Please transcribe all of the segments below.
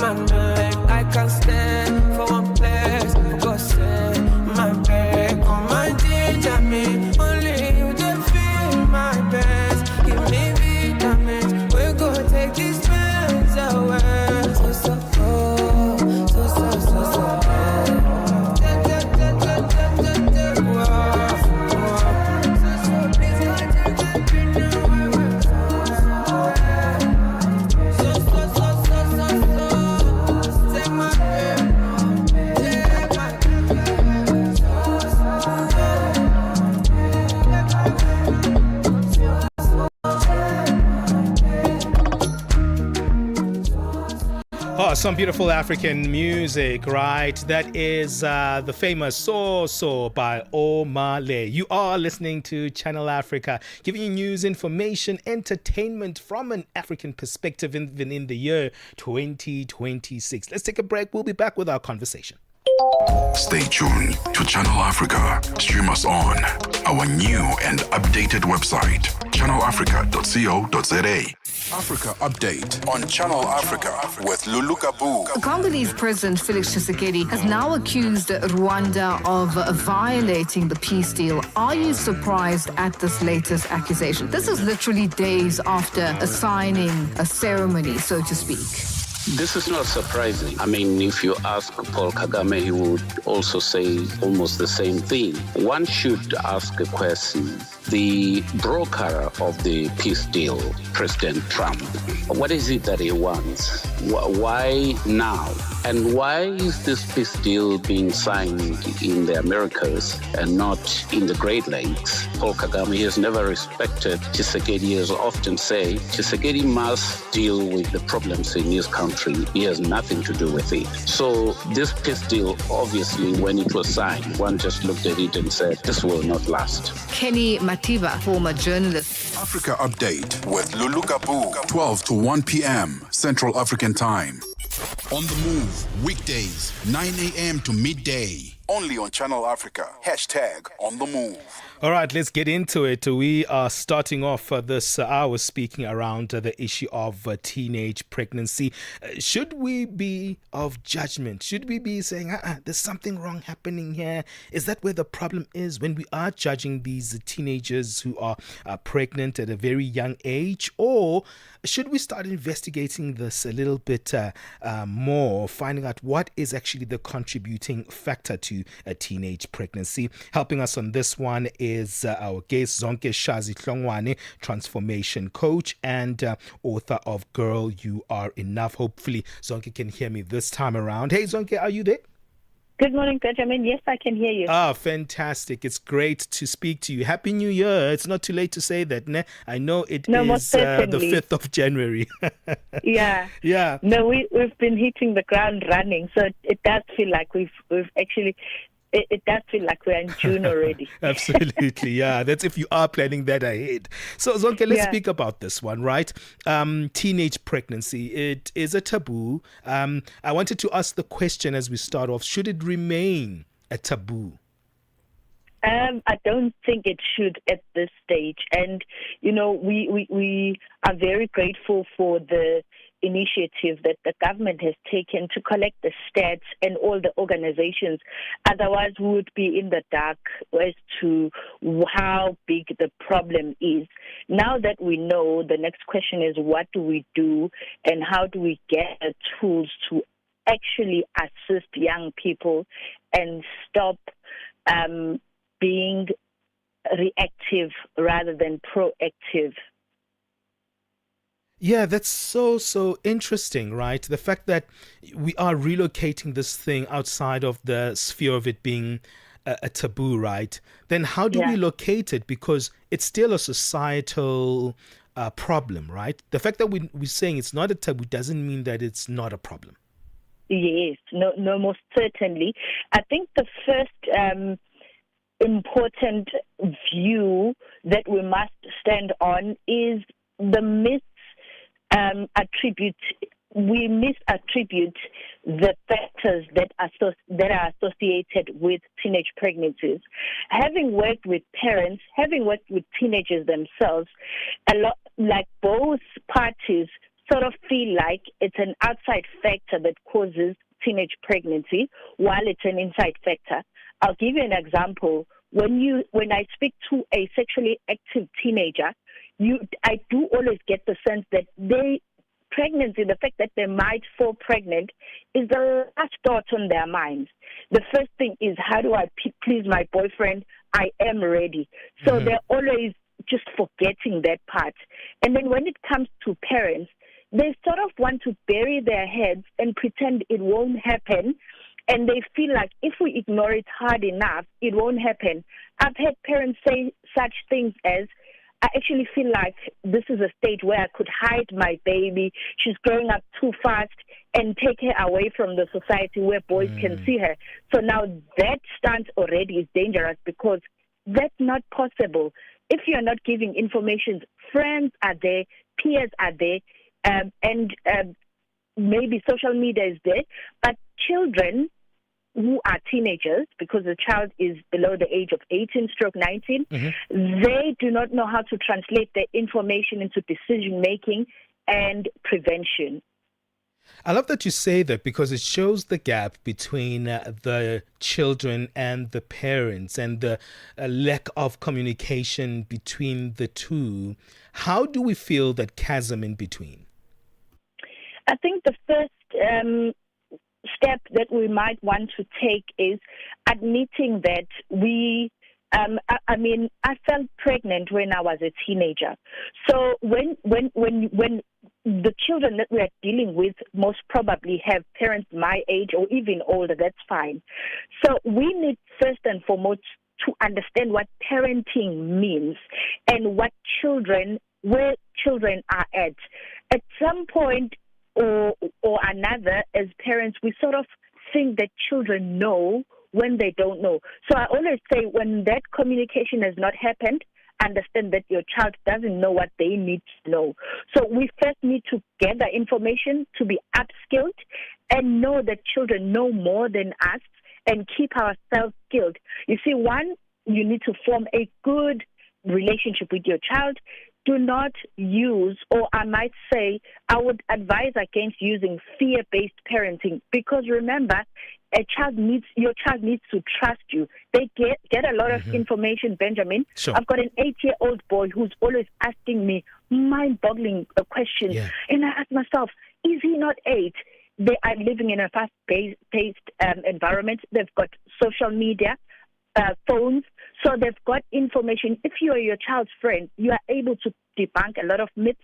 my mind. I can't stand for one place. Go say, my babe, come and ginger me. Only you can feel my best. Give me vitamins. We go take these pains away. So. Oh, some beautiful African music, right? That is the famous So by Omale. You are listening to Channel Africa, giving you news, information, entertainment from an African perspective even in the year 2026. Let's take a break. We'll be back with our conversation. Stay tuned to Channel Africa. Stream us on our new and updated website, channelafrica.co.za. Africa Update on Channel Africa with Lulu Kabu. Congolese President Felix Tshisekedi has now accused Rwanda of violating the peace deal. Are you surprised at this latest accusation? This is literally days after a signing, a ceremony, so to speak. This is not surprising. I mean, if you ask Paul Kagame, he would also say almost the same thing. One should ask a question. The broker of the peace deal, President Trump, what is it that he wants? Why now? And why is this peace deal being signed in the Americas and not in the Great Lakes? Paul Kagame has never respected Tshisekedi, as often say. Tshisekedi must deal with the problems in his country. He has nothing to do with it. So this peace deal, obviously, when it was signed, one just looked at it and said, this will not last. Kenny Matiba, former journalist. Africa Update with Lulu Kabu, 12 to 1 p.m. Central African Time. On the move, weekdays, 9 a.m. to midday. Only on Channel Africa. #On the move. All right, let's get into it. We are starting off this hour speaking around the issue of teenage pregnancy. Should we be of judgment? Should we be saying, there's something wrong happening here? Is that where the problem is when we are judging these teenagers who are pregnant at a very young age? Or should we start investigating this a little bit more, finding out what is actually the contributing factor to a teenage pregnancy? Helping us on this one is our guest, Zonke Shazi-Hlongwane, transformation coach and author of Girl, You Are Enough. Hopefully, Zonke can hear me this time around. Hey, Zonke, are you there? Good morning, Benjamin. Yes, I can hear you. Fantastic. It's great to speak to you. Happy New Year. It's not too late to say that. Ne? I know it is the 5th of January. Yeah. Yeah. No, we've been hitting the ground running, so it does feel like we've actually... It does feel like we're in June already. Absolutely, yeah. That's if you are planning that ahead. So, Zonke, let's speak about this one, right? Teenage pregnancy. It is a taboo. I wanted to ask the question as we start off, should it remain a taboo? I don't think it should at this stage. And, you know, we are very grateful for the initiative that the government has taken to collect the stats and all the organizations. Otherwise, we would be in the dark as to how big the problem is. Now that we know, the next question is what do we do and how do we get the tools to actually assist young people and stop being reactive rather than proactive. Yeah, that's so interesting, right? The fact that we are relocating this thing outside of the sphere of it being a taboo, right? Then how do we locate it? Because it's still a societal problem, right? The fact that we're saying it's not a taboo doesn't mean that it's not a problem. Yes, no, most certainly. I think the first important view that we must stand on is the we misattribute the factors that are associated with teenage pregnancies. Having worked with parents, having worked with teenagers themselves, a lot like both parties sort of feel like it's an outside factor that causes teenage pregnancy, while it's an inside factor. I'll give you an example. When I speak to a sexually active teenager, I do always get the sense that pregnancy, the fact that they might fall pregnant, is the last thought on their minds. The first thing is, how do I please my boyfriend? I am ready. So they're always just forgetting that part. And then when it comes to parents, they sort of want to bury their heads and pretend it won't happen. And they feel like if we ignore it hard enough, it won't happen. I've had parents say such things as, I actually feel like this is a stage where I could hide my baby. She's growing up too fast, and take her away from the society where boys can see her. So now that stance already is dangerous, because that's not possible. If you're not giving information, friends are there, peers are there, and maybe social media is there, but children who are teenagers, because the child is below the age of 18/19, they do not know how to translate their information into decision-making and prevention. I love that you say that, because it shows the gap between the children and the parents, and the lack of communication between the two. How do we fill that chasm in between? I think the first step that we might want to take is admitting that I felt pregnant when I was a teenager. So when the children that we are dealing with most probably have parents my age or even older, that's fine. So we need first and foremost to understand what parenting means and where children are at. At some point or another, as parents, we sort of think that children know when they don't know. So I always say, when that communication has not happened, understand that your child doesn't know what they need to know. So we first need to gather information, to be upskilled, and know that children know more than us, and keep ourselves skilled. You see, one, you need to form a good relationship with your child. Do not use, or I might say, I would advise against using fear-based parenting, because remember, your child needs to trust you. They get a lot of information, Benjamin. Sure. I've got an 8-year-old boy who's always asking me mind-boggling questions, and I ask myself, is he not 8? They are living in a fast-paced environment. They've got social media, phones, so they've got information. If you are your child's friend, you are able to debunk a lot of myths.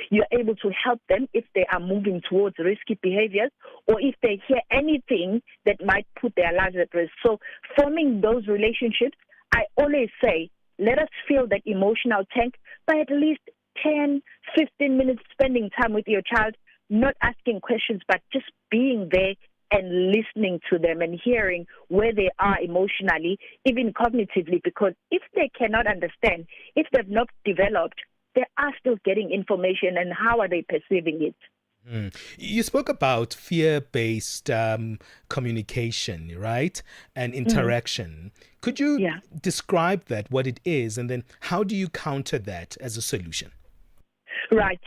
You're able to help them if they are moving towards risky behaviors, or if they hear anything that might put their lives at risk. So forming those relationships, I always say, let us fill that emotional tank by at least 10, 15 minutes spending time with your child, not asking questions, but just being there and listening to them and hearing where they are emotionally, even cognitively, because if they cannot understand, if they've not developed, they are still getting information, and how are they perceiving it? You spoke about fear-based communication, right? And interaction. Could you describe that, what it is, and then how do you counter that as a solution? Right.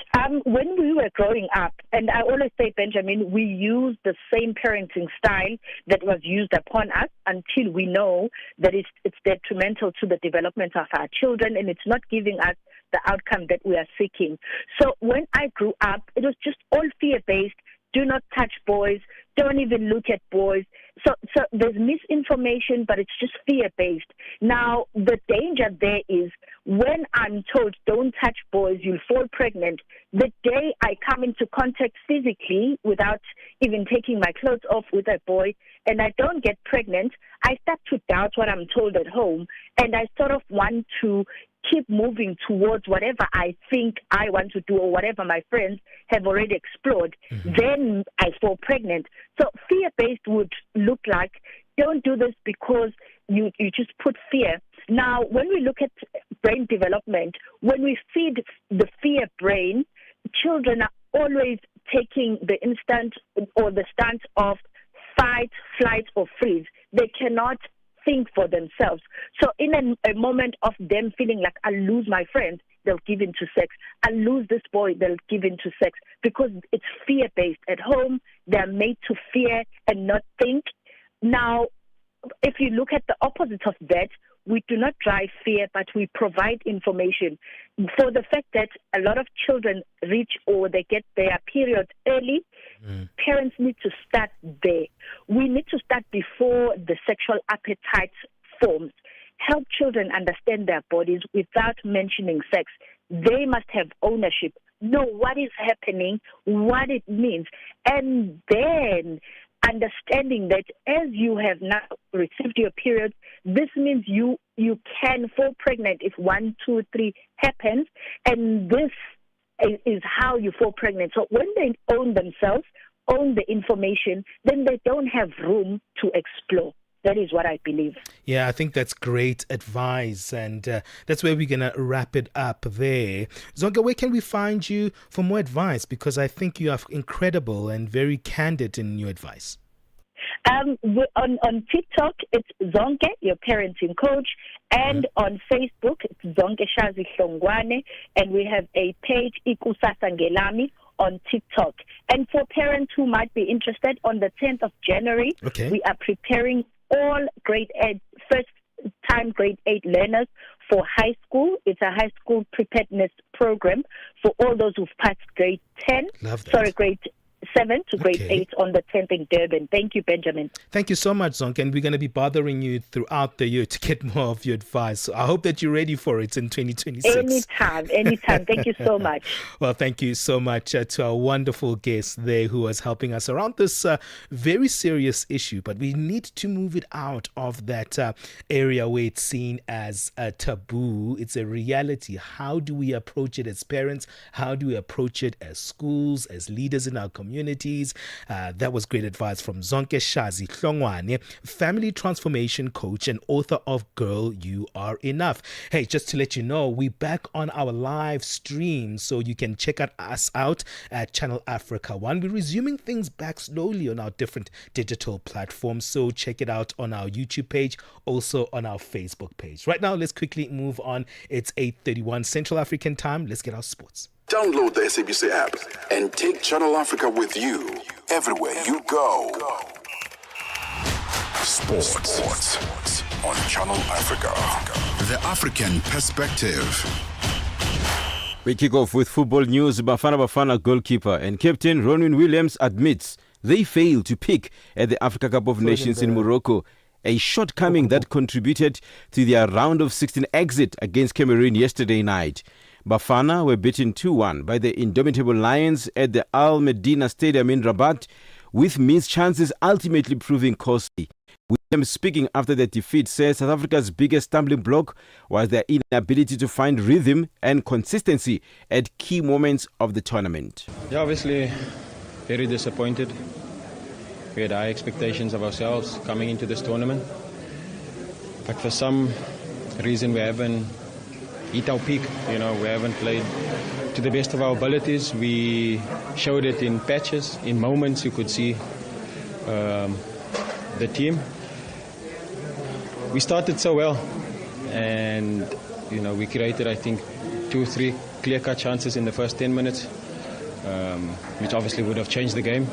When we were growing up, and I always say, Benjamin, we use the same parenting style that was used upon us until we know that it's detrimental to the development of our children, and it's not giving us the outcome that we are seeking. So when I grew up, it was just all fear-based. Do not touch boys. Don't even look at boys. So there's misinformation, but it's just fear-based. Now, the danger there is when I'm told don't touch boys, you'll fall pregnant. The day I come into contact physically without even taking my clothes off with a boy and I don't get pregnant, I start to doubt what I'm told at home, and I sort of want to keep moving towards whatever I think I want to do or whatever my friends have already explored. Then I fall pregnant. So fear-based would look like, don't do this because you just put fear. Now, when we look at brain development, when we feed the fear brain, children are always taking the instant or the stance of fight, flight, or freeze. They cannot think for themselves. So in a moment of them feeling like I'll lose my friend, they'll give into sex. I'll lose this boy, they'll give into sex, because it's fear-based. At home, they're made to fear and not think. Now, if you look at the opposite of that, we do not drive fear, but we provide information. For the fact that a lot of children reach or they get their period early, parents need to start there. We need to start before the sexual appetite forms. Help children understand their bodies without mentioning sex. They must have ownership, know what is happening, what it means, and then understanding that as you have now received your period, this means you can fall pregnant if 1, 2, 3 happens, and this is how you fall pregnant. So when they own themselves, own the information, then they don't have room to explore. That is what I believe. Yeah, I think that's great advice, and that's where we're going to wrap it up there. Zonke, where can we find you for more advice? Because I think you are incredible and very candid in your advice. On TikTok, it's Zonke, your parenting coach, and on Facebook, it's Zonke Shazi Hlongwane, and we have a page, Ikusasa Ngelami, on TikTok. And for parents who might be interested, on the 10th of January, we are preparing all grade 8, first-time grade 8 learners for high school. It's a high school preparedness program for all those who've passed grade 10. Grade 7 to grade 8 on the 10th in Durban. Thank you, Benjamin. Thank you so much, Zonke. And we're going to be bothering you throughout the year to get more of your advice. So I hope that you're ready for it in 2026. Anytime. Thank you so much. Well, thank you so much to our wonderful guest there who was helping us around this very serious issue. But we need to move it out of that area where it's seen as a taboo. It's a reality. How do we approach it as parents? How do we approach it as schools, as leaders in our communities? That was great advice from Zonke Shazi Hlongwane, family transformation coach and author of Girl, You Are Enough. Hey, just to let you know, we're back on our live stream, so you can check us out at Channel Africa 1. We're resuming things back slowly on our different digital platforms, so check it out on our YouTube page, also on our Facebook page. Right now, let's quickly move on. It's 8:31 Central African time. Let's get our sports. Download the SABC app and take Channel Africa with you everywhere you go. Sports on Channel Africa. The African perspective. We kick off with football news. Bafana goalkeeper and captain Ronwen Williams admits they failed to pick at the Africa Cup of Nations in Morocco, a shortcoming that contributed to their round of 16 exit against Cameroon yesterday night. Bafana were beaten 2-1 by the indomitable Lions at the Al Medina Stadium in Rabat, with missed chances ultimately proving costly. Williams, speaking after the defeat, says South Africa's biggest stumbling block was their inability to find rhythm and consistency at key moments of the tournament. Yeah, obviously very disappointed. We had high expectations of ourselves coming into this tournament, but for some reason we haven't hit our peak. We haven't played to the best of our abilities. We showed it in patches, in moments. You could see the team. We started so well, and we created, I think, 2-3 clear-cut chances in the first 10 minutes, which obviously would have changed the game,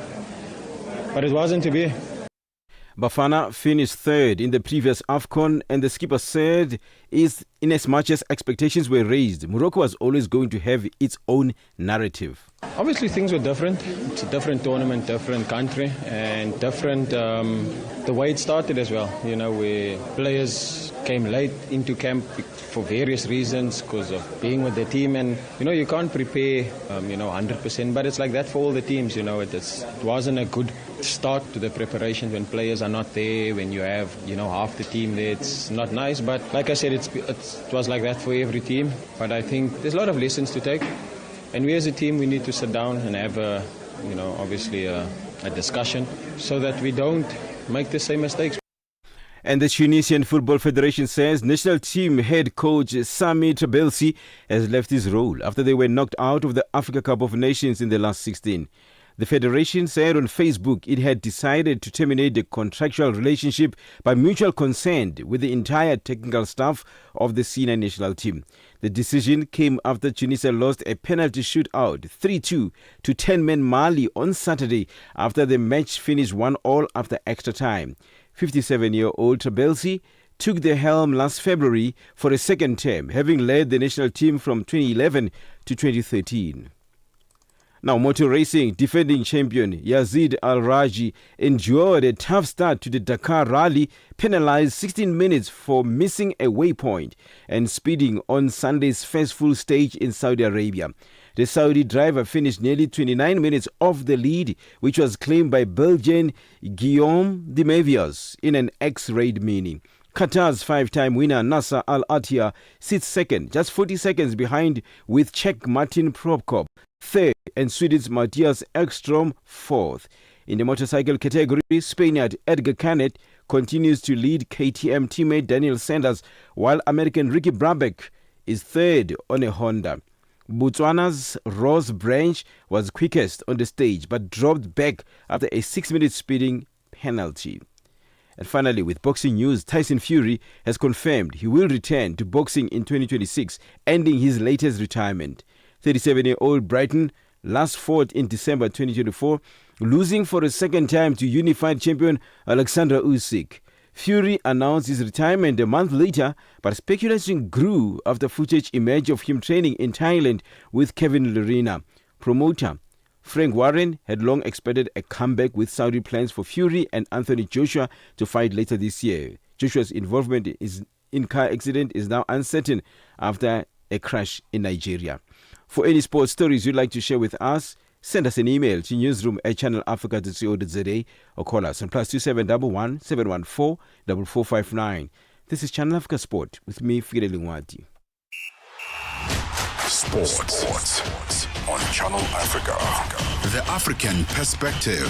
but it wasn't to be. Bafana finished third in the previous AFCON, and the skipper said in as much as expectations were raised, Morocco was always going to have its own narrative. Obviously things were different. It's a different tournament, different country, and different the way it started as well. Where players came late into camp for various reasons because of being with the team, and you can't prepare 100%, but it's like that for all the teams. It wasn't a good start to the preparations when players are not there, when you have half the team there. It's not nice, but like I said, it was like that for every team. But I think there's a lot of lessons to take, and we as a team, we need to sit down and have obviously a discussion so that we don't make the same mistakes. And the Tunisian Football Federation says national team head coach Sami Trabelsi has left his role after they were knocked out of the Africa Cup of Nations in the last 16. The federation said on Facebook it had decided to terminate the contractual relationship by mutual consent with the entire technical staff of the senior national team. The decision came after Tunisia lost a penalty shootout 3-2 to 10-man Mali on Saturday after the match finished 1-1 after extra time. 57-year-old Trabelsi took the helm last February for a second term, having led the national team from 2011 to 2013. Now, motor racing defending champion Yazid Al-Raji endured a tough start to the Dakar Rally, penalized 16 minutes for missing a waypoint and speeding on Sunday's first full stage in Saudi Arabia. The Saudi driver finished nearly 29 minutes off the lead, which was claimed by Belgian Guillaume de Mevius in an X-rated Mini. Qatar's five-time winner Nasser Al-Attiyah sits second, just 40 seconds behind, with Czech Martin Prokop third and Sweden's Matthias Ekstrom fourth. In the motorcycle category, Spaniard Edgar Canet continues to lead KTM teammate Daniel Sanders, while American Ricky Brabeck is third on a Honda. Botswana's Ross Branch was quickest on the stage but dropped back after a 6-minute speeding penalty. And finally, with boxing news, Tyson Fury has confirmed he will return to boxing in 2026, ending his latest retirement. 37-year-old Brighton last fought in December 2024, losing for a second time to unified champion Alexander Usyk. Fury announced his retirement a month later, but speculation grew after footage emerged of him training in Thailand with Kevin Lerena. Promoter Frank Warren had long expected a comeback, with Saudi plans for Fury and Anthony Joshua to fight later this year. Joshua's involvement in car accident is now uncertain after a crash in Nigeria. For any sports stories you'd like to share with us, send us an email to newsroom@channelafrica.co.za or call us on +2711 714 4459. This is Channel Africa Sport with me, Fidel Lingwati. Sports on Channel Africa. The African perspective.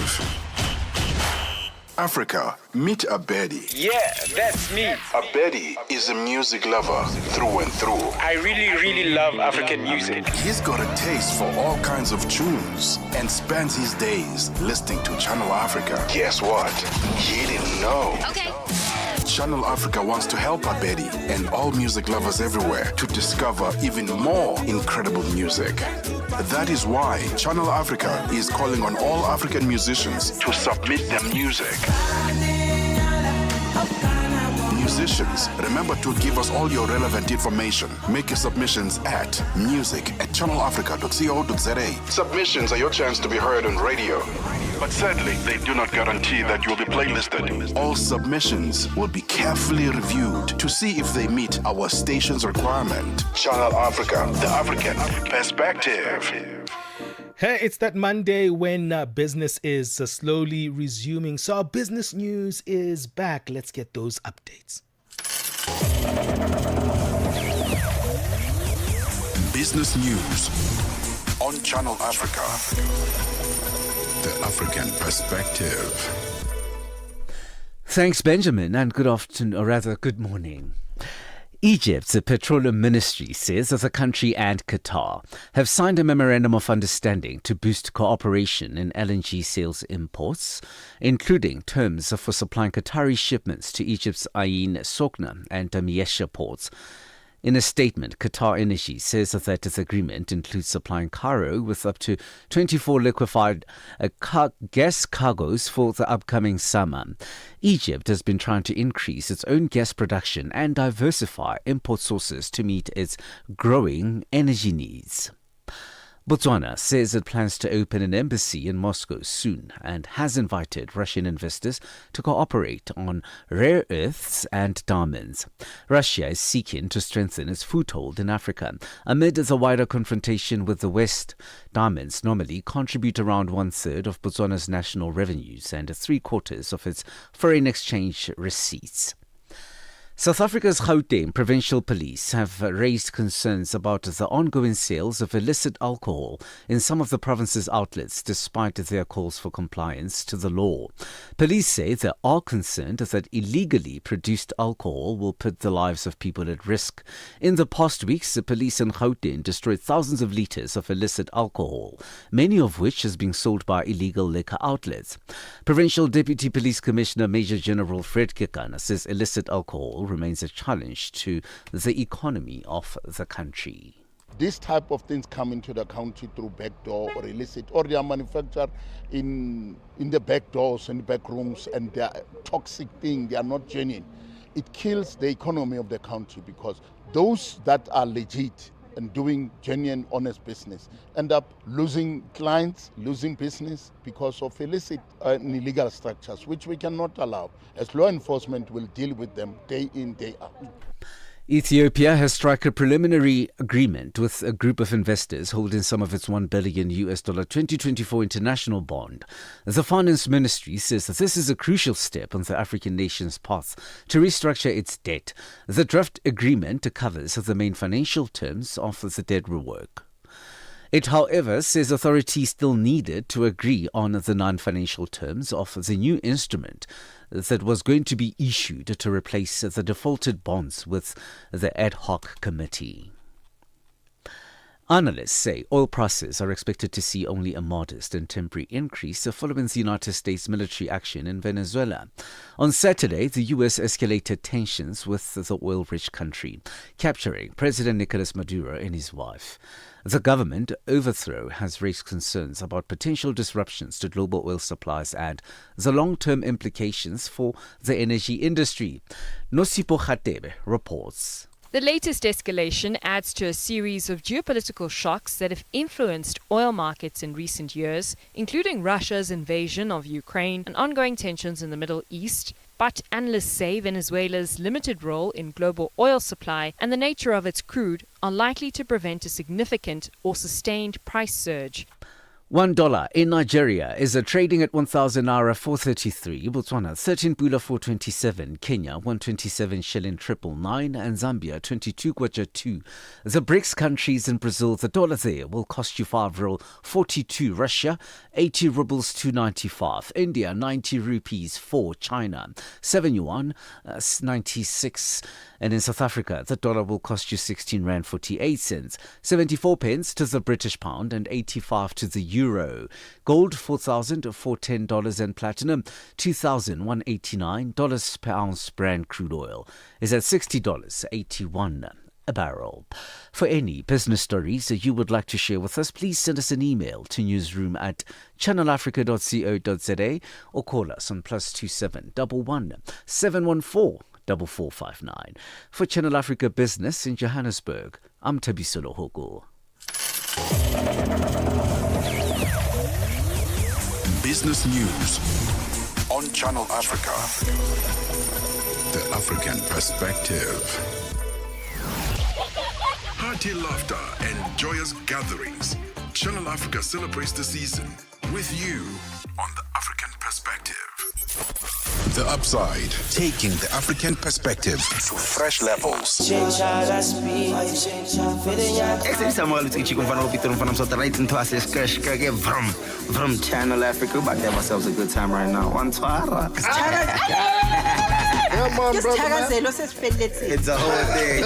Africa, meet Abedi. Yeah, that's me. Abedi is a music lover through and through. I really love African music. He's got a taste for all kinds of tunes and spends his days listening to Channel Africa. Guess what? He didn't know. Okay. Channel Africa wants to help Abedi and all music lovers everywhere to discover even more incredible music. That is why Channel Africa is calling on all African musicians to submit their music. Musicians, remember to give us all your relevant information. Make your submissions at music@channelafrica.co.za. Submissions are your chance to be heard on radio. But sadly, they do not guarantee that you'll be playlisted. All submissions will be carefully reviewed to see if they meet our station's requirement. Channel Africa, the African perspective. Hey, it's that Monday when business is slowly resuming. So our business news is back. Let's get those updates. Business news on Channel Africa. The African perspective. Thanks, Benjamin, and good afternoon, or rather, good morning. Egypt's petroleum ministry says that the country and Qatar have signed a memorandum of understanding to boost cooperation in LNG sales imports, including terms for supplying Qatari shipments to Egypt's Ain, Sokna and Damietta ports. In a statement, Qatar Energy says that this agreement includes supplying Cairo with up to 24 liquefied gas cargoes for the upcoming summer. Egypt has been trying to increase its own gas production and diversify import sources to meet its growing energy needs. Botswana says it plans to open an embassy in Moscow soon and has invited Russian investors to cooperate on rare earths and diamonds. Russia is seeking to strengthen its foothold in Africa amid the wider confrontation with the West. Diamonds normally contribute around 1/3 of Botswana's national revenues and 3/4 of its foreign exchange receipts. South Africa's Gauteng provincial police have raised concerns about the ongoing sales of illicit alcohol in some of the province's outlets, despite their calls for compliance to the law. Police say they are concerned that illegally produced alcohol will put the lives of people at risk. In the past weeks, the police in Gauteng destroyed thousands of litres of illicit alcohol, many of which is being sold by illegal liquor outlets. Provincial Deputy Police Commissioner Major General Fred Kekana says illicit alcohol remains a challenge to the economy of the country. This type of things come into the country through backdoor or illicit, or they are manufactured in the back doors and back rooms, and they are toxic things, they are not genuine. It kills the economy of the country because those that are legit and doing genuine, honest business end up losing clients, losing business because of illicit and illegal structures, which we cannot allow, as law enforcement will deal with them day in, day out. Ethiopia has struck a preliminary agreement with a group of investors holding some of its $1 billion 2024 international bond. The finance ministry says that this is a crucial step on the African nation's path to restructure its debt. The draft agreement covers the main financial terms of the debt rework. It, however, says authorities still needed to agree on the non-financial terms of the new instrument that was going to be issued to replace the defaulted bonds with the ad hoc committee. Analysts say oil prices are expected to see only a modest and temporary increase following the United States military action in Venezuela. On Saturday, the U.S. escalated tensions with the oil-rich country, capturing President Nicolas Maduro and his wife. The government overthrow has raised concerns about potential disruptions to global oil supplies and the long-term implications for the energy industry. Nosipo Khatebe reports. The latest escalation adds to a series of geopolitical shocks that have influenced oil markets in recent years, including Russia's invasion of Ukraine and ongoing tensions in the Middle East. But analysts say Venezuela's limited role in global oil supply and the nature of its crude are likely to prevent a significant or sustained price surge. $1 in Nigeria is trading at 1,000 naira 433, Botswana 13 pula 427, Kenya 127 shilling 999, and Zambia 22 kwacha 2. The BRICS countries in Brazil, the dollar there will cost you 5 rand 42, Russia 80 rubles 295, India 90 rupees 4, China 7 yuan 96, and in South Africa the dollar will cost you 16 rand 48 cents, 74 pence to the British pound and 85 to the euro. Gold $4,410 and platinum $2,189 per ounce. Brand crude oil is at $60.81 a barrel. For any business stories that you would like to share with us, please send us an email to newsroom@channelafrica.co.za or call us on +27 11 714 4459. For Channel Africa Business in Johannesburg, I'm Tabisolo Hogo. Business news on Channel Africa. The African perspective. Hearty laughter and joyous gatherings. Channel Africa celebrates the season with you on The African Perspective. The Upside, taking the African perspective to fresh levels. From Channel Africa, about to have ourselves a good time right now. It's a whole thing.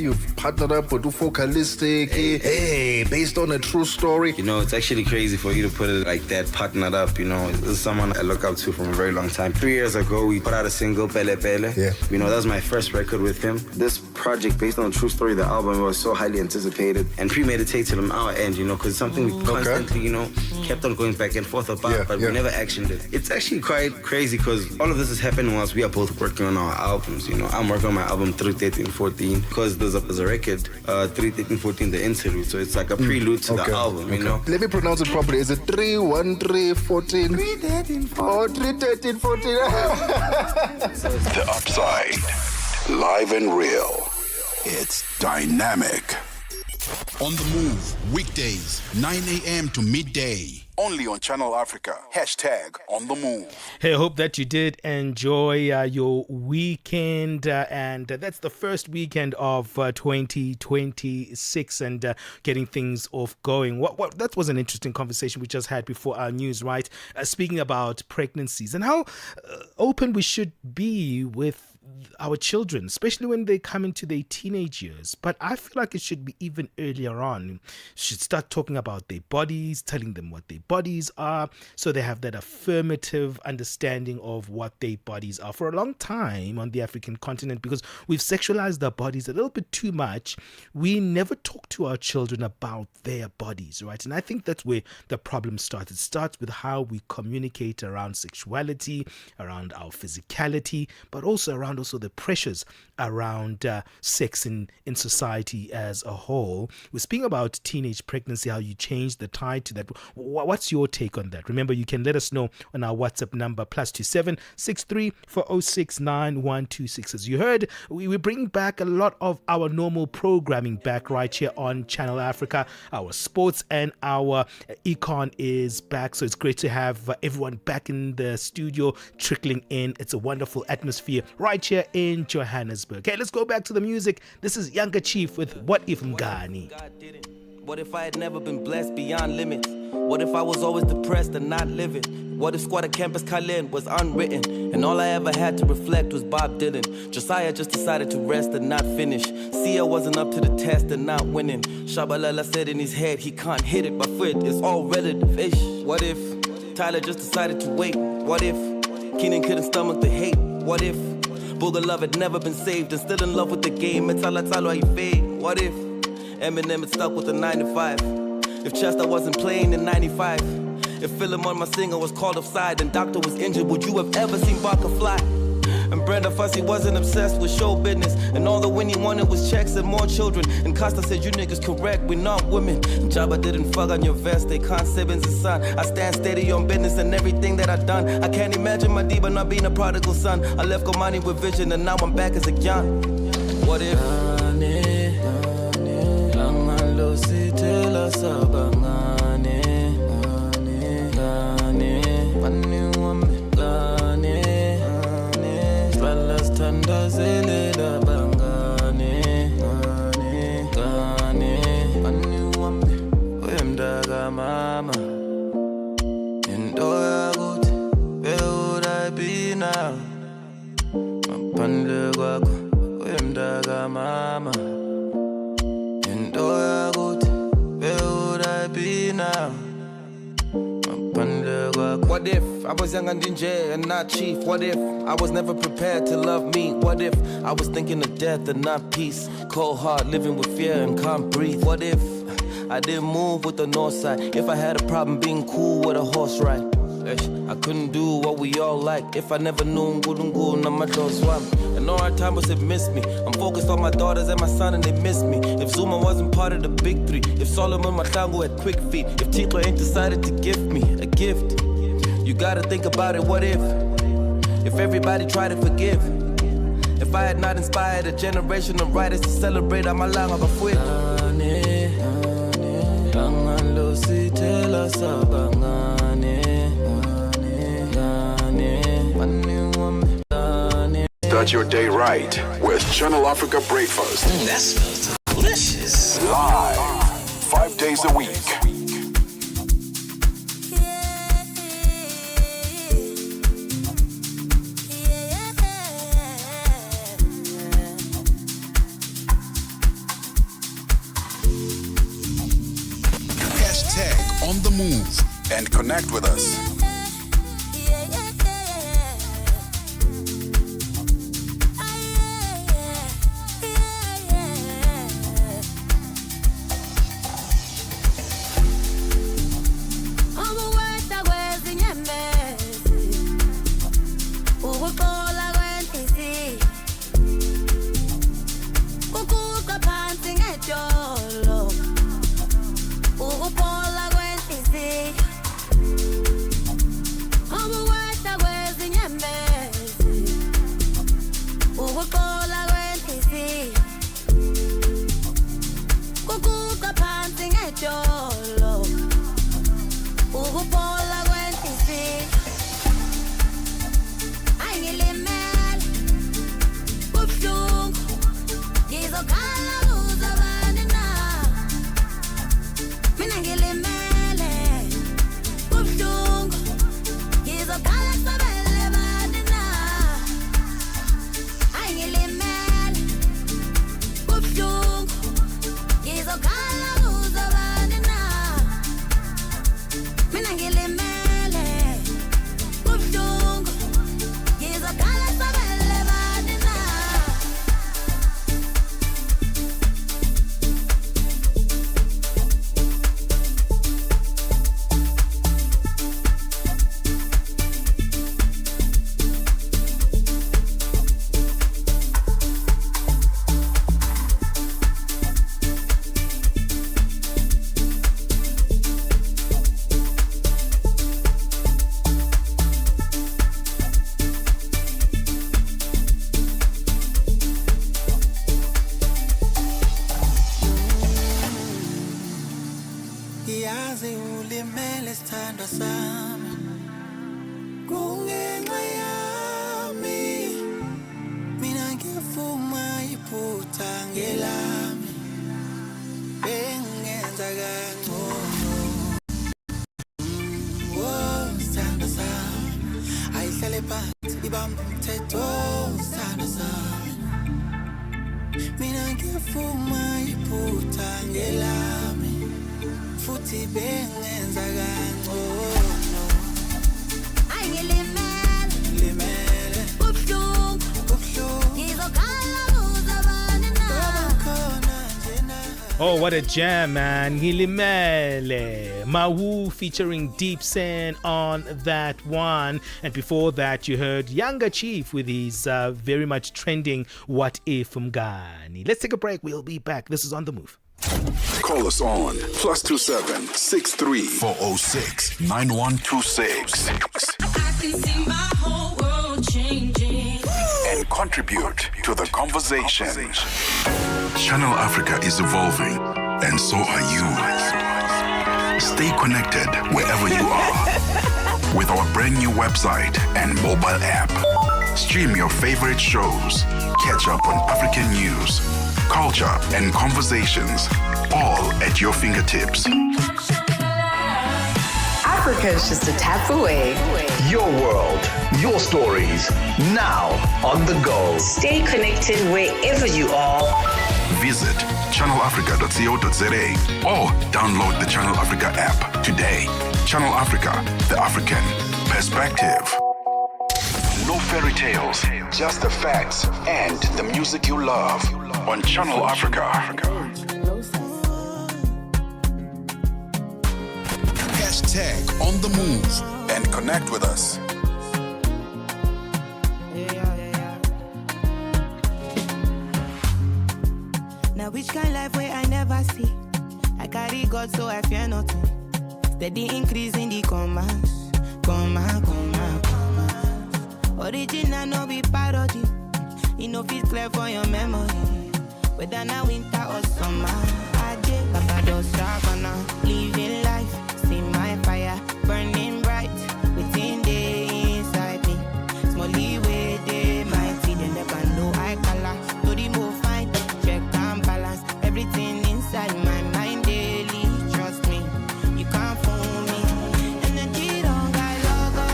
You've partnered up with Focalistic, based on a true story. You know, it's actually crazy for you to put it like that, partnered up. You know, this is someone I look up to from a very long time. 3 years ago, we put out a single, Pele Pele. Yeah. You know, that was my first record with him. This project, based on a true story, the album was so highly anticipated and premeditated on our end, you know, because it's something we constantly, you know, kept on going back and forth about, but we never actioned it. It's actually quite crazy because all of this is happening whilst we are both working on our albums. You know, I'm working on my album 31314 because there's a record, 31314, the interlude, so it's like a prelude to the album, you know. Let me pronounce it properly. Is it 31314? 31314. The Upside, live and real. It's dynamic. On the Move, weekdays, 9 a.m. to midday. only on Channel Africa. Hashtag on the move. Hey, I hope that you did enjoy your weekend, and that's the first weekend of 2026 and getting things off going. What that was an interesting conversation we just had before our news, right? Speaking about pregnancies and how open we should be with our children, especially when they come into their teenage years. But I feel like it should be even earlier on. Should start talking about their bodies, telling them what their bodies are, so they have that affirmative understanding of what their bodies are. For a long time on the African continent, because we've sexualized our bodies a little bit too much, we never talk to our children about their bodies, right? And I think that's where the problem starts. It starts with how we communicate around sexuality, around our physicality, but also around also the pressures around sex in society as a whole. We're speaking about teenage pregnancy, how you change the tide to that. What's your take on that? Remember, you can let us know on our WhatsApp number, +27 63 406 9126. As you heard, we bring back a lot of our normal programming back right here on Channel Africa. Our sports and our econ is back, so it's great to have everyone back in the studio trickling in. It's a wonderful atmosphere right here in Johannesburg. Okay, let's go back to the music. This is Younger Chief with What If Ngani. What if I had never been blessed beyond limits? What if I was always depressed and not living? What if Squatter Campus Kalen was unwritten and all I ever had to reflect was Bob Dylan? Josiah just decided to rest and not finish. Sia wasn't up to the test and not winning. Shabalala said in his head he can't hit it, but for it, it's all relative-ish. What if Tyler just decided to wait? What if Keenan couldn't stomach the hate? What if Booger Love had never been saved and still in love with the game? It's all he fade. What if Eminem had stuck with the 9 to 5? If Chester wasn't playing in 95? If Philemon my singer was called offside and Doctor was injured, would you have ever seen Barker fly? And Brenda Fussy wasn't obsessed with show business, and all the Winnie wanted was checks and more children. And Costa said, you niggas correct, we not women. And Jabba didn't fuck on your vest, they can't siblings and son. I stand steady on business and everything that I've done. I can't imagine my diva not being a prodigal son. I left Komani with vision and now I'm back as a young. What if? Mama, and where would I be now? Mama, and where would I be now? What if I was young and Dinje and not chief? What if I was never prepared to love me? What if I was thinking of death and not peace? Cold heart, living with fear and can't breathe. What if I didn't move with the north side? If I had a problem being cool with a horse ride, I couldn't do what we all like. If I never knew Ngulungu na mato swam. And all our time was it missed me. I'm focused on my daughters and my son and they missed me. If Zuma wasn't part of the big three, if Solomon Matango had quick feet, if Tito ain't decided to gift me a gift, you gotta think about it. What if everybody tried to forgive? If I had not inspired a generation of writers to celebrate on my line of a quit. Start your day right with Channel Africa Breakfast. That smells delicious. Live, 5 days a week. Hashtag on the move and connect with us. phansi ibamba umthetho usithando sami mina ngiyavuma iphutha ngelami futhi bengenza kangcono ayingilimele ubuhlungu ngizokhala uzabane na Oh, what a jam, man. Hilimele. Mawu featuring Deep Sen on that one. And before that, you heard Younger Chief with his very much trending What If Mgani. Let's take a break. We'll be back. This is On The Move. Call us on +27 63 406 9126. I can see my whole world changing And contribute to the conversation. Channel Africa is evolving, and so are you. Stay connected wherever you are with our brand new website and mobile app. Stream your favorite shows, catch up on African news, culture, and conversations, all at your fingertips. Africa is just a tap away. Your world, your stories, now on the go. Stay connected wherever you are. Visit channelafrica.co.za or download the Channel Africa app today. Channel Africa, the African perspective. No fairy tales, just the facts and the music you love on Channel Africa. Hashtag on the move and connect with us. Now which kind life where I never see? I carry God so I fear nothing. Steady increase in the commas. Original no be parody. You know fit clear for your memory. Whether now winter or summer. I did Barbados, Savannah. Living life, see my fire burning bright within the inside me. Small leeway, they mighty. They never know I color. To the move fine, check and balance. Everything inside my mind daily. Trust me, you can't fool me. Energy don't got logo.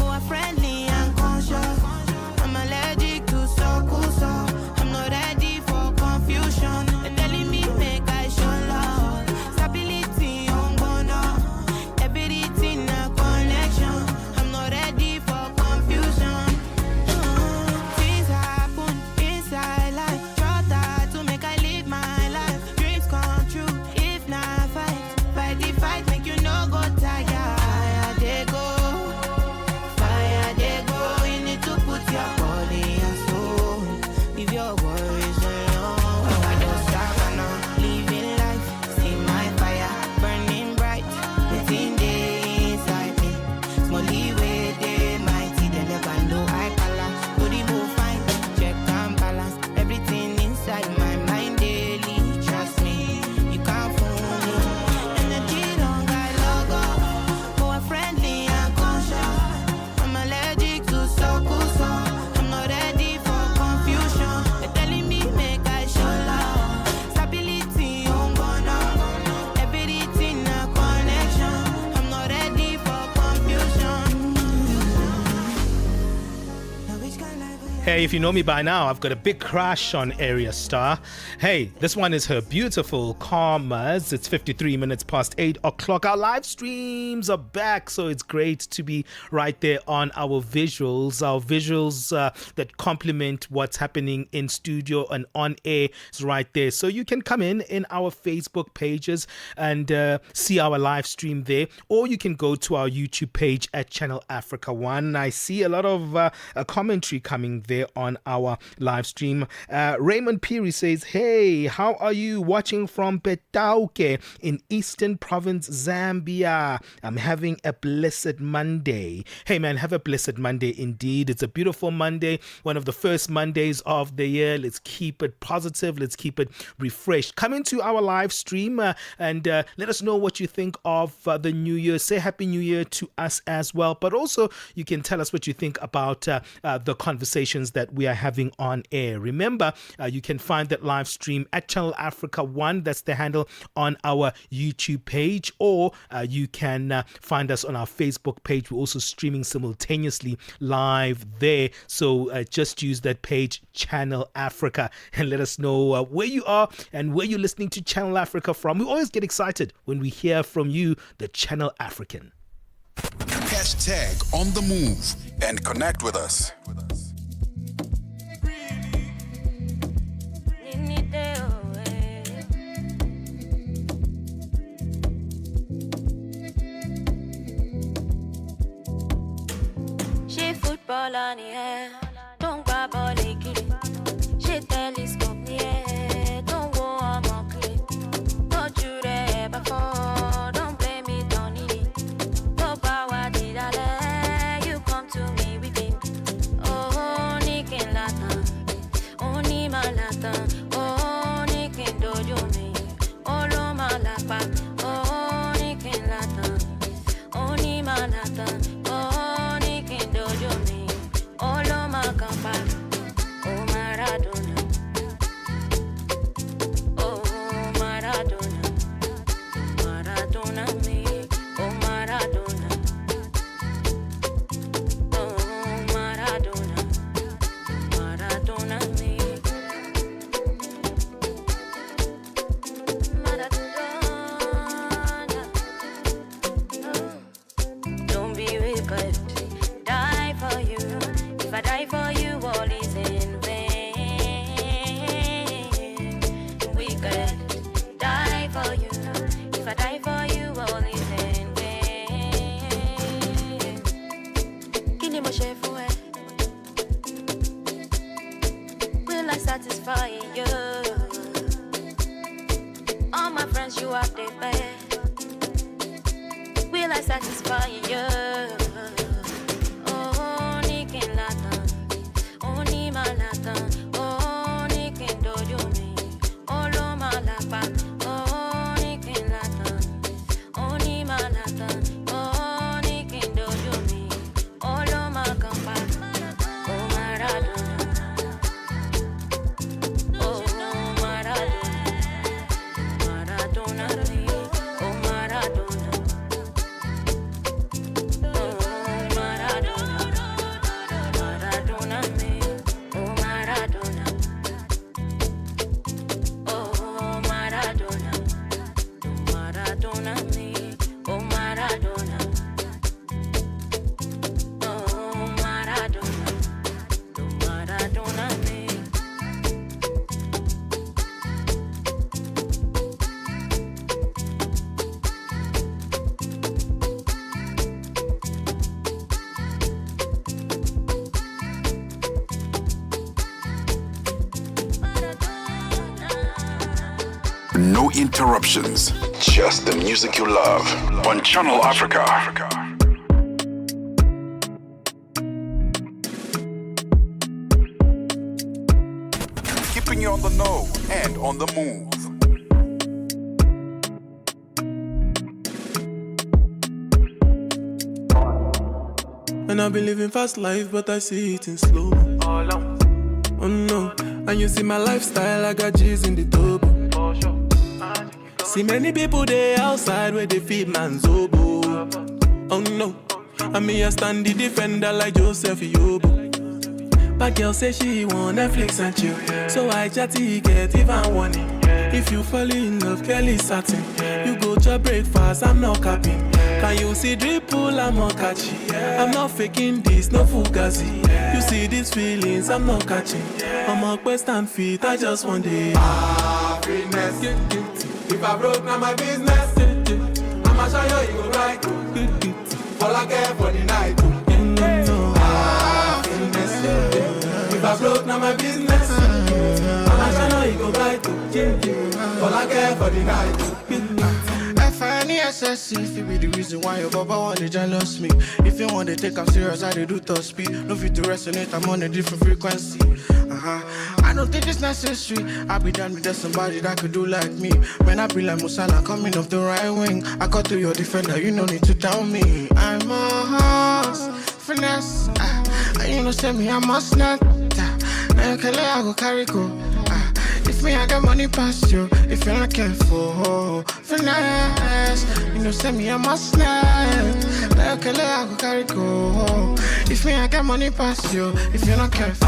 More friendly and conscious. I'm allergic to so. I'm not ready for confusion. They're telling me make I show love. Stability on bono. Everything a connection. I'm not ready for confusion. Things happen inside life. Try that to make I live my life. Dreams come true if not fight. Fight the fight, make you no go tired. Fire they go. You need to put your body and soul. Leave your worries alone. I don't stop now. Living life, see my fire burning bright within the inside me. Small leeway, they mighty. They never know I color. To the move fine, check and balance. Everything inside my mind daily. Trust me, you can't fool me. Energy don't got logo. More friendly and conscious. I'm allergic to so. I'm not ready for confusion. They're telling me make I show love. Stability on bono. Everything a connection. I'm not ready for confusion. Now which kind life we Hey, if you know me by now, I've got a big crush on Area Star. Hey, this one is her beautiful Karmas. It's 53 minutes past 8 o'clock. Our live streams are back, so it's great to be right there on our visuals. Our visuals that complement what's happening in studio and on air is right there. So you can come in our Facebook pages and see our live stream there, or you can go to our YouTube page at Channel Africa 1. I see a lot of commentary coming there on our live stream. Raymond Peary says, hey, how are you? Watching from Petauke in Eastern Province, Zambia. I'm having a blessed Monday. Hey man, have a blessed Monday indeed. It's a beautiful Monday, one of the first Mondays of the year. Let's keep it positive. Let's keep it refreshed. Come into our live stream and let us know what you think of the new year. Say Happy New Year to us as well. But also you can tell us what you think about the conversations conversations that we are having on air. Remember, you can find that live stream at Channel Africa 1. That's the handle on our YouTube page, or you can find us on our Facebook page. We're also streaming simultaneously live there. So just use that page, Channel Africa, and let us know where you are and where you're listening to Channel Africa from. We always get excited when we hear from you, the Channel African. Hashtag on the move and connect with us. She football on the air, don't grab all the kitty. She telescope the air, don't go on my clip. Don't you there before, don't blame it on it. No power did I let you come to me with it. Oh, Nikin Latan, oh, Nima Latan, oh, Nikin Dojo me, oh, Loma Lapa, oh, Nikin Latan, oh, Nima Latan. No interruptions, just the music you love on Channel Africa. Keeping you on the know and on the move. And I've been living fast life, but I see it in slow. Oh no, and you see my lifestyle, I got G's in the turbo. See many people there outside where they feed man's oboe. Oh no, and me a stand the defender like Joseph Yobo. But girl say she want Netflix and chill, so I chatty get even warning. If you fall in love, Kelly satin, you go to breakfast, I'm not capping. Can you see dripple, I'm not catchy. I'm not faking this, no fugazi. You see these feelings, I'm not catching. I'm a quest and fit, I just want the happiness. If I broke, now my business. I'ma show you, you go right. All I care for the night. Happiness. If I broke, now my business. I'ma show you, you go right. All I care for the night. F-I-N-E-S-S-E, if it be the reason why your baba want to jealous me. If you want to take I'm serious, I do top speed. No fit to resonate, I'm on a different frequency. I don't think it's necessary. I be done with that somebody that could do like me. When I be like Musala coming off the right wing, I got to your defender, you no need to tell me. I'm a horse, finesse. And you know, send me, I must not. I go carry go. If me, I got money past you. If you're not careful, finesse. You know, send me a must snap. I go carry go. If me, I got money past you. If you're not careful,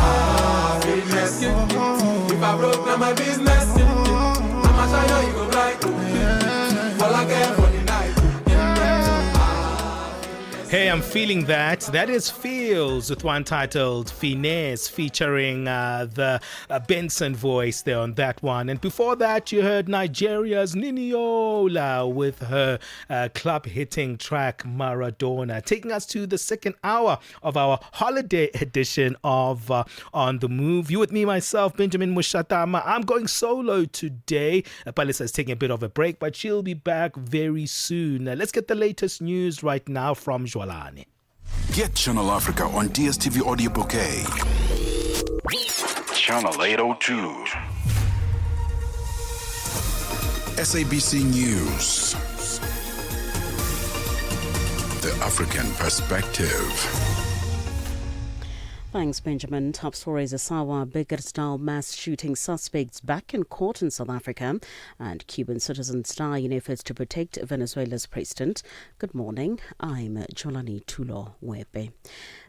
Business, if I broke, now my business. I'ma show you go right. All I care for the night. Hey, I'm feeling that. That is Feels with one titled Finesse, featuring the Benson voice there on that one. And before that, you heard Nigeria's Niniola with her club-hitting track Maradona, taking us to the second hour of our holiday edition of On the Move. You with me, myself, Benjamin Moshatama. I'm going solo today. Palisa is taking a bit of a break, but she'll be back very soon. Let's get the latest news right now from Jwalane. Get Channel Africa on DSTV Audio Bouquet. Channel 802. SABC News. The African Perspective. Thanks, Benjamin. Top stories: Asawa Bigger-style mass shooting suspects back in court in South Africa, and Cuban citizens die in efforts to protect Venezuela's president. Good morning. I'm Jolani Tulo Wepe.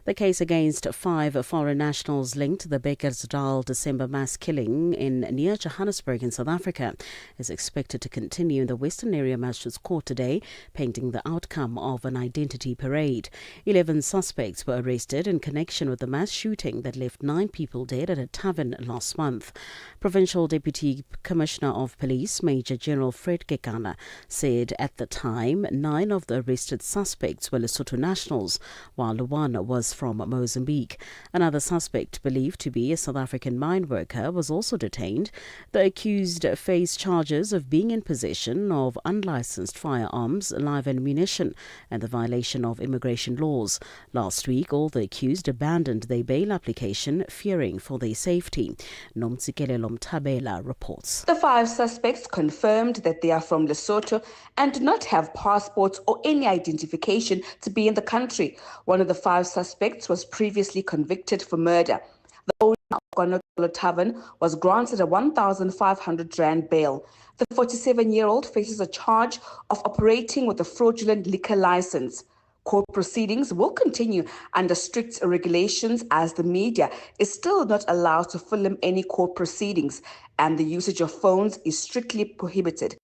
The case against 5 foreign nationals linked to the Bigger-style December mass killing near Johannesburg in South Africa is expected to continue in the Western Area Magistrates Court today, pending the outcome of an identity parade. 11 suspects were arrested in connection with the mass shooting that left 9 people dead at a tavern last month. Provincial Deputy Commissioner of Police, Major General Fred Kekana, said at the time 9 of the arrested suspects were Lesotho nationals, while one was from Mozambique. Another suspect, believed to be a South African mine worker, was also detained. The accused faced charges of being in possession of unlicensed firearms, live ammunition, and the violation of immigration laws. Last week, all the accused abandoned their bail application, fearing for their safety. Nomtsikele Lomtabela reports. The 5 suspects confirmed that they are from Lesotho and do not have passports or any identification to be in the country. One of the 5 suspects was previously convicted for murder. The owner of Gonokolo Tavern was granted a 1,500 rand bail. The 47-year-old faces a charge of operating with a fraudulent liquor license. Court proceedings will continue under strict regulations as the media is still not allowed to film any court proceedings and the usage of phones is strictly prohibited.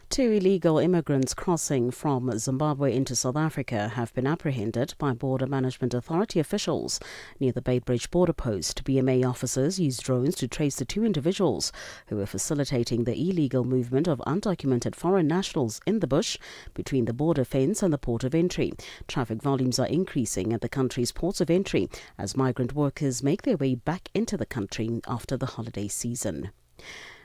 2 illegal immigrants crossing from Zimbabwe into South Africa have been apprehended by Border Management Authority officials near the Beitbridge border post. BMA officers used drones to trace the 2 individuals who were facilitating the illegal movement of undocumented foreign nationals in the bush between the border fence and the port of entry. Traffic volumes are increasing at the country's ports of entry as migrant workers make their way back into the country after the holiday season.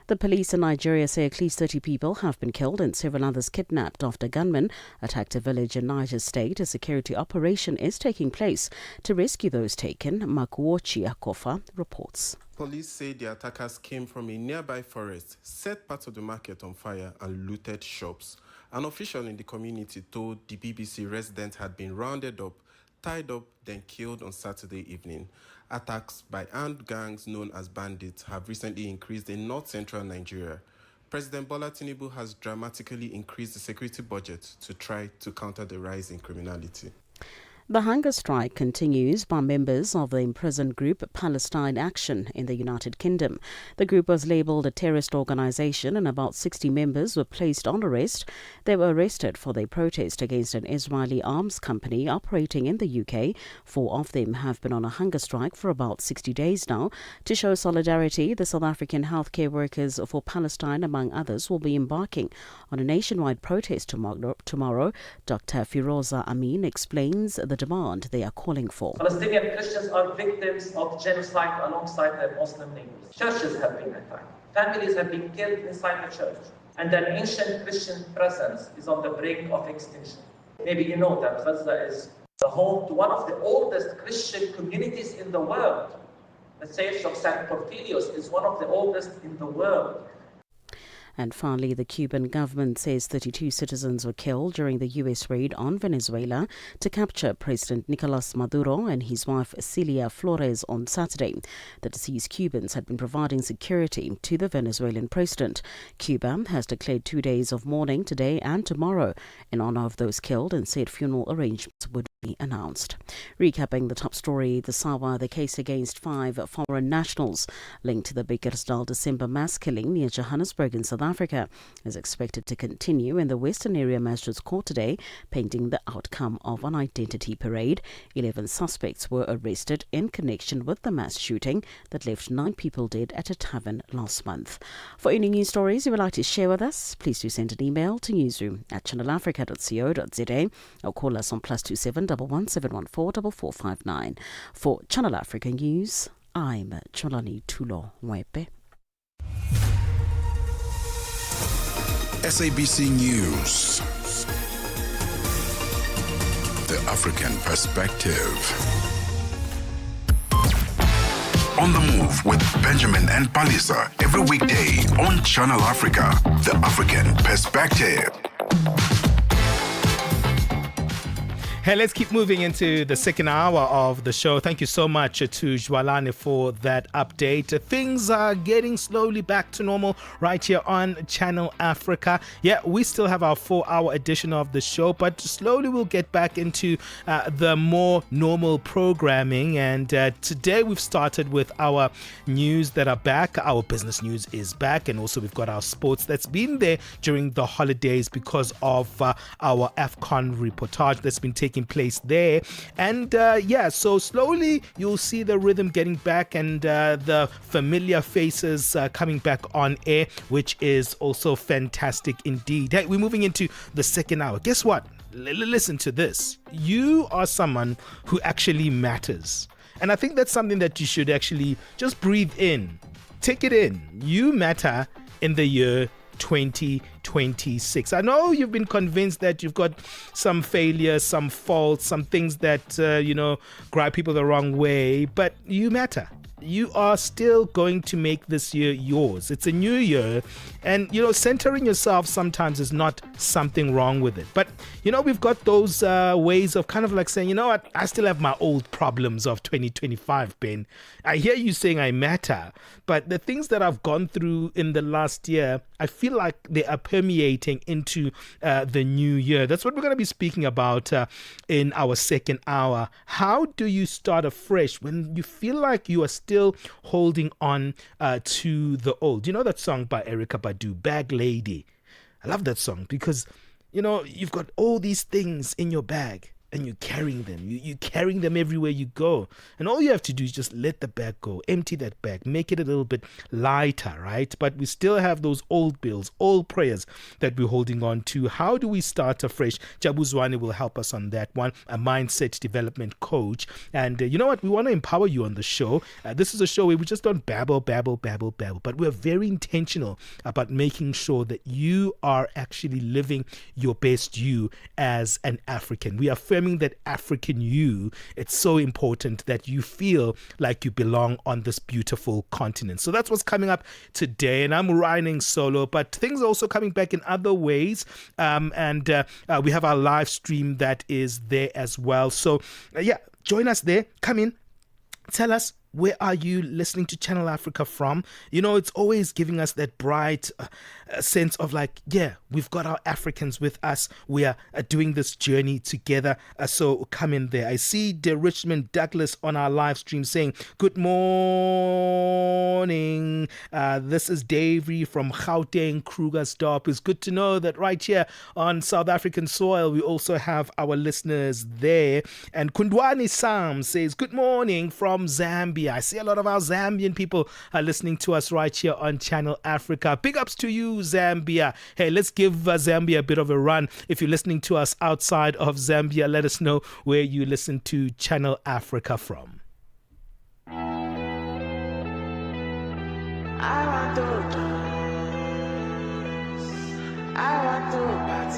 The police in Nigeria say at least 30 people have been killed and several others kidnapped after gunmen attacked a village in Niger State. A security operation is taking place to rescue those taken. Makuochi Akofa reports. Police say the attackers came from a nearby forest, set parts of the market on fire and looted shops. An official in the community told the BBC residents had been rounded up, tied up, then killed on Saturday evening. Attacks by armed gangs known as bandits have recently increased in north-central Nigeria. President Bola Tinubu has dramatically increased the security budget to try to counter the rise in criminality. The hunger strike continues by members of the imprisoned group Palestine Action in the United Kingdom. The group was labelled a terrorist organisation and about 60 members were placed on arrest. They were arrested for their protest against an Israeli arms company operating in the UK. 4 of them have been on a hunger strike for about 60 days now. To show solidarity, the South African Healthcare Workers for Palestine, among others, will be embarking on a nationwide protest tomorrow. Dr. Firoza Amin explains the demand they are calling for. Palestinian Christians are victims of genocide alongside their Muslim neighbors. Churches have been attacked. Families have been killed inside the church. And an ancient Christian presence is on the brink of extinction. Maybe you know that Gaza is the home to one of the oldest Christian communities in the world. The Church of St. Porphyrios is one of the oldest in the world. And finally, the Cuban government says 32 citizens were killed during the U.S. raid on Venezuela to capture President Nicolas Maduro and his wife Celia Flores on Saturday. The deceased Cubans had been providing security to the Venezuelan president. Cuba has declared 2 days of mourning today and tomorrow in honor of those killed and said funeral arrangements would be announced. Recapping the top story this hour, the case against 5 foreign nationals linked to the Bickersdal December mass killing near Johannesburg in South Africa is expected to continue in the Western Area Magistrates Court today, pending the outcome of an identity parade. 11 suspects were arrested in connection with the mass shooting that left 9 people dead at a tavern last month. For any news stories you would like to share with us, please do send an email to newsroom@channelafrica.co.za or call us on +27 11714 4459. For Channel Africa News, I'm Cholani Tulo Mwepe. SABC News. The African Perspective. On the Move with Benjamin and Palisa every weekday on Channel Africa. The African Perspective. Hey, let's keep moving into the second hour of the show. Thank you so much to Jwalane for that update. Things are getting slowly back to normal right here on Channel Africa. Yeah, we still have our 4-hour edition of the show, but slowly we'll get back into the more normal programming. And today we've started with our news that are back. Our business news is back. And also we've got our sports that's been there during the holidays because of our AFCON reportage that's been taking place there. And so slowly you'll see the rhythm getting back and the familiar faces coming back on air, which is also fantastic indeed. Hey, we're moving into the second hour. Guess what? Listen to this. You are someone who actually matters. And I think that's something that you should actually just breathe in. Take it in. You matter in the year 2026. I know you've been convinced that you've got some failures, some faults, some things that, grab people the wrong way, but you matter. You are still going to make this year yours. It's a new year, and centering yourself sometimes is not something wrong with it. But we've got those ways of kind of like saying, you know what, I still have my old problems of 2025, Ben. I hear you saying I matter, but the things that I've gone through in the last year, I feel like they are permeating into the new year. That's what we're going to be speaking about in our second hour. How do you start afresh when you feel like you are still holding on to the old? You know that song by Erykah Badu, Bag Lady? I love that song because, you've got all these things in your bag and you're carrying them. You're carrying them everywhere you go. And all you have to do is just let the bag go, empty that bag, make it a little bit lighter, right? But we still have those old bills, old prayers that we're holding on to. How do we start afresh? Jabu Zwane will help us on that one, a mindset development coach. And you know what? We want to empower you on the show. This is a show where we just don't babble, but we're very intentional about making sure that you are actually living your best you as an African. We affirm that African you, it's so important that you feel like you belong on this beautiful continent. So that's what's coming up today, and I'm riding solo, but things are also coming back in other ways, and we have our live stream that is there as well. So join us there. Come in, tell us, where are you listening to Channel Africa from? It's always giving us that bright sense of like, yeah, we've got our Africans with us. We are doing this journey together. So come in there. I see the Richmond Douglas on our live stream saying, good morning. This is Davey from Gauteng, Krugersdorp. It's good to know that right here on South African soil, we also have our listeners there. And Kundwani Sam says, good morning from Zambia. I see a lot of our Zambian people are listening to us right here on Channel Africa. Big ups to you, Zambia. Hey, let's give Zambia a bit of a run. If you're listening to us outside of Zambia, let us know where you listen to Channel Africa from. I want to dance. I want to party.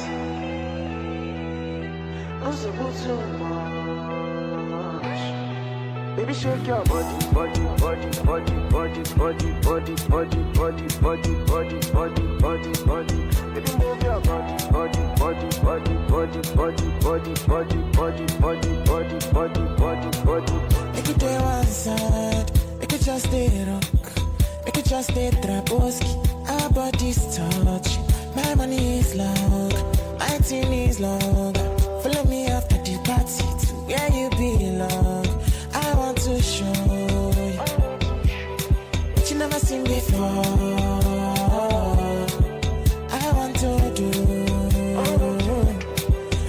Baby, shake your body, body, body, body, body, body, body, body, body, body, body, body, body, body. Baby, move your body, body, body, body, body, body, body, body, body, body, body, body, body, body. Make it day one side, make it just stay rock, make it just stay traboski. Our bodies touch, my money is long, my team is long. Follow me after the party to where you belong. I want to show you what you never seen before. I want to do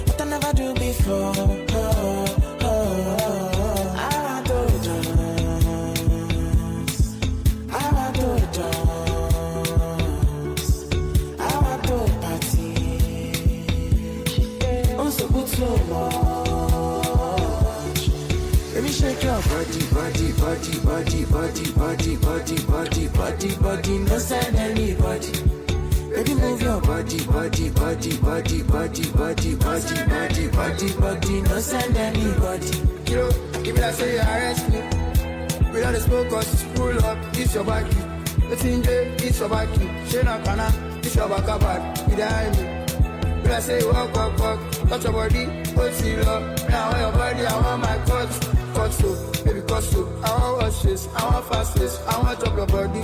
what I never do before. I want to dance. I want to dance. I want to party. I'm so good so much. Baby, shake your body, body, body, body, body, body, body, body, body, body, no send anybody. Baby, move your body, body, body, body, body, body, body, body, body, body, no send anybody. Yo, give me that say you arrest me. We don't smoke cause it's pull up, it's your back. The thing there, it's your back. Shena Kana, it's your back about. Behind me. We don't say walk, walk, walk. Touch your body, hold you up. Now on your body, I want my cut so, baby cut so. I want wash this, I want fast this, I want chop your body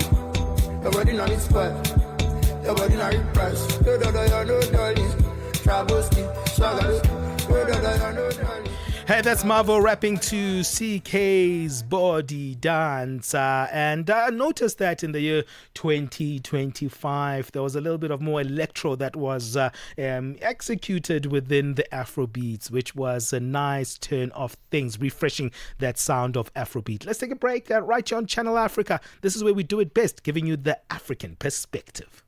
not its spot. Your body not its price. No, no, no, no, darling. Traboski, swagger. No, no, no, no, darling. Hey, that's Marvel rapping to CK's Body Dance. And I noticed that in the year 2025, there was a little bit of more electro that was executed within the Afrobeats, which was a nice turn of things, refreshing that sound of Afrobeat. Let's take a break right here on Channel Africa. This is where we do it best, giving you the African perspective.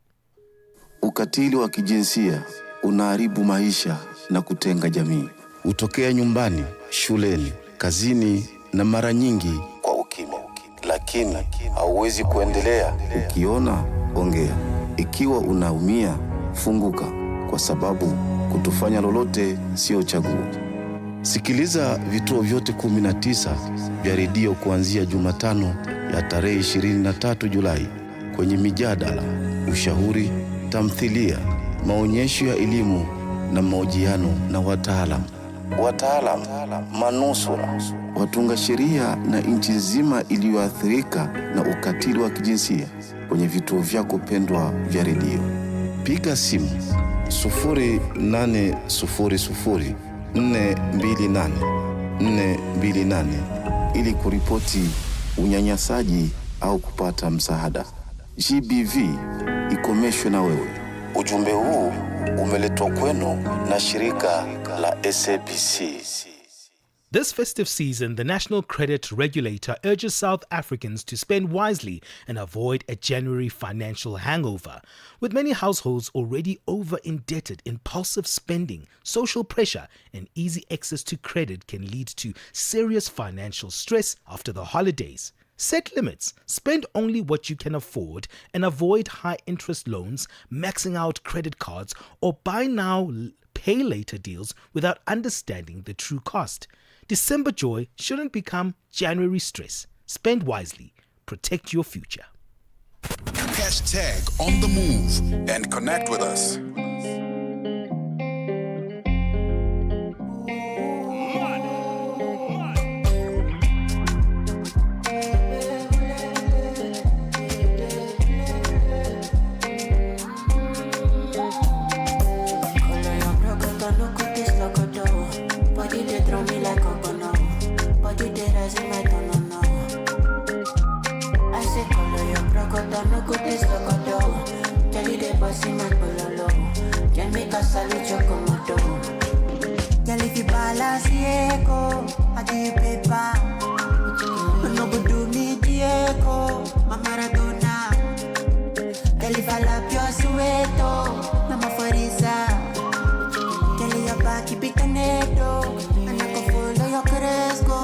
Ukatili wa kijinsia unaharibu maisha na kutenga jamii. Hutokea nyumbani, shuleni, kazini na mara nyingi kwa ukimya. Lakini hauwezi kuendelea. Ukiona, ongea. Ikiwa unaumia, funguka, kwa sababu kutofanya lolote sio chaguo. Sikiliza vituo vyote 19 vya redio kuanzia Jumatano ya tarehe 23 Julai kwenye mijadala, ushauri, tamthilia, maonyesho ya elimu na mahojiano na wataalamu, manusura, watunga sheria na nchi nzima iliyoathirika na ukatili wa kijinsia kwenye vituo vyako pendwa vya redio. Piga simu 0800 428 428 ili kuripoti unyanyasaji au kupata msaada. GBV ikomeshwe na wewe. Ujumbe huu umeletwa kwenu na shirika la SABC. This festive season, the National Credit Regulator urges South Africans to spend wisely and avoid a January financial hangover. With many households already over-indebted, impulsive spending, social pressure, and easy access to credit can lead to serious financial stress after the holidays. Set limits, spend only what you can afford, and avoid high-interest loans, maxing out credit cards, or buy now, pay later deals without understanding the true cost. December joy shouldn't become January stress. Spend wisely. Protect your future. Hashtag on the move and connect with us. No good is the codo. Tell you the bossy man pololo. Can make a salute your comodo. Tell if you balance Diego, I give you paper. No good do me Diego, my Maradona. Tell if I love your sueto, Mama Fariza. Tell you your back, keep it canedo. And I can follow your cresco.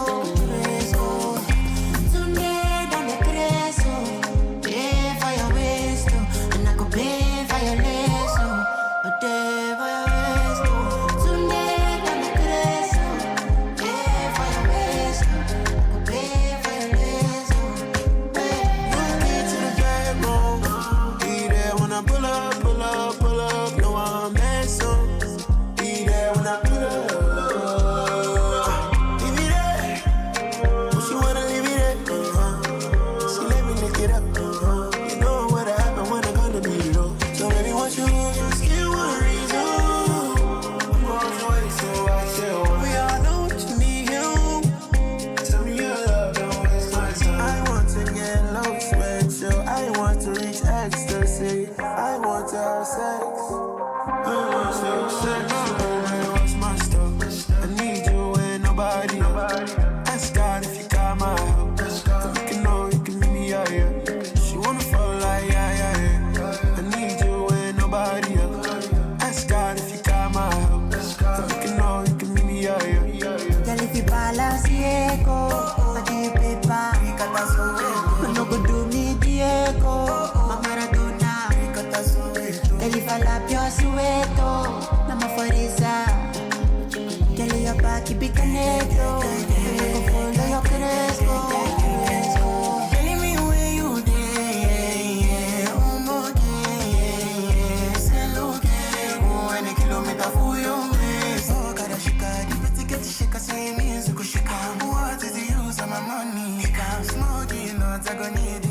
What's my stuff? I need you and nobody else. Ask God if you got my help. You can know you can meet me out here. She wanna fall like yeah. I need you and nobody else. Ask God if you got my help. You can know you can meet me out here. Girl, if you balance Diego, I give you paper. No go do me Diego, my Maradona. Girl, if I lap your sueto, I'm a forisa. Girl, your back, keep it connected. Go follow your Cresco. Telling me where you there, un bote, se lo que, 1 kilometer for your waist. Oh, gotta shika, get the shika, say music, shika. What is the use of my money? I'm smoking, not I gonna need it.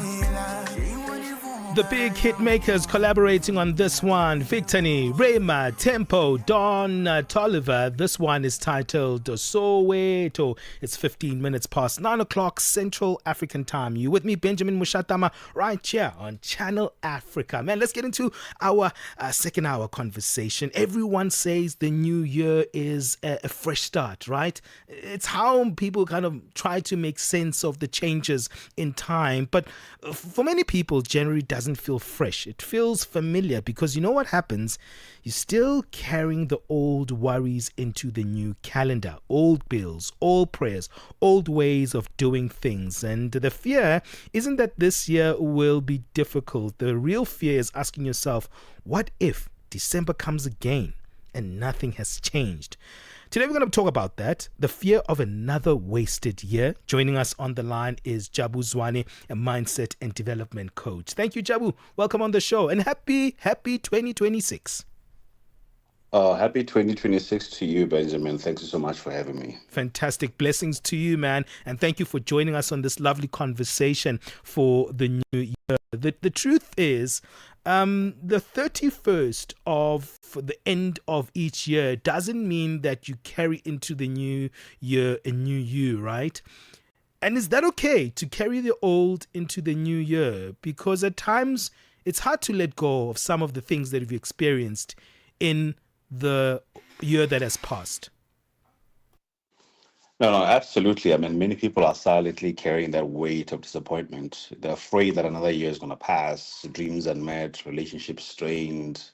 The big hit makers collaborating on this one: Victony, Rema, Tempo, Don Tolliver. This one is titled Soweto. It's 15 minutes past 9 o'clock Central African time. You with me, Benjamin Moshatama, right here on Channel Africa. Man, let's get into our second hour conversation. Everyone says the new year is a fresh start, right? It's how people kind of try to make sense of the changes in time. But for many people, January doesn't feel fresh. It feels familiar because you know what happens? You're still carrying the old worries into the new calendar. Old bills, old prayers, old ways of doing things. And the fear isn't that this year will be difficult. The real fear is asking yourself, what if December comes again and nothing has changed? Today we're going to talk about that, the fear of another wasted year. Joining us on the line is Jabu Zwane, a mindset and development coach. Thank you, Jabu. Welcome on the show and happy 2026. Happy 2026 to you, Benjamin. Thank you so much for having me. Fantastic. Blessings to you, man. And thank you for joining us on this lovely conversation for the new year. The truth is, the 31st of the end of each year doesn't mean that you carry into the new year a new you, right? And is that okay to carry the old into the new year? Because at times it's hard to let go of some of the things that you've experienced in the year that has passed. No, absolutely. I mean, many people are silently carrying that weight of disappointment. They're afraid that another year is going to pass, dreams unmet, relationships strained,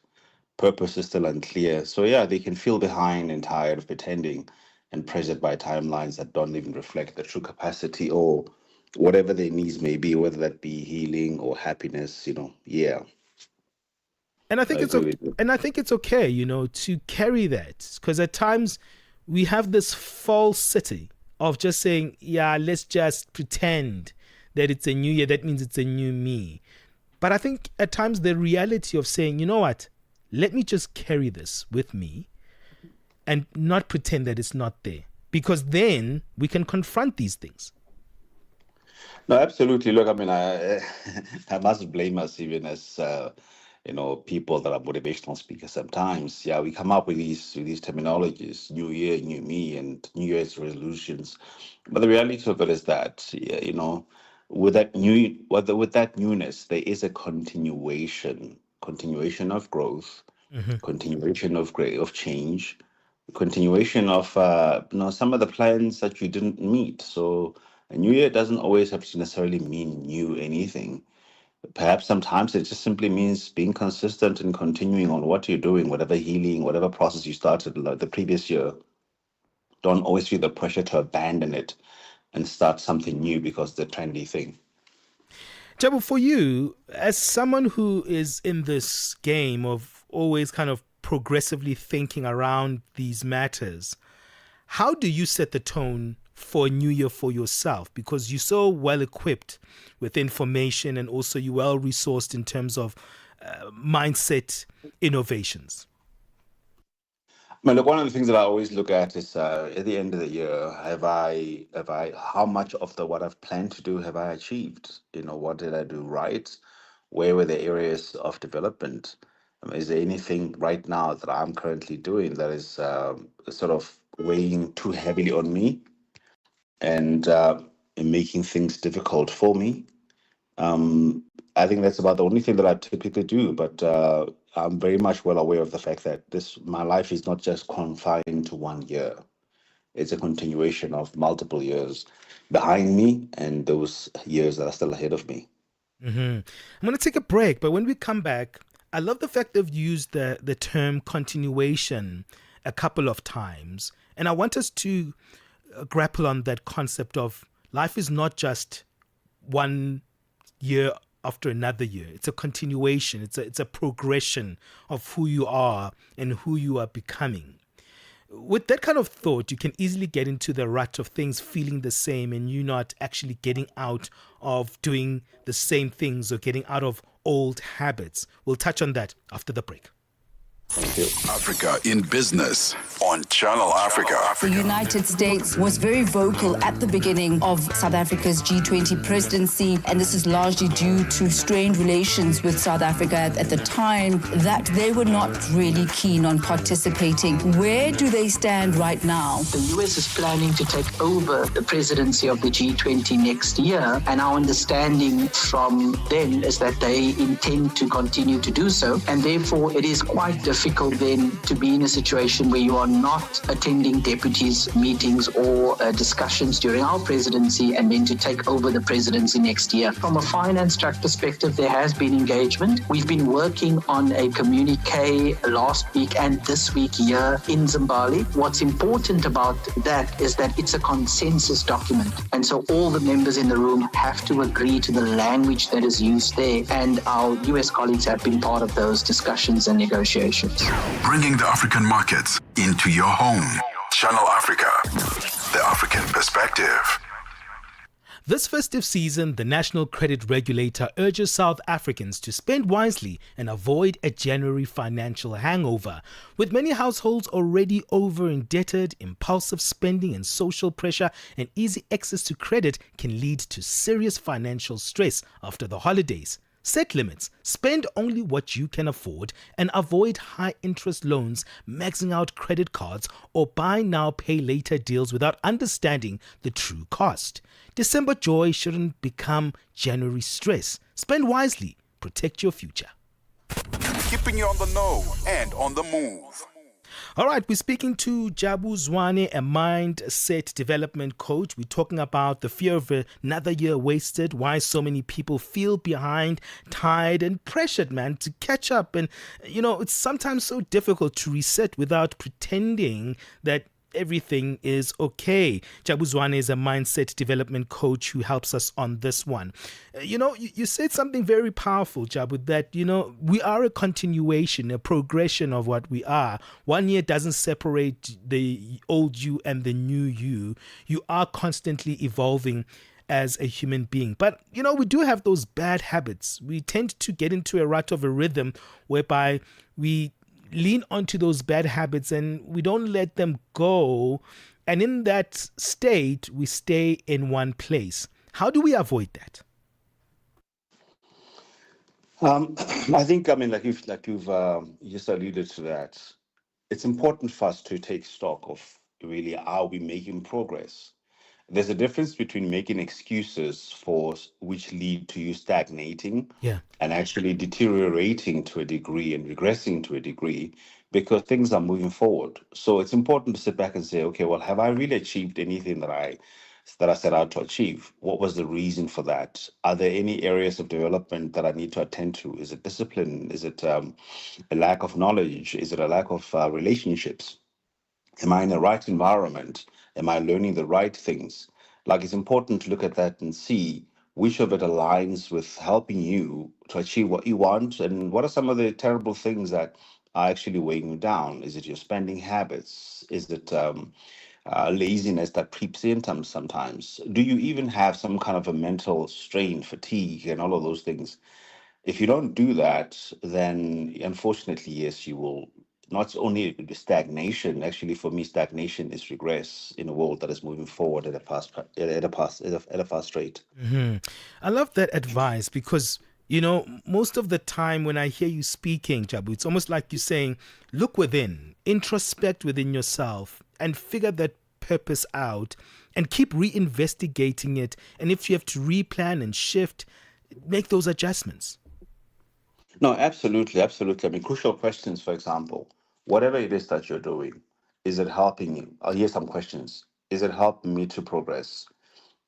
purpose is still unclear. So, yeah, they can feel behind and tired of pretending and pressured by timelines that don't even reflect their true capacity or whatever their needs may be, whether that be healing or happiness, yeah. And I think it's okay, to carry that, because at times we have this falsity of just saying, yeah, let's just pretend that it's a new year. That means it's a new me. But I think at times the reality of saying, you know what, let me just carry this with me and not pretend that it's not there, because then we can confront these things. No, absolutely. Look, I mean, I must blame us even as people that are motivational speakers sometimes. Yeah, we come up with these terminologies: new year, new me, and New Year's resolutions. But the reality of it is that, with that newness, there is a continuation of growth, continuation of change, continuation of some of the plans that you didn't meet. So a new year doesn't always have to necessarily mean new anything. Perhaps sometimes it just simply means being consistent and continuing on what you're doing, whatever healing, whatever process you started like the previous year. Don't always feel the pressure to abandon it and start something new because the trendy thing. Jabu, for you, as someone who is in this game of always kind of progressively thinking around these matters, how do you set the tone for a new year for yourself? Because you're so well equipped with information and also you're well resourced in terms of mindset innovations. I mean, look, one of the things that I always look at is at the end of the year, how much of what I've planned to do have I achieved? What did I do right? Where were the areas of development? Is there anything right now that I'm currently doing that is sort of weighing too heavily on me and making things difficult for me? I think that's about the only thing that I typically do. But I'm very much well aware of the fact that my life is not just confined to 1 year. It's a continuation of multiple years behind me and those years that are still ahead of me. I'm going to take a break, but when we come back, I love the fact that you've used the term continuation a couple of times. And I want us to grapple on that concept of life is not just 1 year after another year. It's a continuation. It's a progression of who you are and who you are becoming. With that kind of thought, you can easily get into the rut of things feeling the same and you not actually getting out of doing the same things or getting out of old habits. We'll touch on that after the break. Africa in Business on Channel Africa. The United States was very vocal at the beginning of South Africa's G20 presidency, and this is largely due to strained relations with South Africa at the time, that they were not really keen on participating. Where do they stand right now? The US is planning to take over the presidency of the G20 next year, and our understanding from them is that they intend to continue to do so, and therefore it is quite difficult then to be in a situation where you are not attending deputies' meetings or discussions during our presidency and then to take over the presidency next year. From a finance track perspective, there has been engagement. We've been working on a communique last week and this week here in Zimbabwe. What's important about that is that it's a consensus document. And so all the members in the room have to agree to the language that is used there. And our US colleagues have been part of those discussions and negotiations. Bringing the African markets into your home. Channel Africa, the African perspective. This festive season, the National Credit Regulator urges South Africans to spend wisely and avoid a January financial hangover. With many households already over-indebted, impulsive spending and social pressure and easy access to credit can lead to serious financial stress after the holidays. Set limits, spend only what you can afford, and avoid high-interest loans, maxing out credit cards, or buy now, pay later deals without understanding the true cost. December joy shouldn't become January stress. Spend wisely, protect your future. Keeping you on the know and on the move. All right, we're speaking to Jabu Zwane, a mindset development coach. We're talking about the fear of another year wasted, why so many people feel behind, tired, and pressured, man, to catch up. And, it's sometimes so difficult to reset without pretending that everything is okay. Jabu Zwane is a mindset development coach who helps us on this one. You said something very powerful, Jabu, that, we are a continuation, a progression of what we are. 1 year doesn't separate the old you and the new you. You are constantly evolving as a human being. But, we do have those bad habits. We tend to get into a rut of a rhythm whereby we lean onto those bad habits and we don't let them go. And in that state, we stay in one place. How do we avoid that? I think, like you've just alluded to that, it's important for us to take stock of really are we making progress. There's a difference between making excuses for which lead to you stagnating and actually deteriorating to a degree and regressing to a degree because things are moving forward. So it's important to sit back and say, okay, well, have I really achieved anything that I set out to achieve? What was the reason for that? Are there any areas of development that I need to attend to? Is it discipline? Is it a lack of knowledge? Is it a lack of relationships? Am I in the right environment? Am I learning the right things? Like, it's important to look at that and see which of it aligns with helping you to achieve what you want, and what are some of the terrible things that are actually weighing you down. Is it your spending habits? Is it laziness that creeps in sometimes? Do you even have some kind of a mental strain, fatigue, and all of those things? If you don't do that, then unfortunately, yes, you will. Not only stagnation, actually, for me, stagnation is regress in a world that is moving forward at a fast rate. Mm-hmm. I love that advice because, most of the time when I hear you speaking, Jabu, it's almost like you're saying, look within, introspect within yourself and figure that purpose out and keep reinvestigating it. And if you have to replan and shift, make those adjustments. No, absolutely, absolutely. I mean, crucial questions, for example, whatever it is that you're doing, is it helping you? Here's some questions. Is it helping me to progress?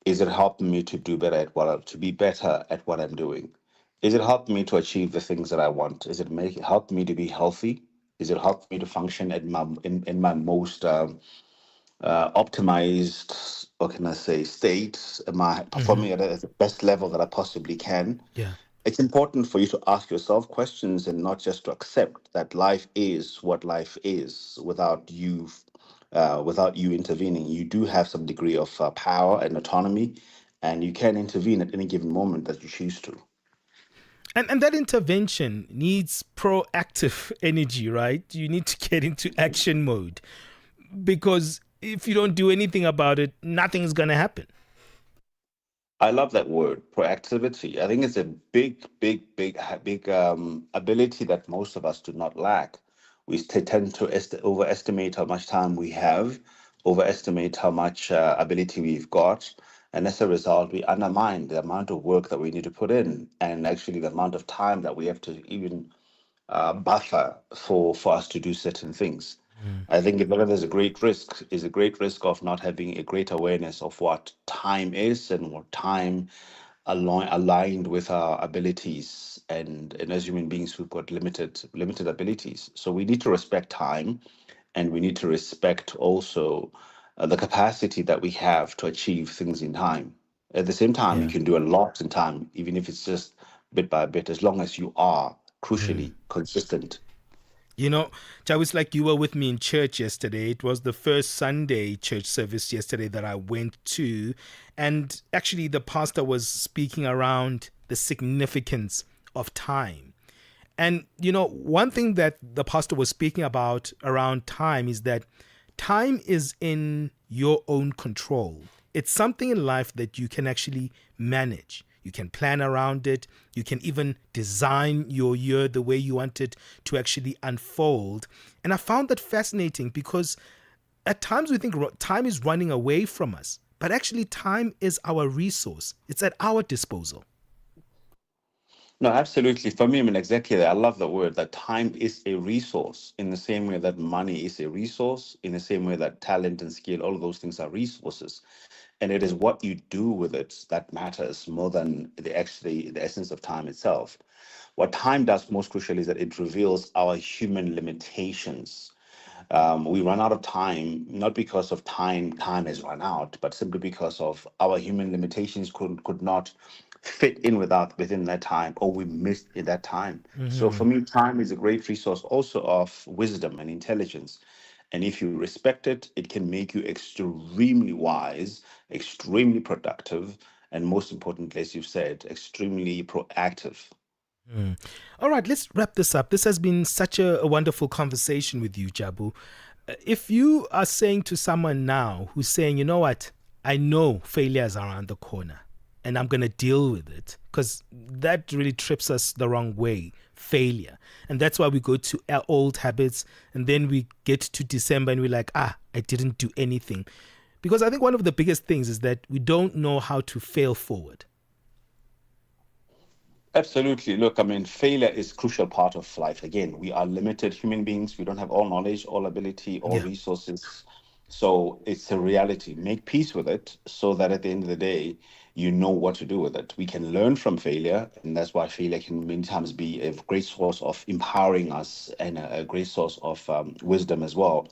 Is it helping me to do better at to be better at what I'm doing? Is it helping me to achieve the things that I want? Is it helping me to be healthy? Is it helping me to function at in my most optimized, what can I say, state? Am I performing at the best level that I possibly can? Yeah. It's important for you to ask yourself questions and not just to accept that life is what life is without you intervening. You do have some degree of power and autonomy, and you can intervene at any given moment that you choose to. And that intervention needs proactive energy, right? You need to get into action mode because if you don't do anything about it, nothing's going to happen. I love that word, proactivity. I think it's a big ability that most of us do not lack. We tend to overestimate how much time we have, overestimate how much ability we've got, and as a result, we undermine the amount of work that we need to put in, and actually the amount of time that we have to even buffer for us to do certain things. I think whether there's a great risk is a great risk of not having a great awareness of what time is and what time aligned with our abilities and as human beings we've got limited abilities. So we need to respect time and we need to respect also the capacity that we have to achieve things in time. At the same time, you Yeah. can do a lot in time, even if it's just bit by bit, as long as you are crucially consistent. You know, Joe, it's like you were with me in church yesterday. It was the first Sunday church service yesterday that I went to. And actually, the pastor was speaking around the significance of time. And, you know, one thing that the pastor was speaking about around time is that time is in your own control. It's something in life that you can actually manage. You can plan around it. You can even design your year the way you want it to actually unfold. And I found that fascinating because at times we think time is running away from us, but actually time is our resource. It's at our disposal. No, absolutely. For me, I mean, exactly that. I love the word that time is a resource in the same way that money is a resource, in the same way that talent and skill, all of those things are resources. And it is what you do with it that matters more than the essence of time itself. What time does most crucially is that it reveals our human limitations. We run out of time not because of time has run out, but simply because of our human limitations could not fit in within that time, or we missed in that time. So for me, time is a great resource also of wisdom and intelligence. And if you respect it, it can make you extremely wise, extremely productive, and most importantly, as you've said, extremely proactive. All right, let's wrap this up. This has been such a wonderful conversation with you, Jabu. If you are saying to someone now who's saying, you know what, I know failure is around the corner and I'm going to deal with it, because that really trips us the wrong way, failure. And that's why we go to our old habits and then we get to December and we're like, I didn't do anything. Because I think one of the biggest things is that we don't know how to fail forward. Absolutely. Look, I mean, failure is a crucial part of life. Again, we are limited human beings. We don't have all knowledge, all ability, all resources. So it's a reality. Make peace with it so that at the end of the day, you know what to do with it. We can learn from failure, and that's why failure can many times be a great source of empowering us and a great source of wisdom as well.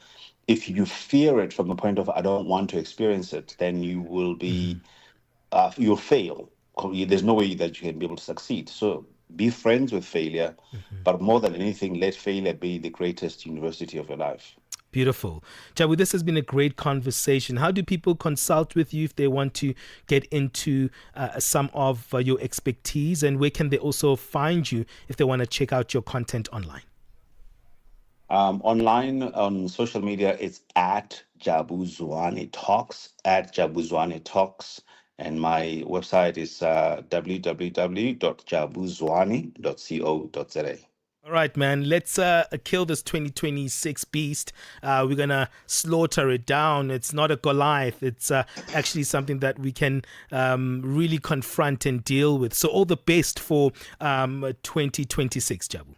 If you fear it from the point of, I don't want to experience it, then you will be you'll fail. There's no way that you can be able to succeed. So be friends with failure, but more than anything, let failure be the greatest university of your life. Beautiful. Jabu, this has been a great conversation. How do people consult with you if they want to get into some of your expertise, and where can they also find you if they want to check out your content online? Online on social media, it's at Jabu Zwane Talks, and my website is www.jabuzwane.co.za. All right, man, let's kill this 2026 beast. We're going to slaughter it down. It's not a Goliath. It's actually something that we can really confront and deal with. So all the best for 2026, Jabu.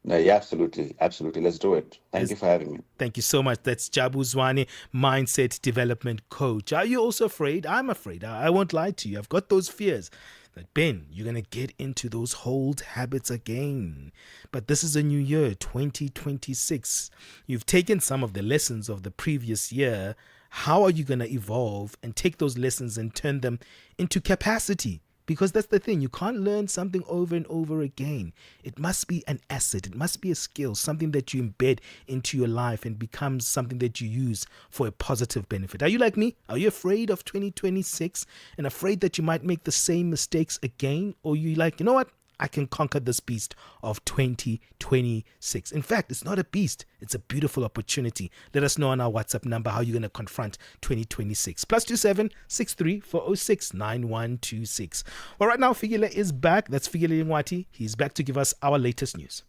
Yeah, absolutely. Absolutely. Let's do it. Thank you for having me. Thank you so much. That's Jabu Zwane, Mindset Development Coach. Are you also afraid? I'm afraid. I won't lie to you. I've got those fears that, Ben, you're going to get into those old habits again. But this is a new year, 2026. You've taken some of the lessons of the previous year. How are you going to evolve and take those lessons and turn them into capacity? Because that's the thing. You can't learn something over and over again. It must be an asset. It must be a skill, something that you embed into your life and becomes something that you use for a positive benefit. Are you like me? Are you afraid of 2026 and afraid that you might make the same mistakes again? Or you like, you know what? I can conquer this beast of 2026. In fact, it's not a beast. It's a beautiful opportunity. Let us know on our WhatsApp number how you're going to confront 2026. +27 63 406 9126. Well, right now, Figile is back. That's Figile Ngwati. He's back to give us our latest news.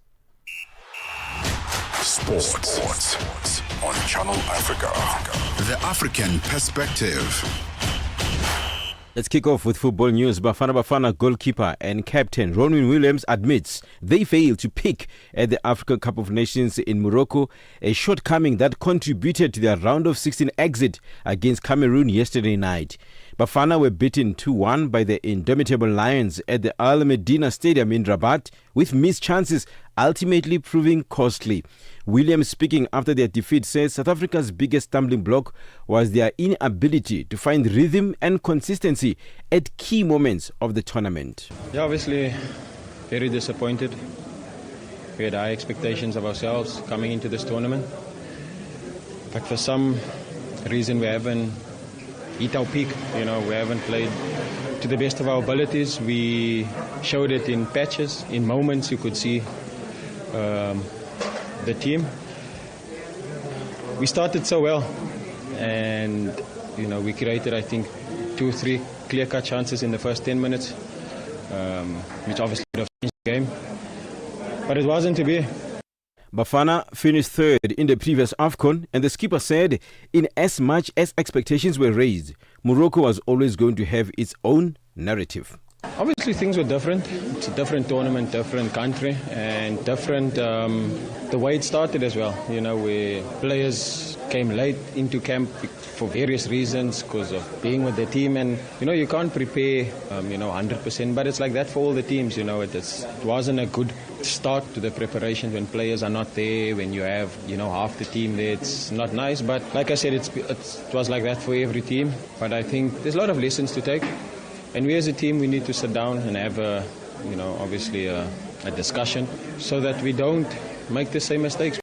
Sports on Channel Africa. The African perspective. Let's kick off with football news. Bafana goalkeeper and captain Ronwen Williams admits they failed to peak at the Africa Cup of Nations in Morocco, a shortcoming that contributed to their round of 16 exit against Cameroon yesterday night. Bafana were beaten 2-1 by the indomitable Lions at the Al Medina Stadium in Rabat, with missed chances ultimately proving costly. Williams, speaking after their defeat, says South Africa's biggest stumbling block was their inability to find rhythm and consistency at key moments of the tournament. Yeah, obviously very disappointed. We had high expectations of ourselves coming into this tournament, but for some reason we haven't hit our peak. We haven't played to the best of our abilities. We showed it in patches, in moments. You could see the team. We started so well, and we created, I think, 2 or 3 clear-cut chances in the first 10 minutes, which obviously would have changed the game, but it wasn't to be. Bafana finished third in the previous AFCON, and the skipper said in as much as expectations were raised, Morocco was always going to have its own narrative. Obviously things were different. It's a different tournament, different country, and different the way it started as well. Where players came late into camp for various reasons because of being with the team, and you can't prepare 100%, but it's like that for all the teams. It wasn't a good start to the preparation when players are not there, when you have half the team there. It's not nice, but like I said, it was like that for every team. But I think there's a lot of lessons to take. And we as a team, we need to sit down and have obviously a discussion so that we don't make the same mistakes.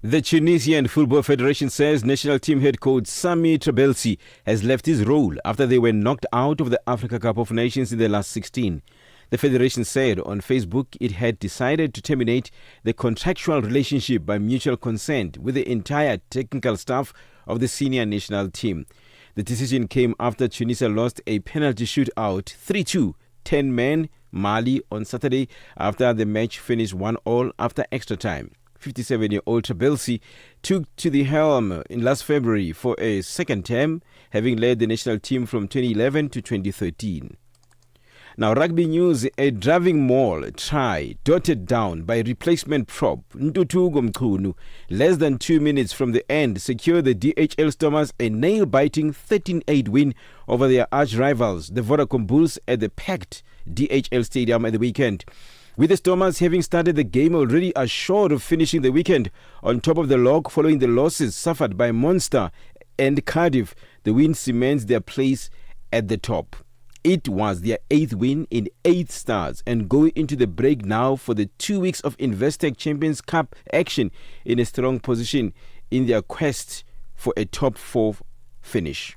The Tunisian Football Federation says national team head coach Sami Trabelsi has left his role after they were knocked out of the Africa Cup of Nations in the last 16. The federation said on Facebook it had decided to terminate the contractual relationship by mutual consent with the entire technical staff of the senior national team. The decision came after Tunisia lost a penalty shootout 3-2, 10 men, Mali on Saturday after the match finished 1-1 after extra time. 57-year-old Trabelsi took to the helm in last February for a second term, having led the national team from 2011 to 2013. Now, rugby news, a driving maul try dotted down by replacement prop Ntutugo Mkhunu, less than 2 minutes from the end, secured the DHL Stormers a nail-biting 13-8 win over their arch-rivals, the Vodacom Bulls, at the packed DHL Stadium at the weekend. With the Stormers having started the game already assured of finishing the weekend on top of the log following the losses suffered by Munster and Cardiff, the win cements their place at the top. It was their 8th win in 8 starts and going into the break now for the 2 weeks of Investec Champions Cup action in a strong position in their quest for a top 4 finish.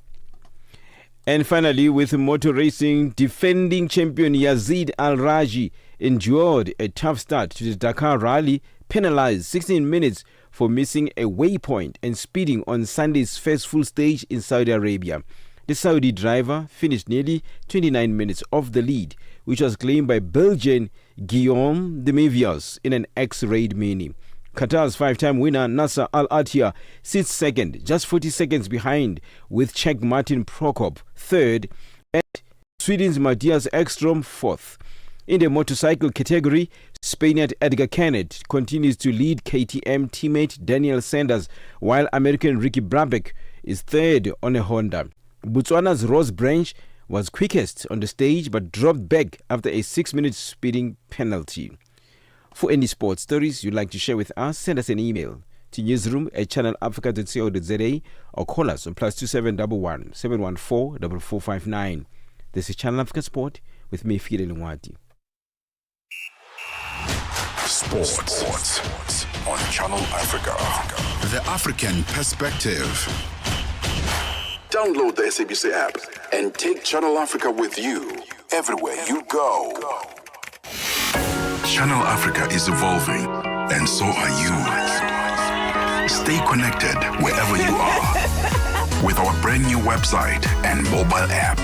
And finally, with motor racing, defending champion Yazid Al-Raji endured a tough start to the Dakar Rally, penalized 16 minutes for missing a waypoint and speeding on Sunday's first full stage in Saudi Arabia. The Saudi driver finished nearly 29 minutes off the lead, which was claimed by Belgian Guillaume de Mevius in an X-Raid Mini. Qatar's five-time winner Nasser Al Attiyah sits second, just 40 seconds behind, with Czech Martin Prokop third and Sweden's Matthias Ekstrom fourth. In the motorcycle category, Spaniard Edgar Kenneth continues to lead KTM teammate Daniel Sanders, while American Ricky Brabeck is third on a Honda. Botswana's Ross Branch was quickest on the stage but dropped back after a 6-minute speeding penalty. For any sports stories you'd like to share with us, send us an email to newsroom@channelafrica.co.za or call us on +2711 714 4459. This is Channel Africa Sport with me, Fide Lungwati. Sports on Channel Africa. The African Perspective. Download the SABC app and take Channel Africa with you everywhere you go. Channel Africa is evolving, and so are you. Stay connected wherever you are with our brand new website and mobile app.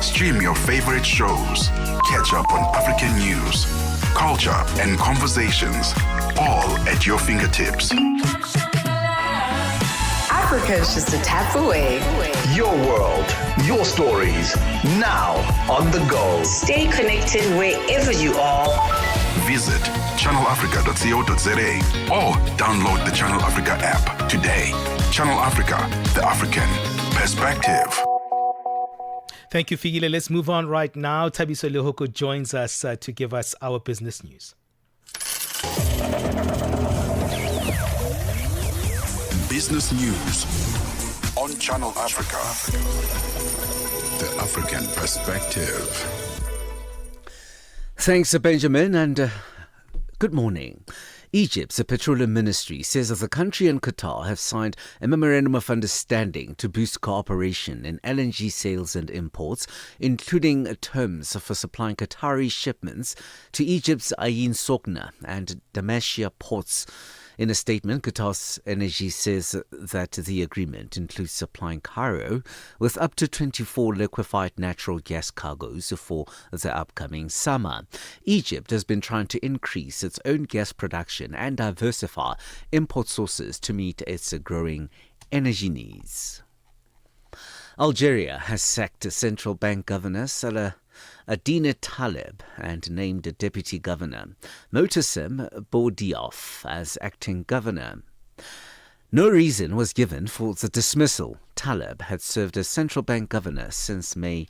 Stream your favorite shows, catch up on African news, culture, and conversations, all at your fingertips. Africa is just a tap away. Your world, your stories, now on the go. Stay connected wherever you are. Visit channelafrica.co.za or download the Channel Africa app today. Channel Africa, the African Perspective. Thank you, Figile. Let's move on right now. Thabiso Lehoko joins us to give us our business news. Business news on Channel Africa. The African Perspective. Thanks, Benjamin, and good morning. Egypt's petroleum ministry says that the country and Qatar have signed a memorandum of understanding to boost cooperation in LNG sales and imports, including terms for supplying Qatari shipments to Egypt's Ain Sokhna and Damietta ports. In a statement, Qatar's Energy says that the agreement includes supplying Cairo with up to 24 liquefied natural gas cargoes for the upcoming summer. Egypt has been trying to increase its own gas production and diversify import sources to meet its growing energy needs. Algeria has sacked central bank governor Salah Adina Taleb and named a deputy governor, Motassem Boudiouf, as acting governor. No reason was given for the dismissal. Taleb had served as central bank governor since May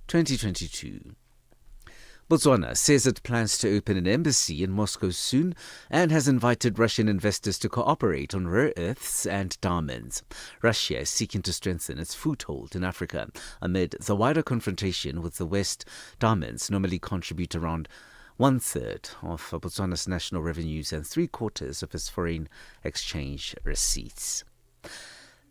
2022. Botswana says it plans to open an embassy in Moscow soon and has invited Russian investors to cooperate on rare earths and diamonds. Russia is seeking to strengthen its foothold in Africa amid the wider confrontation with the West. Diamonds normally contribute around 1/3 of Botswana's national revenues and 3/4 of its foreign exchange receipts.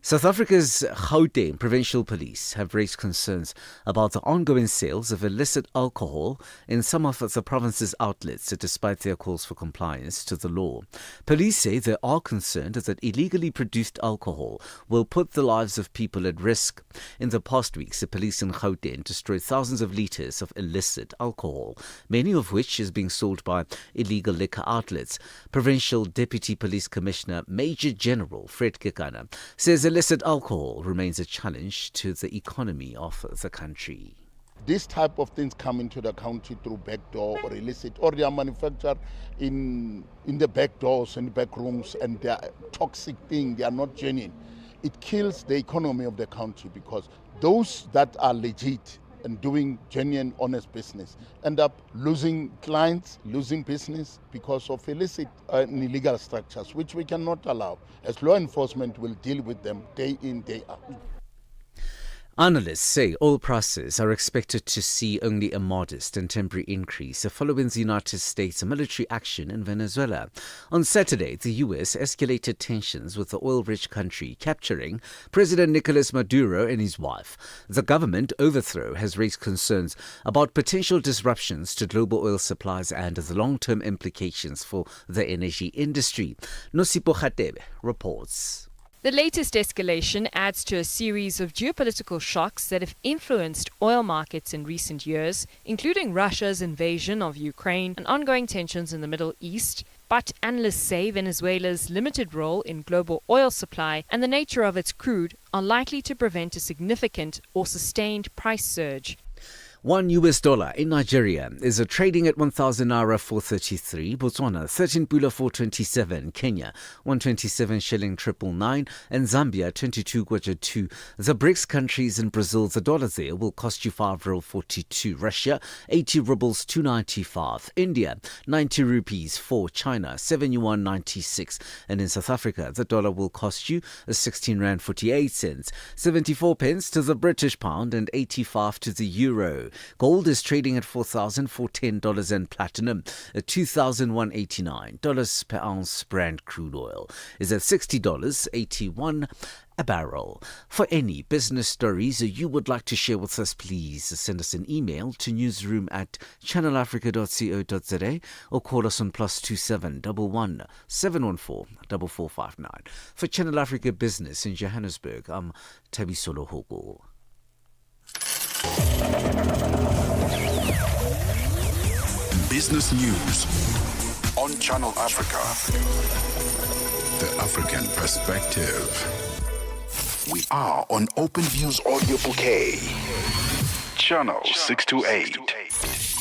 South Africa's Gauteng Provincial Police have raised concerns about the ongoing sales of illicit alcohol in some of the province's outlets, despite their calls for compliance to the law. Police say they are concerned that illegally produced alcohol will put the lives of people at risk. In the past weeks, the police in Gauteng destroyed thousands of litres of illicit alcohol, many of which is being sold by illegal liquor outlets. Provincial Deputy Police Commissioner Major General Fred Kekana says illicit alcohol remains a challenge to the economy of the country. This type of things come into the country through backdoor or illicit, or they are manufactured in the back doors and back rooms, and they are toxic things, they are not genuine. It kills the economy of the country because those that are legit and doing genuine, honest business end up losing clients, losing business because of illicit and illegal structures, which we cannot allow, as law enforcement will deal with them day in, day out. Analysts say oil prices are expected to see only a modest and temporary increase following the United States military action in Venezuela. On Saturday, the U.S. escalated tensions with the oil-rich country, capturing President Nicolas Maduro and his wife. The government overthrow has raised concerns about potential disruptions to global oil supplies and the long-term implications for the energy industry. Nosipo Khatebe reports. The latest escalation adds to a series of geopolitical shocks that have influenced oil markets in recent years, including Russia's invasion of Ukraine and ongoing tensions in the Middle East. But analysts say Venezuela's limited role in global oil supply and the nature of its crude are likely to prevent a significant or sustained price surge. $1 in Nigeria is trading at 1,000 naira 433, Botswana 13 pula 427, Kenya 127 shilling 999, and Zambia 22 kwacha 2. The BRICS countries and Brazil, the dollar there will cost you 5.42. Russia 80 rubles 295, India 90 rupees 4, China 7 yuan 96, and in South Africa the dollar will cost you 16 rand 48 cents, 74 pence to the British pound and 85 to the euro. Gold is trading at $4,410 and platinum at $2,189 per ounce. Brent crude oil is at $60.81 a barrel. For any business stories you would like to share with us, please send us an email to newsroom@channelafrica.co.za or call us on +27 11 714 4459. For Channel Africa Business in Johannesburg, I'm Tabisolo Hogo. Business news on Channel Africa. The African perspective. We are on Open Views Audio Bouquet. Channel 628.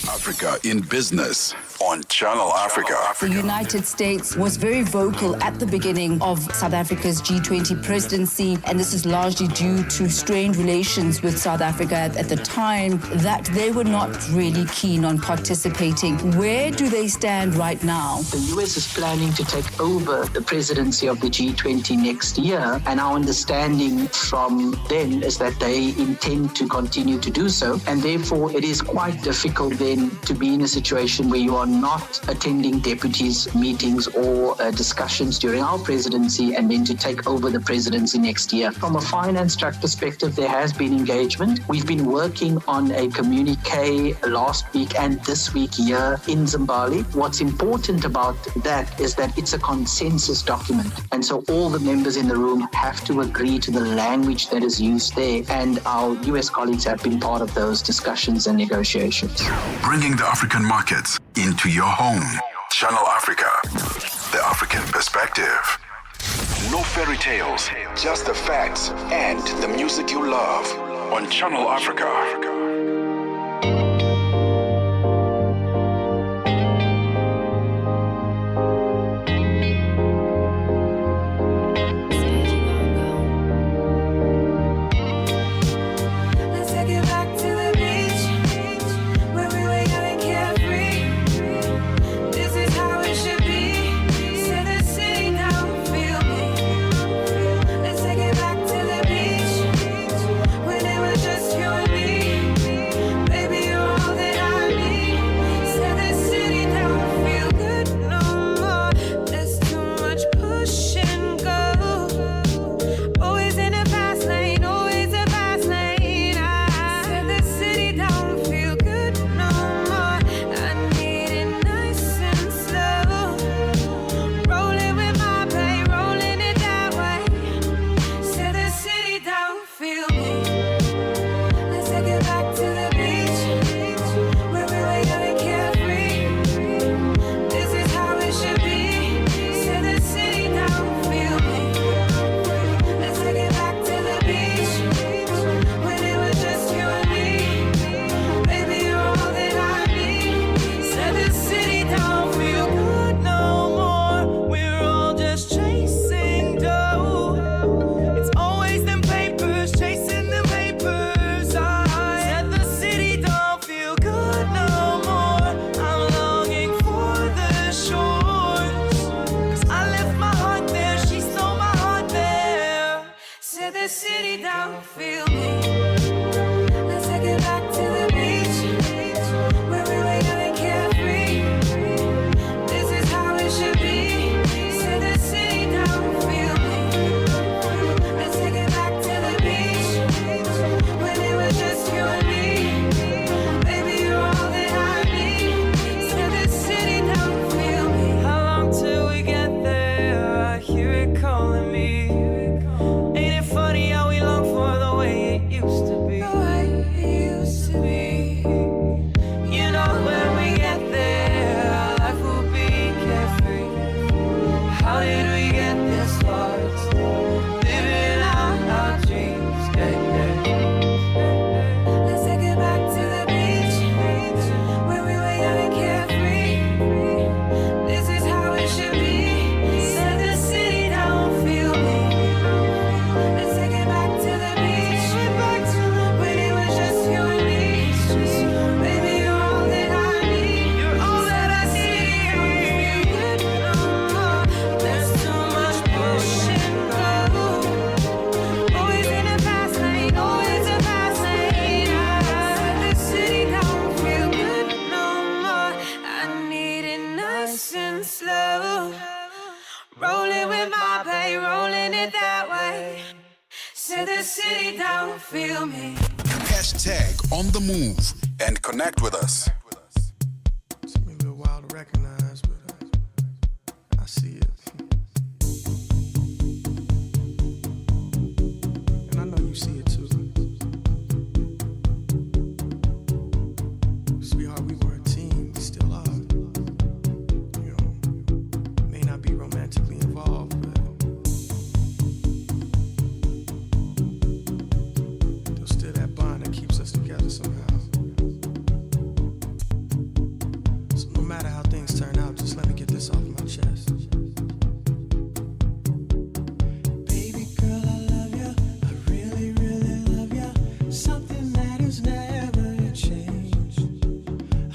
Africa in Business on Channel Africa. The United States was very vocal at the beginning of South Africa's G20 presidency, and this is largely due to strained relations with South Africa at the time, that they were not really keen on participating. Where do they stand right now? The US is planning to take over the presidency of the G20 next year, and our understanding from them is that they intend to continue to do so, and therefore it is quite difficult then to be in a situation where you are not attending deputies' meetings or discussions during our presidency and then to take over the presidency next year. From a finance track perspective, there has been engagement. We've been working on a communique last week and this week here in Zimbabwe. What's important about that is that it's a consensus document. And so all the members in the room have to agree to the language that is used there. And our US colleagues have been part of those discussions and negotiations. Bringing the African markets into your home. Channel Africa. The African perspective. No fairy tales, just the facts and the music you love on Channel Africa. Just you and me. don't feel me. Hashtag on the move and connect with us. It took me a little while to recognize, but I see it. And I know you see it too. Sweetheart, we were a team, we still are. You know, may not be romantically involved, but there's still that bond that keeps us together somehow. So no matter how things turn out, just let me get this off my chest. Baby girl, I love ya. I really, really love ya. Something that has never changed.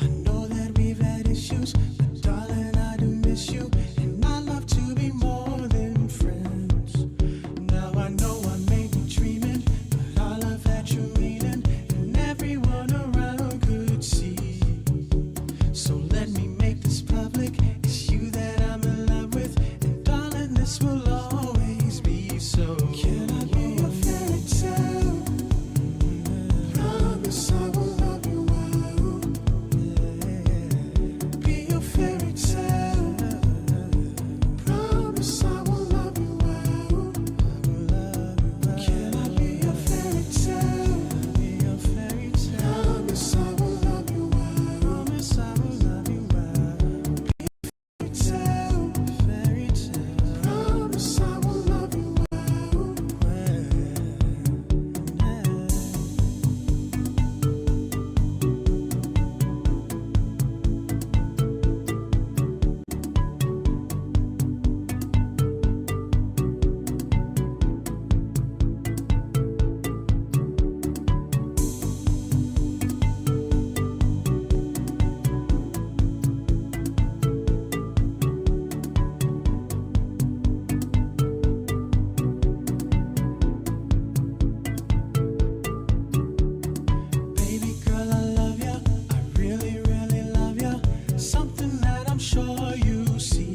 I know that we've had issues, but darling, I do miss you. And I love to be more than friends. Now I know I may be dreaming, but our love had true meaning, and everyone around could see. So let me make this public. It's you that I'm in love with, and darling, this will always be so. Can I be your fairy tale? Promise I will love you well. Be your fairy tale. Promise I will love you well. Can I be your fairy tale? Promise I will love you well. Promise I will love you well. Fairy tale. Promise I will love you well. Baby girl, I love ya. I really, really love ya. Something that I'm sure you see.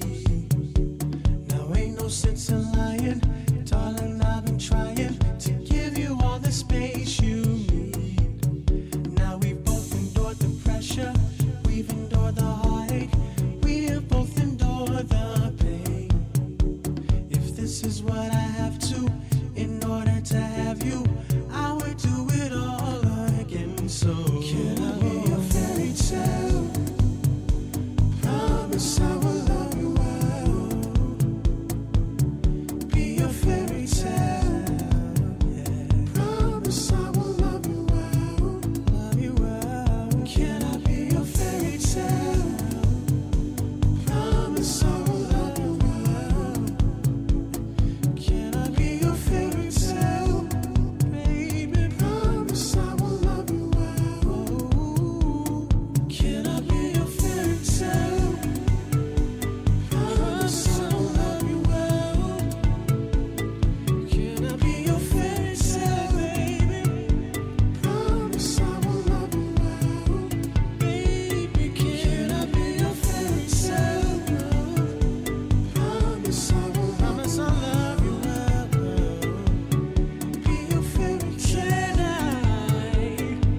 Now ain't no sense in lying, darling. I've been trying to give you all the space you need. Now we've both endured the pressure, we've endured the heartache, we have both endured the pain. If this is what I have to in order to have you, I would do it all again. So can I be your fairy tale? Promise I will love you well. Be your fairy tale. Promise I will love you well. Love you well. Can I be your fairy tale? Promise I will love you well. Can I be your fairy tale? Baby, promise I will love you well. Can I be your fairy tale? Promise I will love you well. Can I be your fairy tale, baby? Promise I will love you well. Baby, can I be your fairy tale? Promise I will love you well. Be your fairy tale.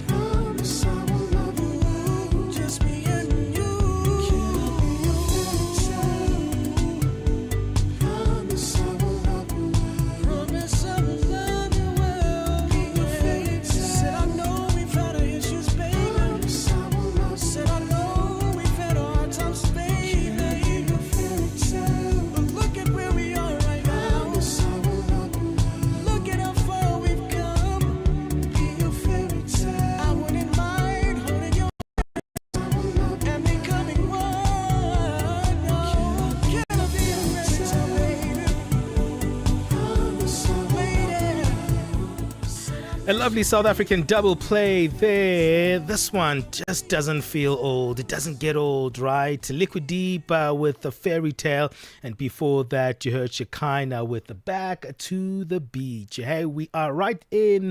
Promise I will love you well. Just me and you. Can I be your fairy tale? Promise I will love you well. Promise I will love you well. Be your fairy tale. Said I know we've had our issues, baby. Promise I will love you. Said I know we've had our hard times, baby. Can I be your fairy tale? But look at where we are right now. Promise I will love you well. Look at how far we've come. Be your fairy tale. I wouldn't mind holding your and becoming one. No. Can I be your fairy tale, baby? Promise I will lady. A lovely South African double play there. This one just doesn't feel old. It doesn't get old, right? Liquid Deep with the fairy tale. And before that, you heard Shekinah with the Back to the Beach. Hey, we are right in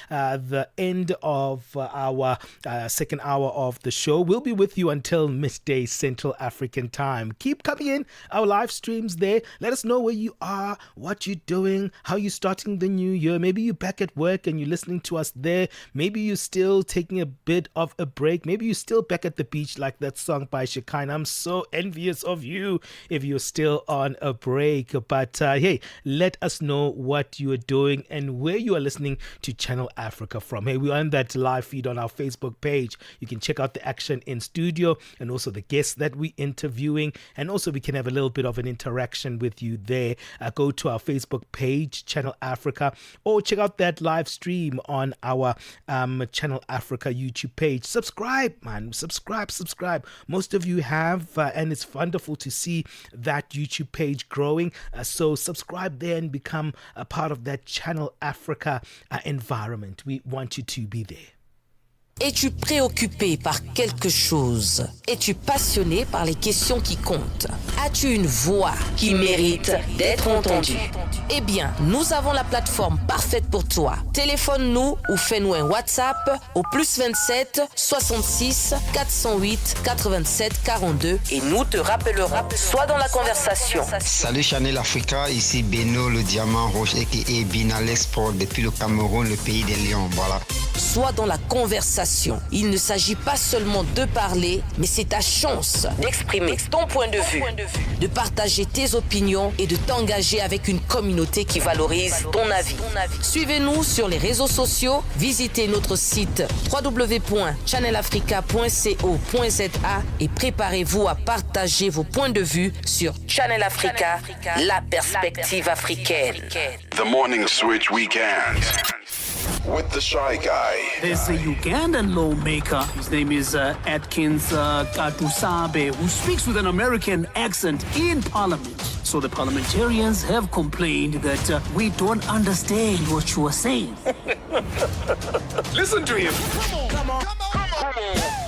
the end of our second hour of the show. We'll be with you until midday Central African time. Keep coming in our live streams there. Let us know where you are, what you're doing, how you're starting the new year. Maybe you're back at work and you're listening listening to us there. Maybe you're still taking a bit of a break. Maybe you're still back at the beach like that song by Shekinah. I'm so envious of you if you're still on a break. But hey, let us know what you are doing and where you are listening to Channel Africa from. Hey, we're on that live feed on our Facebook page. You can check out the action in studio and also the guests that we're interviewing. And also we can have a little bit of an interaction with you there. Go to our Facebook page, Channel Africa, or check out that live stream on our Channel Africa YouTube page. Subscribe, man. Subscribe. Most of you have, and it's wonderful to see that YouTube page growing. So subscribe there and become a part of that Channel Africa environment. We want you to be there. Es-tu préoccupé par quelque chose? Es-tu passionné par les questions qui comptent? As-tu une voix qui mérite d'être entendue? Eh bien, nous avons la plateforme parfaite pour toi. Téléphone-nous ou fais-nous un WhatsApp au +27 66 408 87 42 et nous te rappellerons. Sois dans la conversation. Salut Channel Africa, ici Beno le diamant rouge et Binal Export depuis le Cameroun, le pays des lions. Voilà. Sois dans la conversation. Il ne s'agit pas seulement de parler, mais c'est ta chance d'exprimer ton point de vue, de partager tes opinions et de t'engager avec une communauté qui valorise ton avis. Suivez-nous sur les réseaux sociaux, visitez notre site www.channelafrica.co.za et préparez-vous à partager vos points de vue sur Channel Africa, la perspective africaine. The Morning Switch Weekend with the Shy Guy. There's a Ugandan lawmaker. His name is Atkins Katusabe, who speaks with an American accent in Parliament. So the parliamentarians have complained that we don't understand what you are saying. Listen to him. Come on.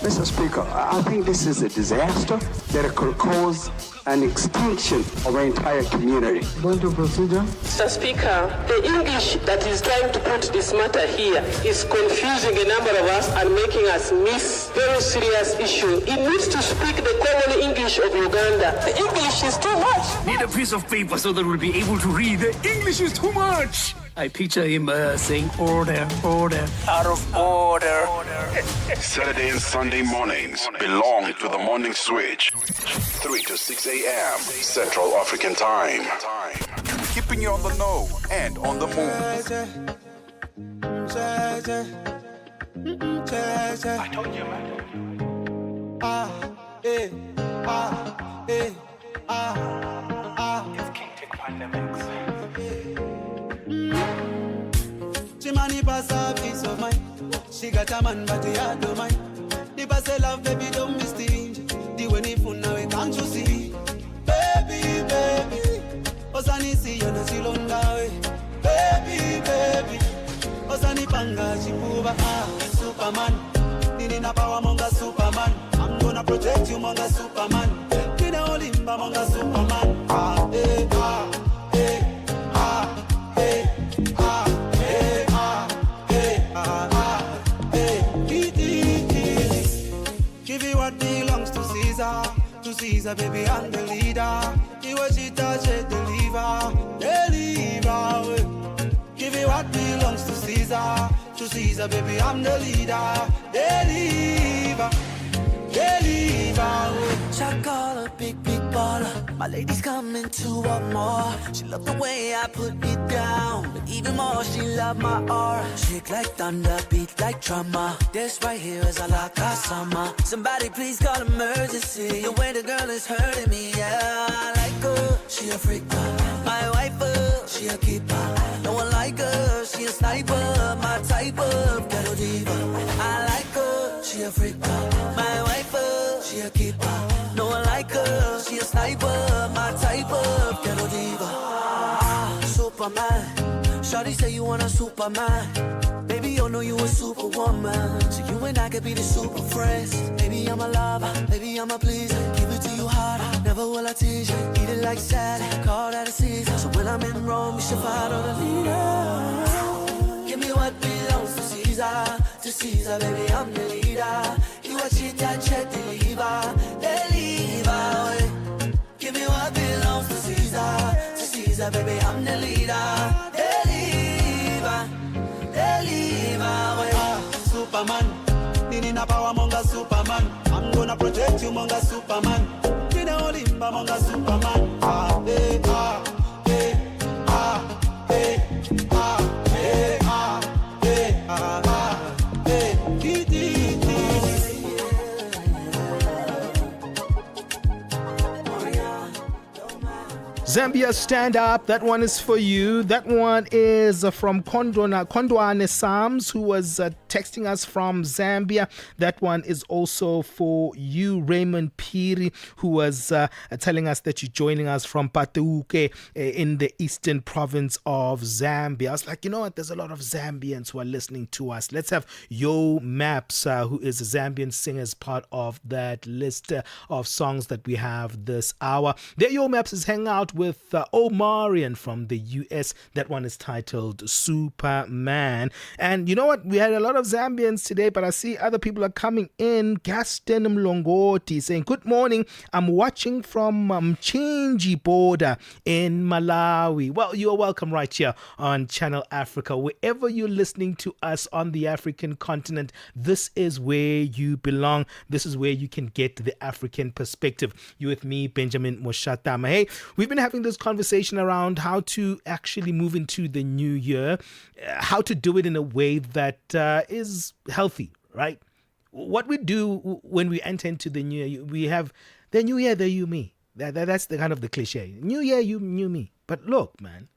Mr. Speaker, I think this is a disaster that could cause an extinction of our entire community. Going to procedure? Mr. Speaker, the English that is trying to put this matter here is confusing a number of us and making us miss very serious issue. He needs to speak the common English of Uganda. The English is too much. Need a piece of paper so that we'll be able to read. The English is too much. I picture him saying order, out of order. Saturday and Sunday mornings belong to the Morning Switch. 3 to 6 a.m. Central African Time. Keeping you on the know and on the move. I told you, man. It's King Tick Pandemics. She money pass a piece of mine. She got a man, but he had no mind. The pass a love, baby, don't be stingy. The way he phone now, can't you see? Baby, Osani see you no see long way. Baby, Osani panga chipuba Superman. Nini na power monga Superman. I'm gonna protect you monga Superman. Nina olimba monga Superman. Give you what belongs to Caesar. To Caesar, baby, I'm the leader. He was it, deliver. Give you what belongs to Caesar. To Caesar, baby, I'm the leader. Deliver. Chocolate, big baller. My lady's coming to want more. She love the way I put it down, but even more, she love my aura. Shake like thunder, beat like drama. This right here is a la casa. Somebody please call emergency. The way the girl is hurting me, yeah. I like her, she a freak. My wife, she a keeper. No one like her, she a sniper. My type of ghetto diva. I like her, she a freak. My wife, she a keeper. No one like her, she a sniper. My type of ghetto diva. Superman, shawty say you want a Superman. Baby, you know you a superwoman. So you and I could be the super friends. Baby, I'm a lover, baby, I'm a pleaser. Give it to you harder, never will I tease you. Eat it like salad, call that a season. So when I'm in Rome, you should follow the leader. Give me what belongs to Caesar. To Caesar, baby, I'm the leader. You a cheat and check, deliver. Give me what belongs to Caesar. To Caesar, baby, I'm the leader. Deliver. Tina power monga Superman. I'm gonna protect you monga Superman. Tina Olimba monga Superman. Ah, eh, ah, eh, ah, eh, ah, eh, ah, eh, ah, ah, eh, di, di, di. Zambia, stand up. That one is for you. That one is from Kondwane Sams, who was texting us from Zambia. That one is also for you, Raymond Piri, who was telling us that you're joining us from Patauke in the eastern province of Zambia. I was like, you know what? There's a lot of Zambians who are listening to us. Let's have Yo Maps, who is a Zambian singer, as part of that list of songs that we have this hour. There, Yo Maps is hanging out with Omarian from the US. That one is titled Superman. And you know what? We had a lot of Zambians today, but I see other people are coming in. Gaston Mlongoti saying, good morning. I'm watching from Mchinji border in Malawi. Well, you're welcome right here on Channel Africa. Wherever you're listening to us on the African continent, this is where you belong. This is where you can get the African perspective. You with me, Benjamin Moshatama. Hey, we've been having this conversation around how to actually move into the new year, how to do it in a way that is healthy, right? What we do when we enter into the new year, we have the new year, the you, me. That's the kind of the cliche. New year, you, new me. But look, man,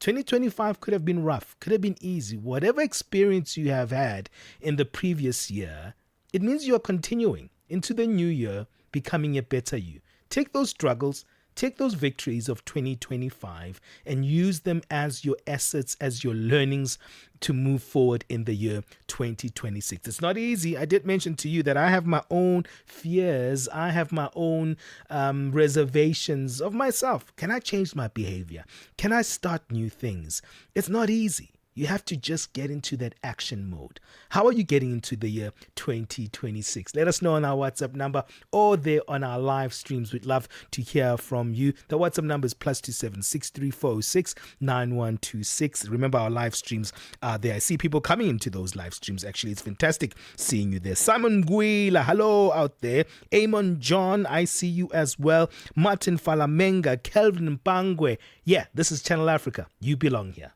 2025 could have been rough, could have been easy. Whatever experience you have had in the previous year, it means you're continuing into the new year, becoming a better you. Take those struggles, take those victories of 2025 and use them as your assets, as your learnings to move forward in the year 2026. It's not easy. I did mention to you that I have my own fears. I have my own reservations of myself. Can I change my behavior? Can I start new things? It's not easy. You have to just get into that action mode. How are you getting into the year 2026? Let us know on our WhatsApp number or there on our live streams. We'd love to hear from you. The WhatsApp number is +27 63406 9126. Remember, our live streams are there. I see people coming into those live streams. Actually, it's fantastic seeing you there. Simon Guila, hello out there. Amon John, I see you as well. Martin Falamenga, Kelvin Mpangwe. Yeah, this is Channel Africa. You belong here.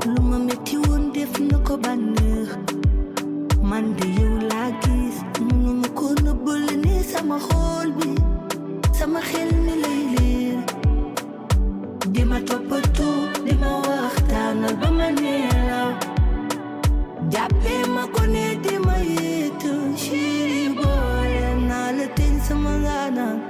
Luma meti wonde fnoko banner Mande you lagis Mkono bulini sama holbi Sama khelmi laylir Dima topoto Dima waxtaan Albama nelaw Jappe makone dima yetu Shiri boy Nala tin sama ngana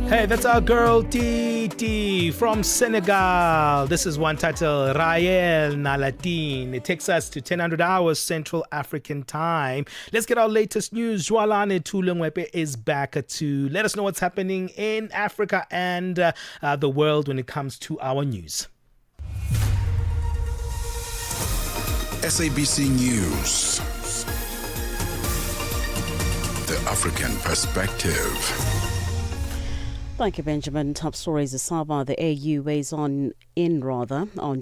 Hey, that's our girl Titi from Senegal. This is one title, Rael Nalatin. It takes us to 1000 hours Central African time. Let's get our latest news. Jwalane Tulengwepe is back to let us know what's happening in Africa and the world when it comes to our news. SABC News. The African Perspective. Thank you, Benjamin. Top stories. Asaba, the AU weighs on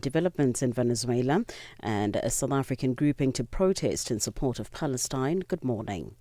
developments in Venezuela and a South African grouping to protest in support of Palestine. Good morning.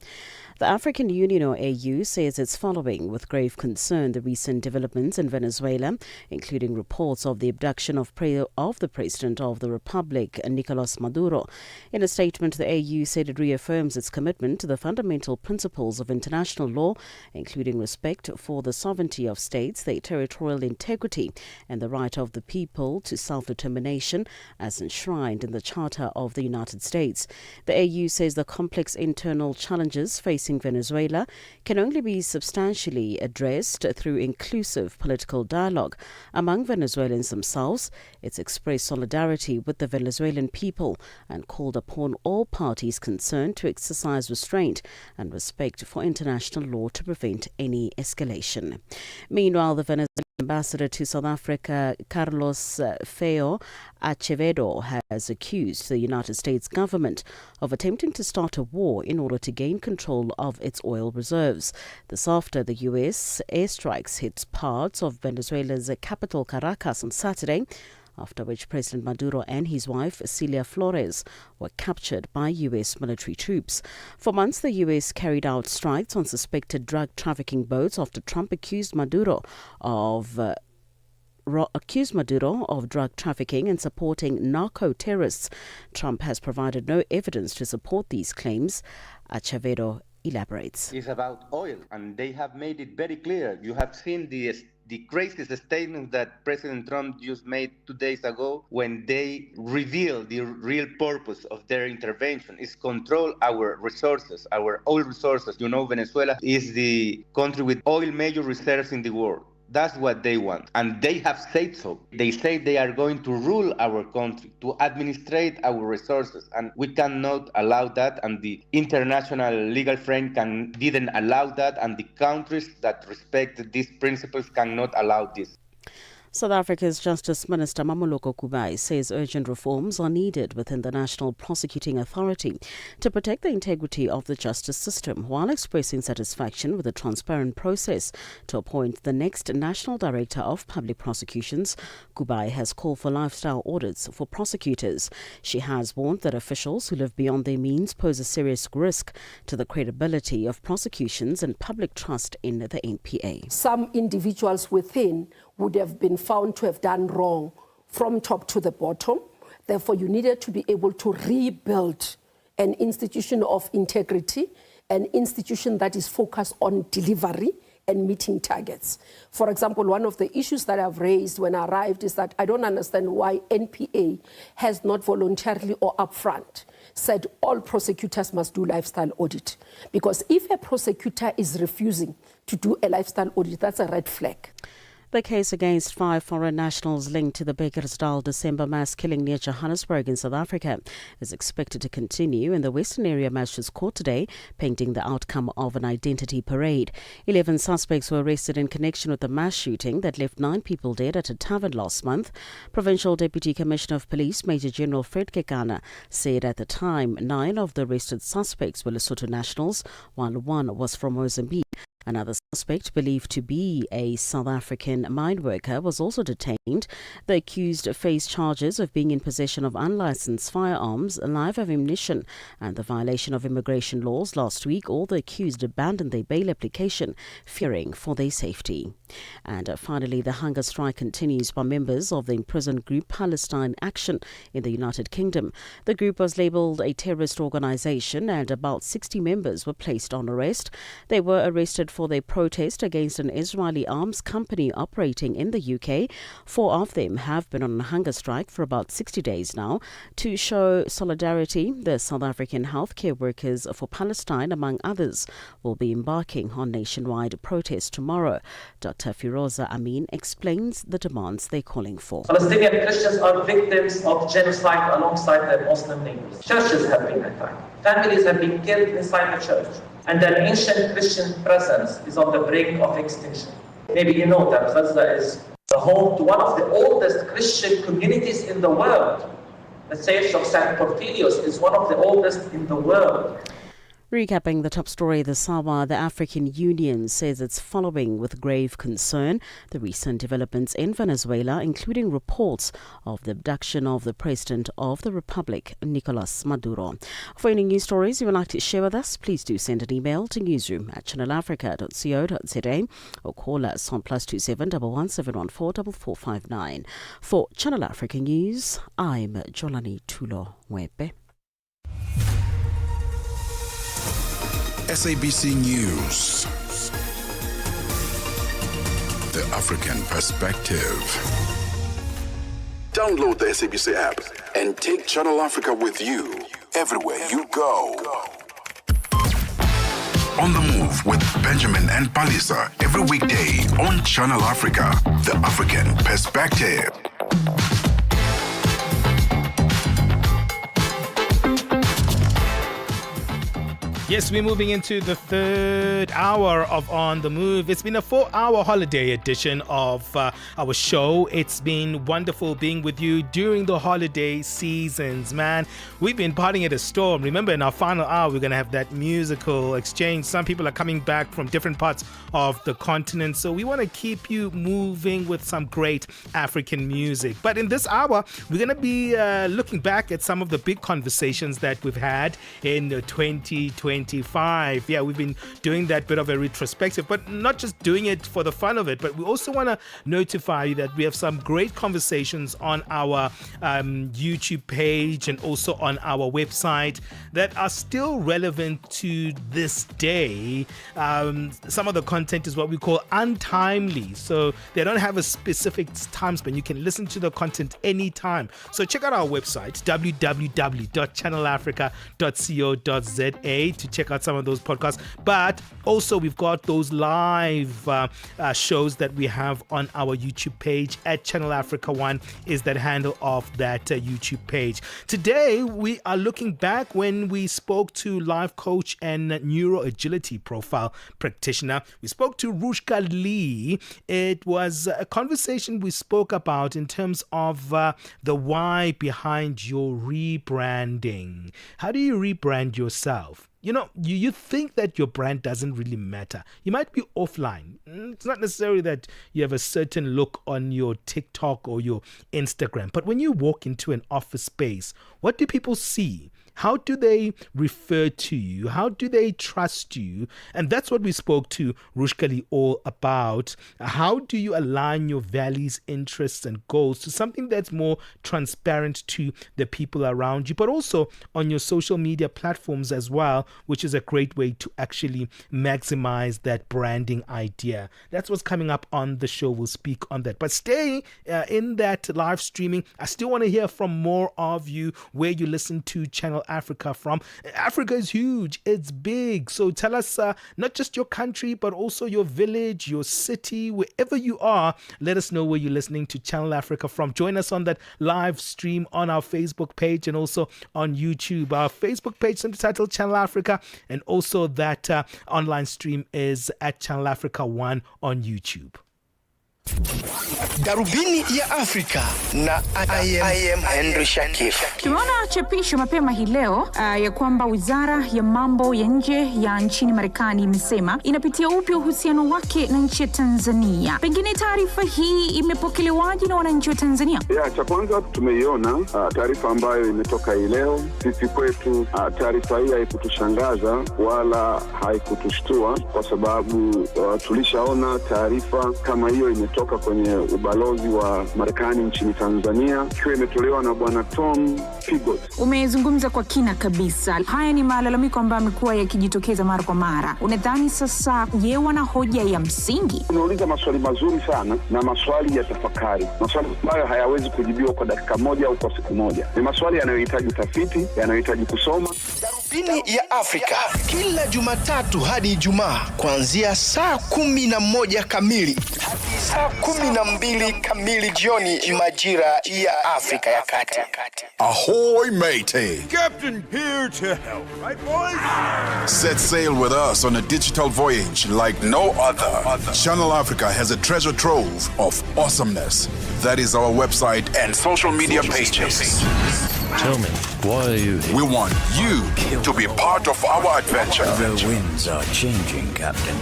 The African Union, or AU, says it's following with grave concern the recent developments in Venezuela, including reports of the abduction of the President of the Republic, Nicolas Maduro. In a statement, the AU said it reaffirms its commitment to the fundamental principles of international law, including respect for the sovereignty of states, their territorial integrity, and the right of the people to self-determination as enshrined in the Charter of the United States. The AU says the complex internal challenges facing Venezuela can only be substantially addressed through inclusive political dialogue among Venezuelans themselves. It's expressed solidarity with the Venezuelan people and called upon all parties concerned to exercise restraint and respect for international law to prevent any escalation. Meanwhile, the Venezuelan ambassador to South Africa, Carlos Feo Acevedo, has accused the United States government of attempting to start a war in order to gain control of its oil reserves. This after the U.S. airstrikes hit parts of Venezuela's capital, Caracas, on Saturday, after which President Maduro and his wife, Celia Flores, were captured by U.S. military troops. For months, the U.S. carried out strikes on suspected drug trafficking boats after Trump accused Maduro of drug trafficking and supporting narco-terrorists. Trump has provided no evidence to support these claims. Acevedo elaborates. It's about oil, and they have made it very clear. You have seen the craziest statement that President Trump just made 2 days ago when they revealed the real purpose of their intervention is control our resources, our oil resources. You know, Venezuela is the country with oil major reserves in the world. That's what they want. And they have said so. They say they are going to rule our country, to administrate our resources. And we cannot allow that. And the international legal frame didn't allow that. And the countries that respect these principles cannot allow this. South Africa's Justice Minister Mamoloko Kubai says urgent reforms are needed within the National Prosecuting Authority to protect the integrity of the justice system, while expressing satisfaction with the transparent process to appoint the next National Director of Public Prosecutions. Kubai has called for lifestyle audits for prosecutors. She has warned that officials who live beyond their means pose a serious risk to the credibility of prosecutions and public trust in the NPA. Some individuals within would have been found to have done wrong from top to the bottom. Therefore, you needed to be able to rebuild an institution of integrity, an institution that is focused on delivery and meeting targets. For example, one of the issues that I've raised when I arrived is that I don't understand why NPA has not voluntarily or upfront said all prosecutors must do lifestyle audit. Because if a prosecutor is refusing to do a lifestyle audit, that's a red flag. The case against 5 foreign nationals linked to the Bakersdal December mass killing near Johannesburg in South Africa is expected to continue in the Western Area Magistrates Court today, pending the outcome of an identity parade. 11 suspects were arrested in connection with the mass shooting that left 9 people dead at a tavern last month. Provincial Deputy Commissioner of Police Major General Fred Kekana said at the time 9 of the arrested suspects were Lesotho nationals, while 1 was from Mozambique. Another suspect, believed to be a South African mine worker, was also detained. The accused faced charges of being in possession of unlicensed firearms, live ammunition, and the violation of immigration laws. Last week, all the accused abandoned their bail application, fearing for their safety. And finally, the hunger strike continues by members of the imprisoned group Palestine Action in the United Kingdom. The group was labelled a terrorist organisation and about 60 members were placed on arrest. They were arrested for their protest against an Israeli arms company operating in the UK. 4 of them have been on a hunger strike for about 60 days now. To show solidarity, the South African Healthcare Workers for Palestine, among others, will be embarking on nationwide protest tomorrow. Dr. Firoza Amin explains the demands they're calling for. Palestinian Christians are victims of genocide alongside their Muslim neighbors. Churches have been attacked. Families have been killed inside the church. And an ancient Christian presence is on the brink of extinction. Maybe you know that Gaza is the home to one of the oldest Christian communities in the world. The Church of St. Porphyrios is one of the oldest in the world. Recapping the top story this hour, the African Union says it's following with grave concern the recent developments in Venezuela, including reports of the abduction of the President of the Republic, Nicolas Maduro. For any news stories you would like to share with us, please do send an email to newsroom@channelafrica.co.za or call us on +27 11714 4459. For Channel Africa News, I'm Jolani Tulo Wepe. SABC News. The African Perspective. Download the SABC app and take Channel Africa with you everywhere you go. On the Move with Benjamin and Palisa every weekday on Channel Africa. The African Perspective. Yes, we're moving into the third hour of On the Move. It's been a 4-hour holiday edition of our show. It's been wonderful being with you during the holiday seasons, man. We've been partying at a storm. Remember, in our final hour, we're going to have that musical exchange. Some people are coming back from different parts of the continent, so we want to keep you moving with some great African music. But in this hour, we're going to be looking back at some of the big conversations that we've had in 2025. Yeah, we've been doing that bit of a retrospective, but not just doing it for the fun of it, but we also want to notify you that we have some great conversations on our YouTube page and also on our website that are still relevant to this day. Some of the content is what we call untimely, so they don't have a specific time span. You can listen to the content anytime. So check out our website, www.channelafrica.co.za, to check out some of those podcasts. But also we've got those live shows that we have on our YouTube page at Channel Africa 1 is that handle of that YouTube page. Today we are looking back when we spoke to life coach and neuroagility profile practitioner. We spoke to Rushka Lee. It was a conversation we spoke about in terms of the why behind your rebranding. How do you rebrand yourself? You know, you think that your brand doesn't really matter. You might be offline. It's not necessarily that you have a certain look on your TikTok or your Instagram. But when you walk into an office space, what do people see? How do they refer to you? How do they trust you? And that's what we spoke to Rushkali all about. How do you align your values, interests, and goals to something that's more transparent to the people around you, but also on your social media platforms as well, which is a great way to actually maximize that branding idea. That's what's coming up on the show. We'll speak on that. But stay in that live streaming. I still want to hear from more of you, where you listen to Channel Africa from. Africa is huge. It's big. So tell us not just your country, but also your village, your city, wherever you are. Let us know where you're listening to Channel Africa from. Join us on that live stream on our Facebook page and also on YouTube. Our Facebook page is titled Channel Africa, and also that online stream is at Channel Africa 1 on YouTube. Darubini ya Afrika na I am Henry Shakif. Tumeona chapisho mapema hii leo ya kwamba Wizara ya Mambo ya Nje ya nchini Marekani imesema inapitia upya uhusiano wake na nchi ya Tanzania. Pengine taarifa hii imepokelewaje na wananchi wa Tanzania? Cha kwanza tumeiona taarifa ambayo imetoka hii leo. Sisi kwetu taarifa hii haikutushangaza wala haikutushtua, kwa sababu tulishaona taarifa kama hiyo kutoka kwenye ubalozi wa Marekani nchini Tanzania, ikiwa imetolewa na Bwana Tom Pigot. Umezungumza kwa kina kabisa. Haya ni malalamiko ambayo yamekuwa yakijitokeza mara kwa mara. Unadhani sasa je, wana hoja ya msingi? Unauliza maswali mazuri sana na maswali ya tafakari. Maswali ambayo hayawezi kujibiwa kwa dakika moja au kwa siku moja. Ni maswali yanayohitaji utafiti, yanayohitaji kusoma. Darubini ya Afrika kila Jumatatu hadi Ijumaa kuanzia saa 11 kamili hadi saa 12 kamili jioni majira ya Afrika ya Kati. Ahoy, matey. Captain here to help, right, boys? Set sail with us on a digital voyage like no other. Channel Africa has a treasure trove of awesomeness. That is our website and social media pages. Tell me, why are you here? We want you to be part of our adventure. The winds are changing, Captain.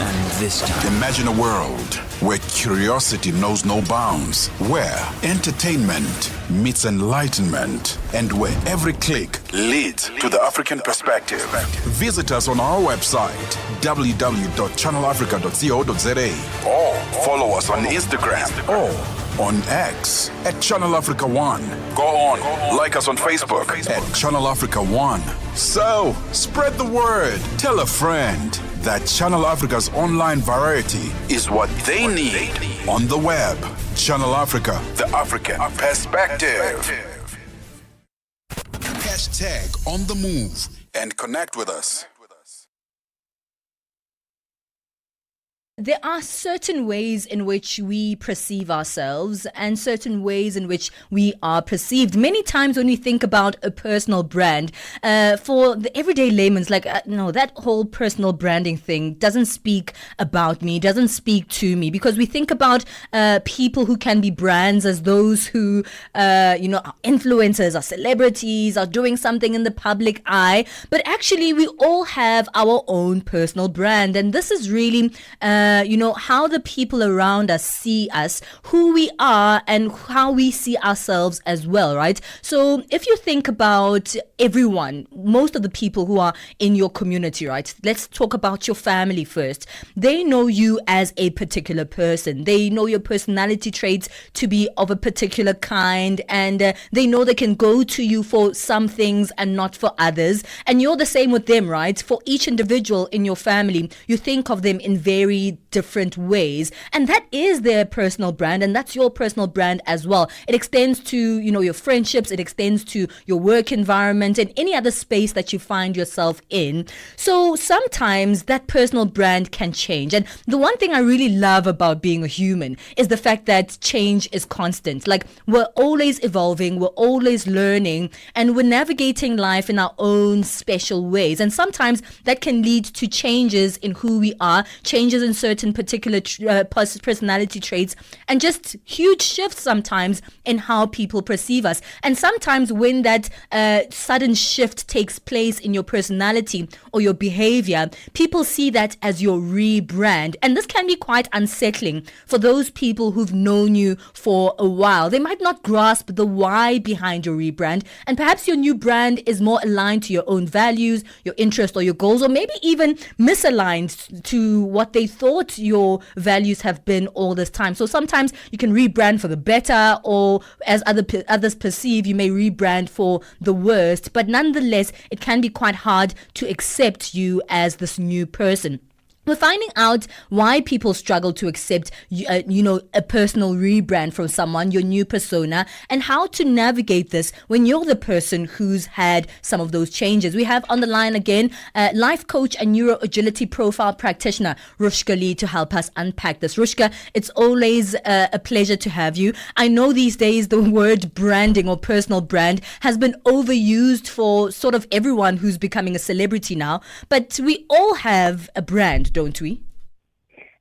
And this time... Imagine a world where curiosity knows no bounds, where entertainment meets enlightenment, and where every click leads to the African perspective. Visit us on our website, www.channelafrica.co.za, or follow us on Instagram or on X at Channel Africa 1. Go on, like us on Facebook at Channel Africa 1. So, spread the word. Tell a friend that Channel Africa's online variety is what they need on the web. Channel Africa, the African perspective. Hashtag on the move and connect with us. There are certain ways in which we perceive ourselves and certain ways in which we are perceived. Many times when we think about a personal brand, for the everyday layman's like, no, that whole personal branding thing doesn't speak about me, doesn't speak to me, because we think about people who can be brands as those who, are influencers, are celebrities, are doing something in the public eye. But actually, we all have our own personal brand. And this is really... how the people around us see us, who we are, and how we see ourselves as well, right? So if you think about everyone, most of the people who are in your community, right? Let's talk about your family first. They know you as a particular person. They know your personality traits to be of a particular kind, and they know they can go to you for some things and not for others. And you're the same with them, right? For each individual in your family, you think of them in very different ways, and that is their personal brand, and that's your personal brand as well. It extends to your friendships, it extends to your work environment and any other space that you find yourself in. So sometimes that personal brand can change, and the one thing I really love about being a human is the fact that change is constant. Like, we're always evolving, we're always learning, and we're navigating life in our own special ways, and sometimes that can lead to changes in who we are, changes in certain particular personality traits, and just huge shifts sometimes in how people perceive us. And sometimes when that sudden shift takes place in your personality or your behavior, people see that as your rebrand, and this can be quite unsettling for those people who've known you for a while. They might not grasp the why behind your rebrand, and perhaps your new brand is more aligned to your own values, your interests, or your goals, or maybe even misaligned to what they thought your values have been all this time. So sometimes you can rebrand for the better, or as others perceive, you may rebrand for the worst. But nonetheless, it can be quite hard to accept you as this new person. We're finding out why people struggle to accept, a personal rebrand from someone, your new persona, and how to navigate this when you're the person who's had some of those changes. We have on the line again, life coach and neuro agility profile practitioner, Rushka Lee, to help us unpack this. Rushka, it's always a pleasure to have you. I know these days the word branding or personal brand has been overused for sort of everyone who's becoming a celebrity now, but we all have a brand, don't we?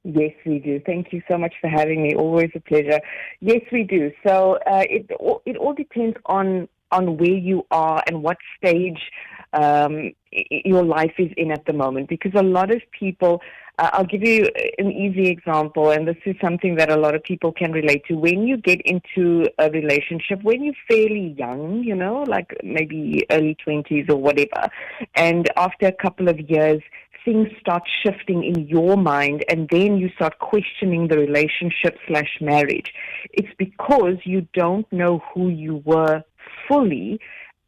Yes, we do. Thank you so much for having me. Always a pleasure. Yes, we do. So it all depends on where you are and what stage your life is in at the moment, because a lot of people I'll give you an easy example, and this is something that a lot of people can relate to. When you get into a relationship, when you're fairly young, like maybe early 20s or whatever, and after a couple of years, things start shifting in your mind, and then you start questioning the relationship/marriage. It's because you don't know who you were fully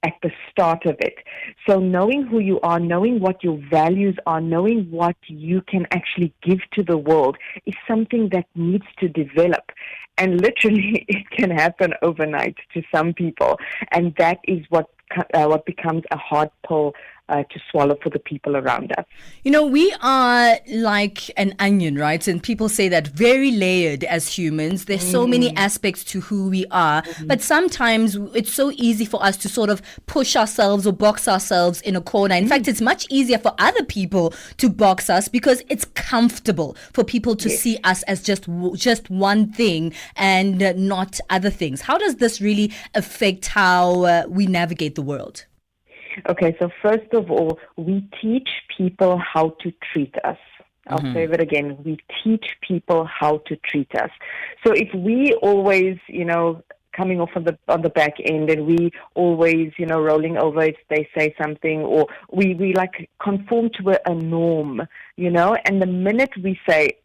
at the start of it. So knowing who you are, knowing what your values are, knowing what you can actually give to the world is something that needs to develop. And literally, it can happen overnight to some people. And that is what becomes a hard pill to swallow for the people around us. We are like an onion, right? And people say that very layered as humans. There's so many aspects to who we are. But sometimes it's so easy for us to sort of push ourselves or box ourselves in a corner. In fact, it's much easier for other people to box us because it's comfortable for people to see us as just one thing and not other things. How does this really affect how we navigate the world? Okay, so first of all, we teach people how to treat us. I'll say that again. We teach people how to treat us. So if we always, coming off on the back end, and we always, rolling over if they say something, or we like conform to a norm, and the minute we say,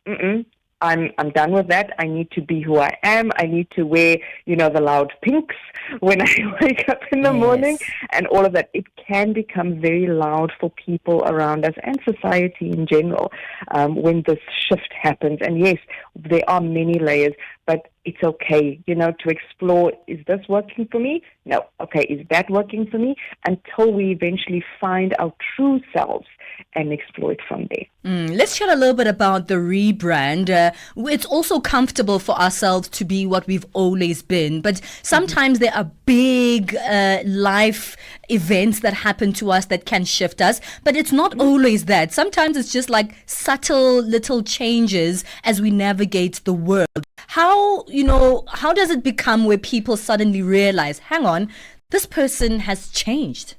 I'm done with that. I need to be who I am. I need to wear, the loud pinks when I wake up in the morning and all of that. It can become very loud for people around us and society in general when this shift happens. And yes, there are many layers, but it's okay, to explore, is this working for me? No. Okay, is that working for me? Until we eventually find our true selves and explore it from there. Let's chat a little bit about the rebrand. It's also comfortable for ourselves to be what we've always been, but sometimes there are big life events that happen to us that can shift us, but it's not always that. Sometimes it's just like subtle little changes as we navigate the world. How does it become where people suddenly realize, hang on, this person has changed?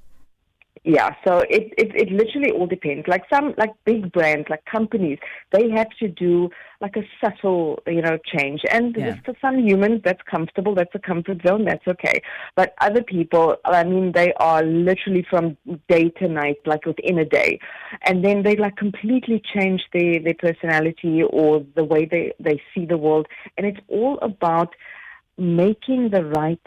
Yeah, so it literally all depends. Like big brands, like companies, they have to do like a subtle, change. And for some humans, that's comfortable. That's a comfort zone. That's okay. But other people, they are literally from day to night, like within a day. And then they like completely change their personality or the way they see the world. And it's all about making the right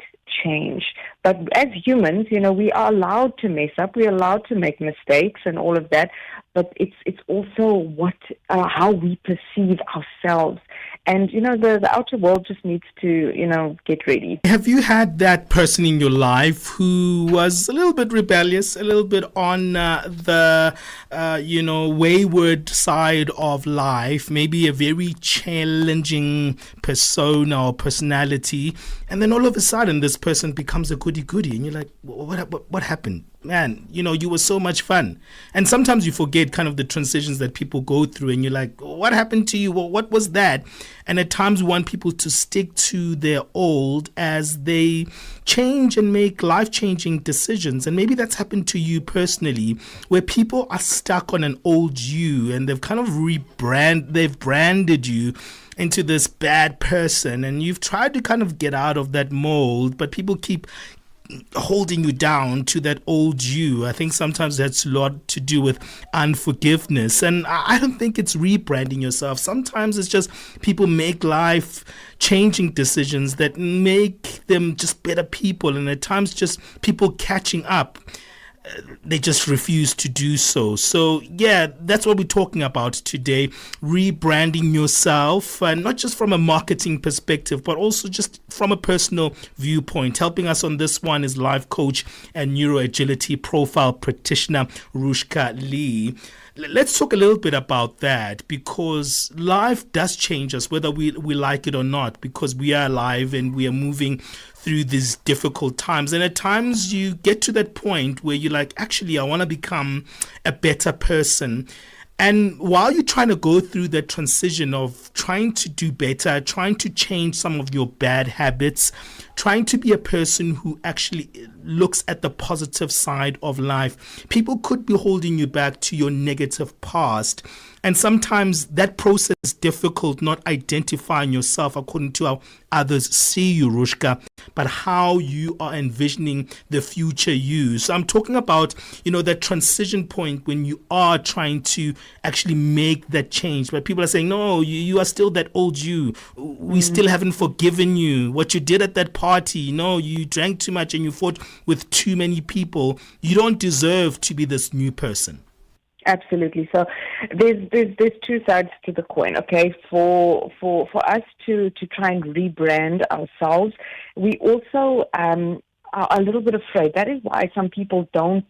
change. But as humans, we are allowed to mess up. We're allowed to make mistakes and all of that. But it's also how we perceive ourselves. And, the outer world just needs to, get ready. Have you had that person in your life who was a little bit rebellious, a little bit on the wayward side of life, maybe a very challenging persona or personality, and then all of a sudden this person becomes a goody-goody, and you're like, what happened? Man, you were so much fun. And sometimes you forget kind of the transitions that people go through, and you're like, what happened to you? Well, what was that? And at times we want people to stick to their old as they change and make life-changing decisions. And maybe that's happened to you personally, where people are stuck on an old you, and they've kind of they've branded you into this bad person, and you've tried to kind of get out of that mold, but people keep holding you down to that old you. I think sometimes that's a lot to do with unforgiveness, and I don't think it's rebranding yourself. Sometimes it's just people make life changing decisions that make them just better people, and at times just people catching up. They just refuse to do so. So yeah, that's what we're talking about today. Rebranding yourself, not just from a marketing perspective, but also just from a personal viewpoint. Helping us on this one is life coach and neuroagility profile practitioner Rushka Lee. Let's talk a little bit about that, because life does change us, whether we like it or not, because we are alive and we are moving through these difficult times. And at times you get to that point where you're like, actually, I want to become a better person. And while you're trying to go through that transition of trying to do better, trying to change some of your bad habits, trying to be a person who actually looks at the positive side of life. People could be holding you back to your negative past. And sometimes that process is difficult, not identifying yourself according to how others see you, Rushka, but how you are envisioning the future you. So I'm talking about, that transition point when you are trying to actually make that change. But people are saying, no, you are still that old you. We still haven't forgiven you. What you did at that party, you drank too much and you fought with too many people. You don't deserve to be this new person. Absolutely. So there's two sides to the coin. Okay, for us to try and rebrand ourselves, we also are a little bit afraid. That is why some people don't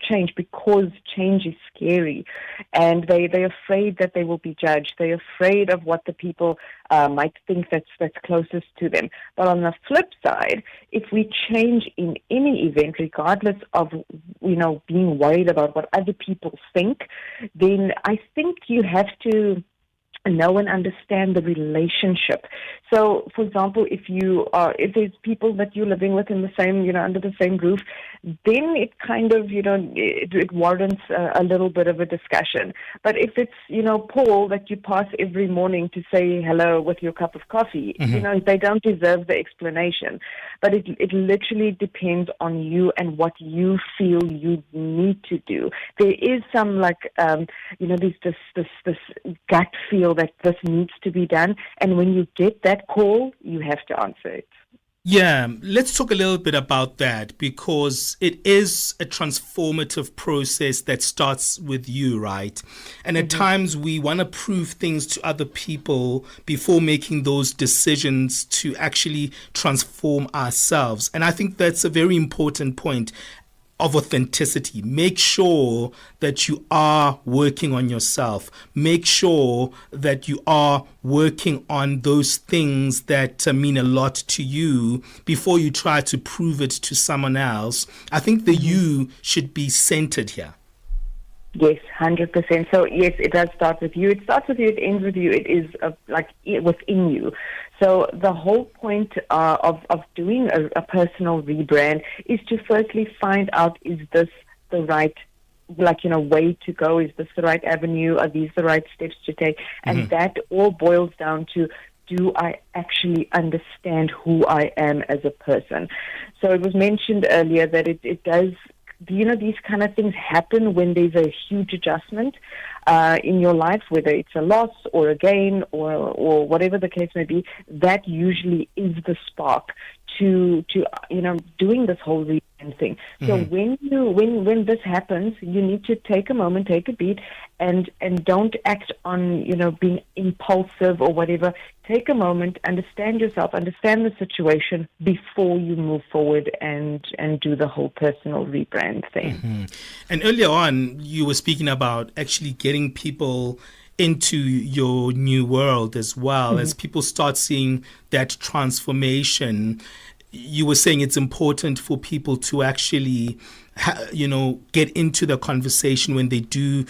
change, because change is scary, and they're afraid that they will be judged. They're afraid of what the people might think that's closest to them. But on the flip side, if we change in any event, regardless of being worried about what other people think, then I think you have to know and understand the relationship. So, for example, if there's people that you're living with in the same, under the same roof, then it kind of, it warrants a little bit of a discussion. But if it's, Paul that you pass every morning to say hello with your cup of coffee, they don't deserve the explanation. But it literally depends on you and what you feel you need to do. There is some there's this gut feel that this needs to be done, and when you get that call, you have to answer it. Yeah, let's talk a little bit about that, because it is a transformative process that starts with you, right? And at times we want to prove things to other people before making those decisions to actually transform ourselves. And I think that's a very important point of authenticity. Make sure that you are working on yourself. Make sure that you are working on those things that mean a lot to you before you try to prove it to someone else. I think the you should be centered here. Yes, 100%. So yes, it does start with you. It starts with you, it ends with you. It is within you. So the whole point of doing a personal rebrand is to firstly find out, is this the right way to go? Is this the right avenue? Are these the right steps to take? And that all boils down to, do I actually understand who I am as a person? So it was mentioned earlier that it does, these kind of things happen when there's a huge adjustment in your life, whether it's a loss or a gain or whatever the case may be. That usually is the spark to doing this whole rebrand thing. So when this happens, you need to take a moment, take a beat, and don't act on being impulsive or whatever. Take a moment, understand yourself, understand the situation before you move forward and do the whole personal rebrand thing. And earlier on, you were speaking about actually getting people into your new world as well. As people start seeing that transformation, you were saying it's important for people to actually get into the conversation when they do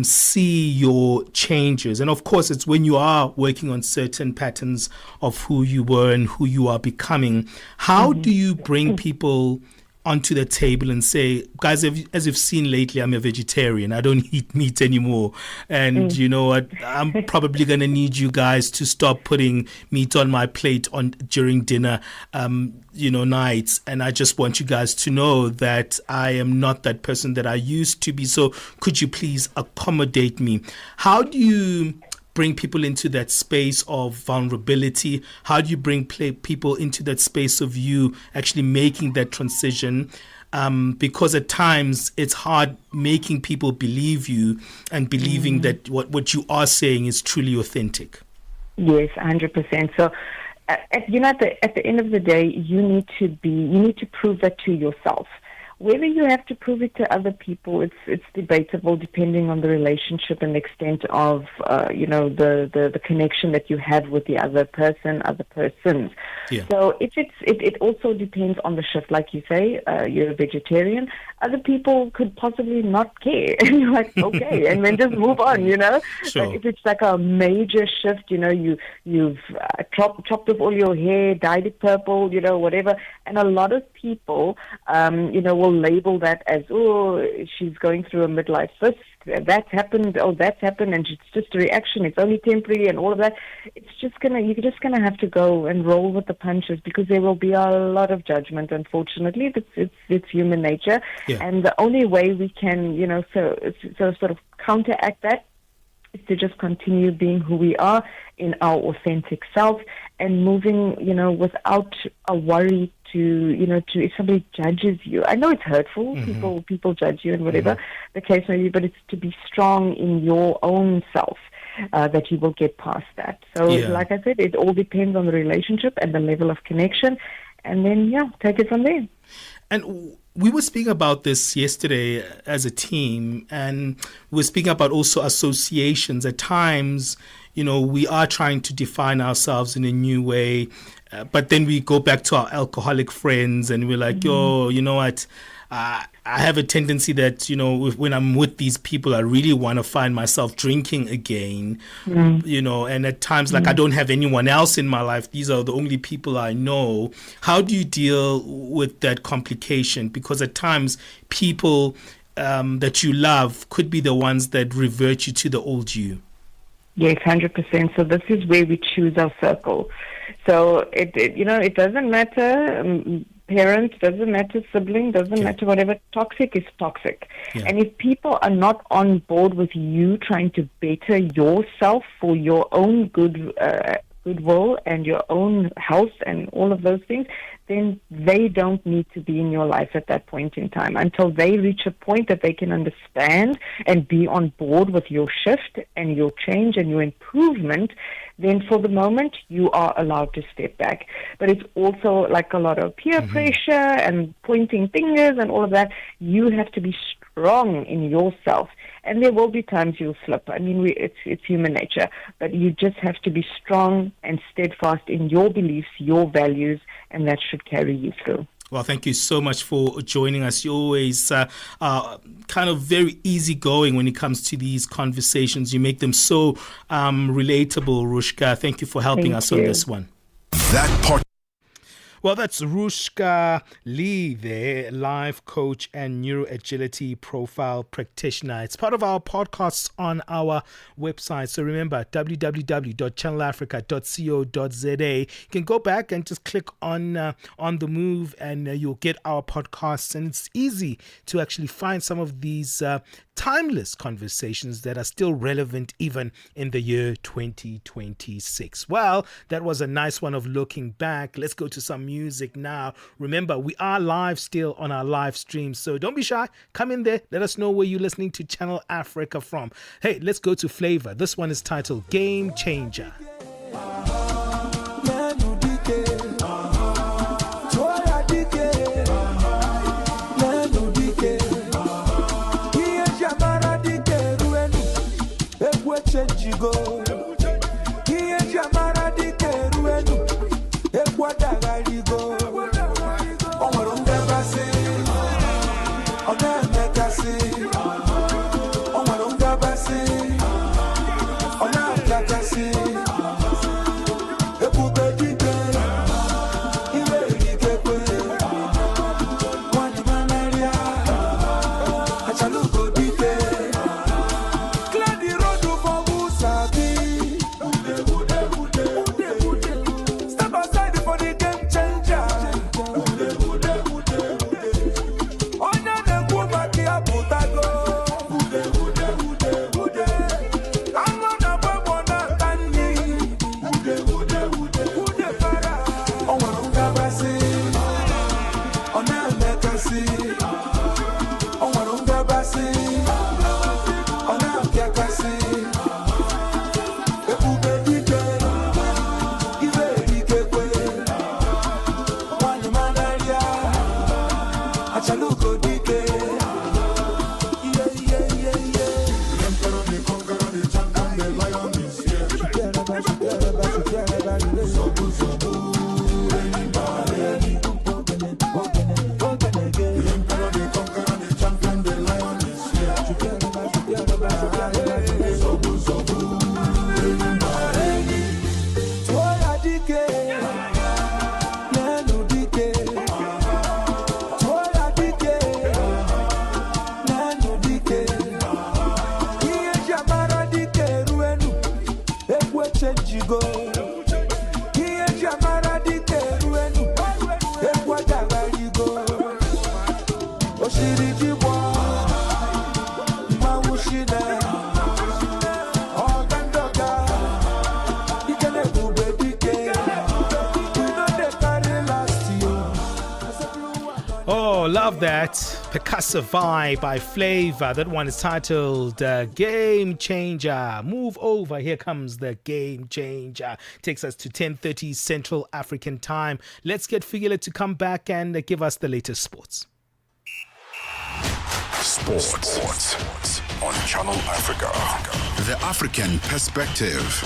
see your changes. And of course, it's when you are working on certain patterns of who you were and who you are becoming. How do you bring people onto the table and say, guys, as you've seen lately, I'm a vegetarian. I don't eat meat anymore. And you know what? I'm probably going to need you guys to stop putting meat on my plate during dinner, nights. And I just want you guys to know that I am not that person that I used to be. So could you please accommodate me? How do you bring people into that space of vulnerability? How do you bring people into that space of you actually making that transition? Because at times it's hard making people believe you and believing that what you are saying is truly authentic. Yes, 100%. So, at the end of the day, you need to prove that to yourself. Whether you have to prove it to other people, it's debatable depending on the relationship and extent of, the connection that you have with the other person, other persons. Yeah. So it also depends on the shift. Like you say, you're a vegetarian. Other people could possibly not care. And you're like, okay, and then just move on, Sure. But if it's like a major shift, you've chopped off all your hair, dyed it purple, whatever. And a lot of people, will label that as, oh, she's going through a midlife crisis. That's happened, and it's just a reaction, it's only temporary and all of that. You're just gonna have to go and roll with the punches, because there will be a lot of judgment, unfortunately. It's human nature. Yeah. And the only way we can, sort of counteract that is to just continue being who we are in our authentic self and moving, without a worry to if somebody judges you. I know it's hurtful. People judge you and whatever the case may be, but it's to be strong in your own self that you will get past that. So, like I said, it all depends on the relationship and the level of connection, and then take it from there. And we were speaking about this yesterday as a team, and we were speaking about also associations. At times, we are trying to define ourselves in a new way, but then we go back to our alcoholic friends and we're like, yo, you know what? I have a tendency that, when I'm with these people, I really want to find myself drinking again, and at times, like, I don't have anyone else in my life. These are the only people I know. How do you deal with that complication? Because at times, people that you love could be the ones that revert you to the old you. Yes, 100%. So this is where we choose our circle. So it doesn't matter. Parent, doesn't matter, sibling, doesn't matter, whatever. Toxic is toxic. Yeah. And if people are not on board with you trying to better yourself for your own goodwill and your own health and all of those things, then they don't need to be in your life at that point in time until they reach a point that they can understand and be on board with your shift and your change and your improvement. Then for the moment, you are allowed to step back. But it's also like a lot of peer pressure and pointing fingers and all of that. You have to be strong in yourself. And there will be times you'll slip. I mean, it's human nature. But you just have to be strong and steadfast in your beliefs, your values, and that should carry you through. Well, thank you so much for joining us. You're always kind of very easygoing when it comes to these conversations. You make them so relatable, Rushka. Thank you for helping us on this one. That part. Well, that's Rushka Lee there, life coach and neuroagility profile practitioner. It's part of our podcasts on our website. So remember, www.channelafrica.co.za. You can go back and just click on the move and you'll get our podcasts. And it's easy to actually find some of these timeless conversations that are still relevant even in the year 2026. Well, that was a nice one of looking back. Let's go to some music now. Remember, we are live still on our live stream, so don't be shy. Come in there. Let us know where you're listening to Channel Africa from. Hey, let's go to Flavor. This one is titled Game Changer. Step aside for the game changer. love that. Percussive vibe by Flavor. That one is titled Game Changer. Move over. Here comes the Game Changer. Takes us to 10:30 Central African Time. Let's get Figula to come back and give us the latest sports. Sports on Channel Africa. The African perspective.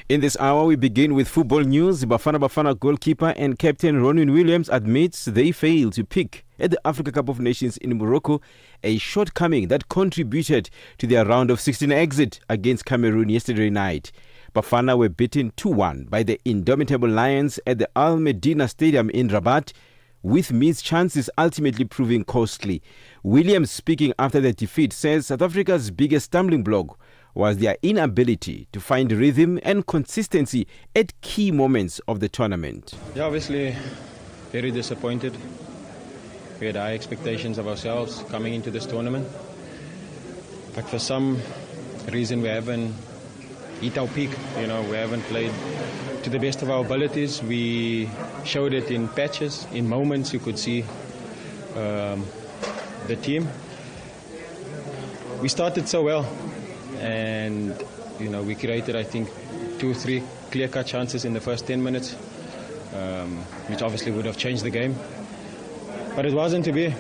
In this hour, we begin with football news. Bafana goalkeeper and captain Ronwen Williams admits they failed to pick at the Africa Cup of Nations in Morocco, a shortcoming that contributed to their round of 16 exit against Cameroon yesterday night. Bafana were beaten 2-1 by the indomitable Lions at the Al Medina Stadium in Rabat, with missed chances ultimately proving costly. Williams, speaking after the defeat, says South Africa's biggest stumbling block was their inability to find rhythm and consistency at key moments of the tournament. Yeah, obviously very disappointed. We had high expectations of ourselves coming into this tournament, but for some reason we haven't hit our peak. We haven't played to the best of our abilities. We showed it in patches, in moments. You could see the team. We started so well, and we created, I think, 2-3 clear-cut chances in the first 10 minutes, which obviously would have changed the game, but it wasn't to be.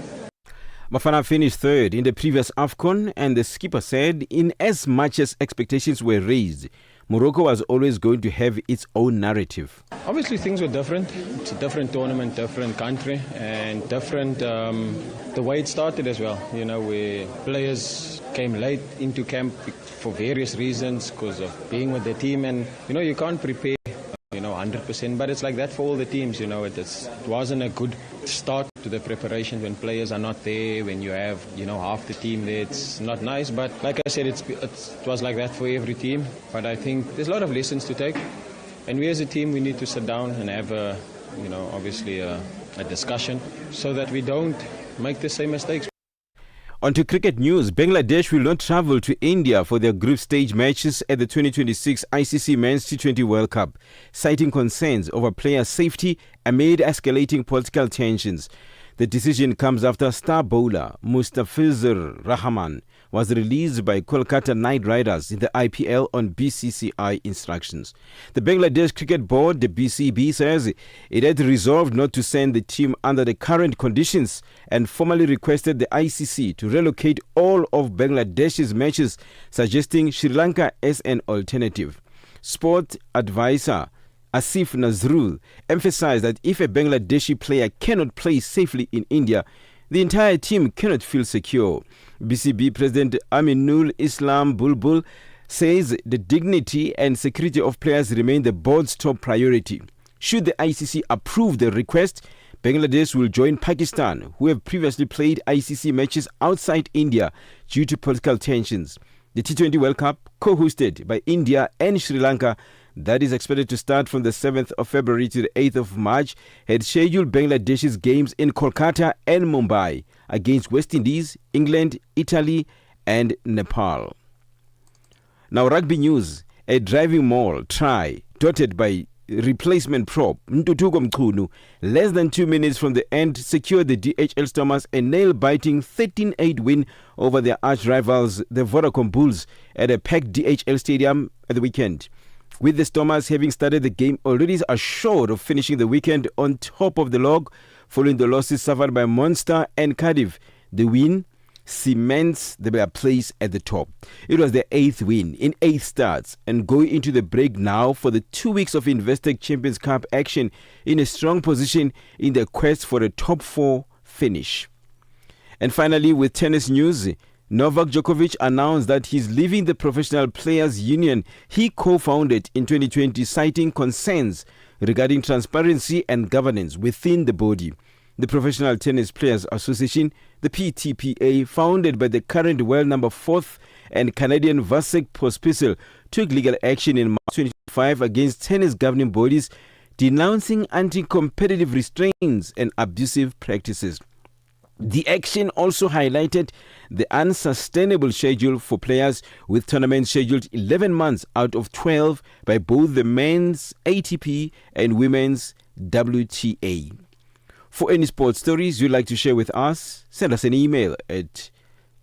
Bafana finished third in the previous AFCON, and the skipper said in as much as expectations were raised, Morocco was always going to have its own narrative. Obviously things were different. It's a different tournament, different country, and different the way it started as well. Where players came late into camp for various reasons because of being with the team, and you can't prepare 100%, but it's like that for all the teams. It wasn't a good start to the preparation when players are not there, when you have half the team there. It's not nice, but like I said, it was like that for every team. But I think there's a lot of lessons to take, and we as a team, we need to sit down and have obviously a discussion so that we don't make the same mistakes. On to cricket news. Bangladesh will not travel to India for their group stage matches at the 2026 ICC Men's T20 World Cup, citing concerns over player safety amid escalating political tensions. The decision comes after star bowler Mustafizur Rahman was released by Kolkata Knight Riders in the IPL on BCCI instructions. The Bangladesh Cricket Board, the BCB, says it had resolved not to send the team under the current conditions and formally requested the ICC to relocate all of Bangladesh's matches, suggesting Sri Lanka as an alternative. Sport advisor Asif Nazrul emphasized that if a Bangladeshi player cannot play safely in India, the entire team cannot feel secure. BCB President Aminul Islam Bulbul says the dignity and security of players remain the board's top priority. Should the ICC approve the request, Bangladesh will join Pakistan, who have previously played ICC matches outside India due to political tensions. The T20 World Cup, co-hosted by India and Sri Lanka, that is expected to start from the 7th of February to the 8th of March, had scheduled Bangladesh's games in Kolkata and Mumbai against West Indies, England, Italy and Nepal. Now rugby news. A driving maul try dotted by replacement prop Ntutuko Mchunu less than 2 minutes from the end secured the DHL Stormers a nail-biting 13-8 win over their arch-rivals, the Vodacom Bulls, at a packed DHL stadium at the weekend. With the Stormers having started the game already assured of finishing the weekend on top of the log following the losses suffered by Munster and Cardiff, the win cements their place at the top. It was their 8th win in 8 starts and going into the break now for the 2 weeks of Investec Champions Cup action in a strong position in their quest for a top 4 finish. And finally, with tennis news, Novak Djokovic announced that he's leaving the Professional Players Union he co-founded in 2020, citing concerns regarding transparency and governance within the body. The Professional Tennis Players Association, the PTPA, founded by the current world number 4th and Canadian Vasek Pospisil, took legal action in March 2025 against tennis governing bodies, denouncing anti-competitive restraints and abusive practices. The action also highlighted the unsustainable schedule for players, with tournaments scheduled 11 months out of 12 by both the men's ATP and women's WTA. For any sports stories you'd like to share with us, send us an email at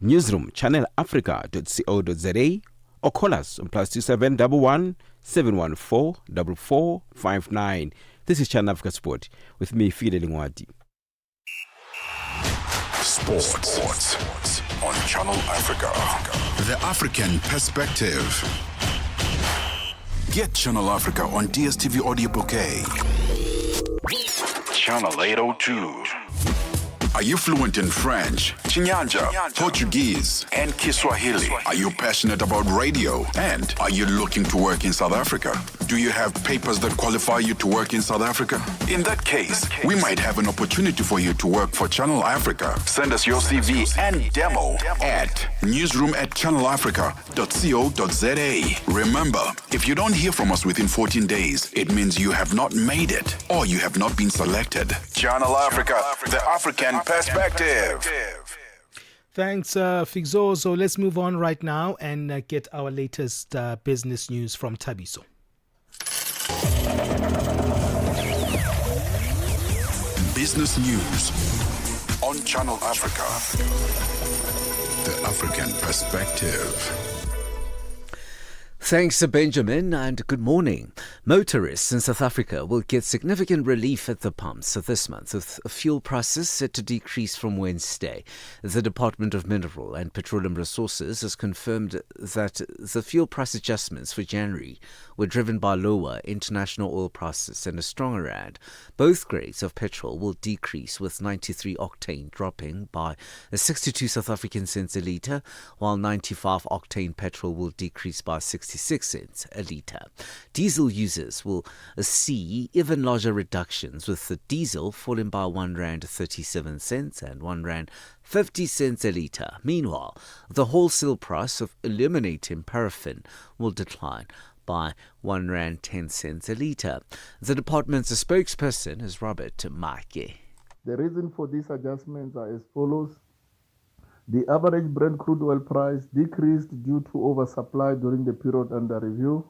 newsroom@channelafrica.co.za or call us on +2711 714 4459. This is Channel Africa Sport with me, Fide Lingwadi. Sports on Channel Africa. The African Perspective. Get Channel Africa on DSTV Audio Bouquet. Channel 802. Are you fluent in French, Chinyanja, Portuguese, and Kiswahili? Are you passionate about radio? And are you looking to work in South Africa? Do you have papers that qualify you to work in South Africa? In that case, we might have an opportunity for you to work for Channel Africa. Send us your CV and demo at newsroom@channelafrica.co.za. Remember, if you don't hear from us within 14 days, it means you have not made it or you have not been selected. Channel Africa, the African Perspective. Thanks, Figzo. So let's move on right now and get our latest business news from Tabiso. Business news on Channel Africa. The African Perspective. Thanks to Benjamin, and good morning. Motorists in South Africa will get significant relief at the pumps this month, with fuel prices set to decrease from Wednesday. The Department of Mineral and Petroleum Resources has confirmed that the fuel price adjustments for January were driven by lower international oil prices and a stronger rand. Both grades of petrol will decrease, with 93 octane dropping by 62 South African cents a litre, while 95 octane petrol will decrease by 66 cents a litre. Diesel users will see even larger reductions, with the diesel falling by R1.37 and R1.50 a litre. Meanwhile, the wholesale price of illuminating paraffin will decline by R1.10 a litre. The department's spokesperson is Robert Make. The reason for these adjustments are as follows. The average Brent crude oil price decreased due to oversupply during the period under review.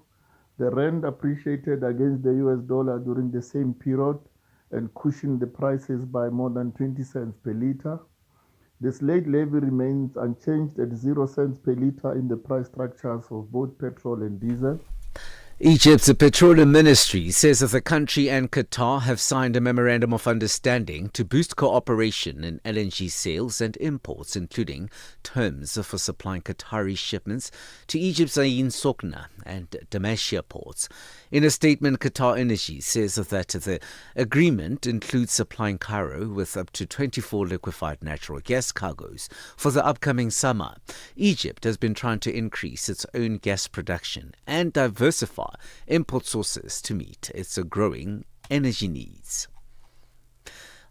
The rand appreciated against the US dollar during the same period and cushioned the prices by more than 20 cents per litre. The slate levy remains unchanged at 0 cents per litre in the price structures of both petrol and diesel. Egypt's Petroleum Ministry says that the country and Qatar have signed a memorandum of understanding to boost cooperation in LNG sales and imports, including terms for supplying Qatari shipments to Egypt's Ain Sokhna and Damascus ports. In a statement, Qatar Energy says that the agreement includes supplying Cairo with up to 24 liquefied natural gas cargoes for the upcoming summer. Egypt has been trying to increase its own gas production and diversify import sources to meet its growing energy needs.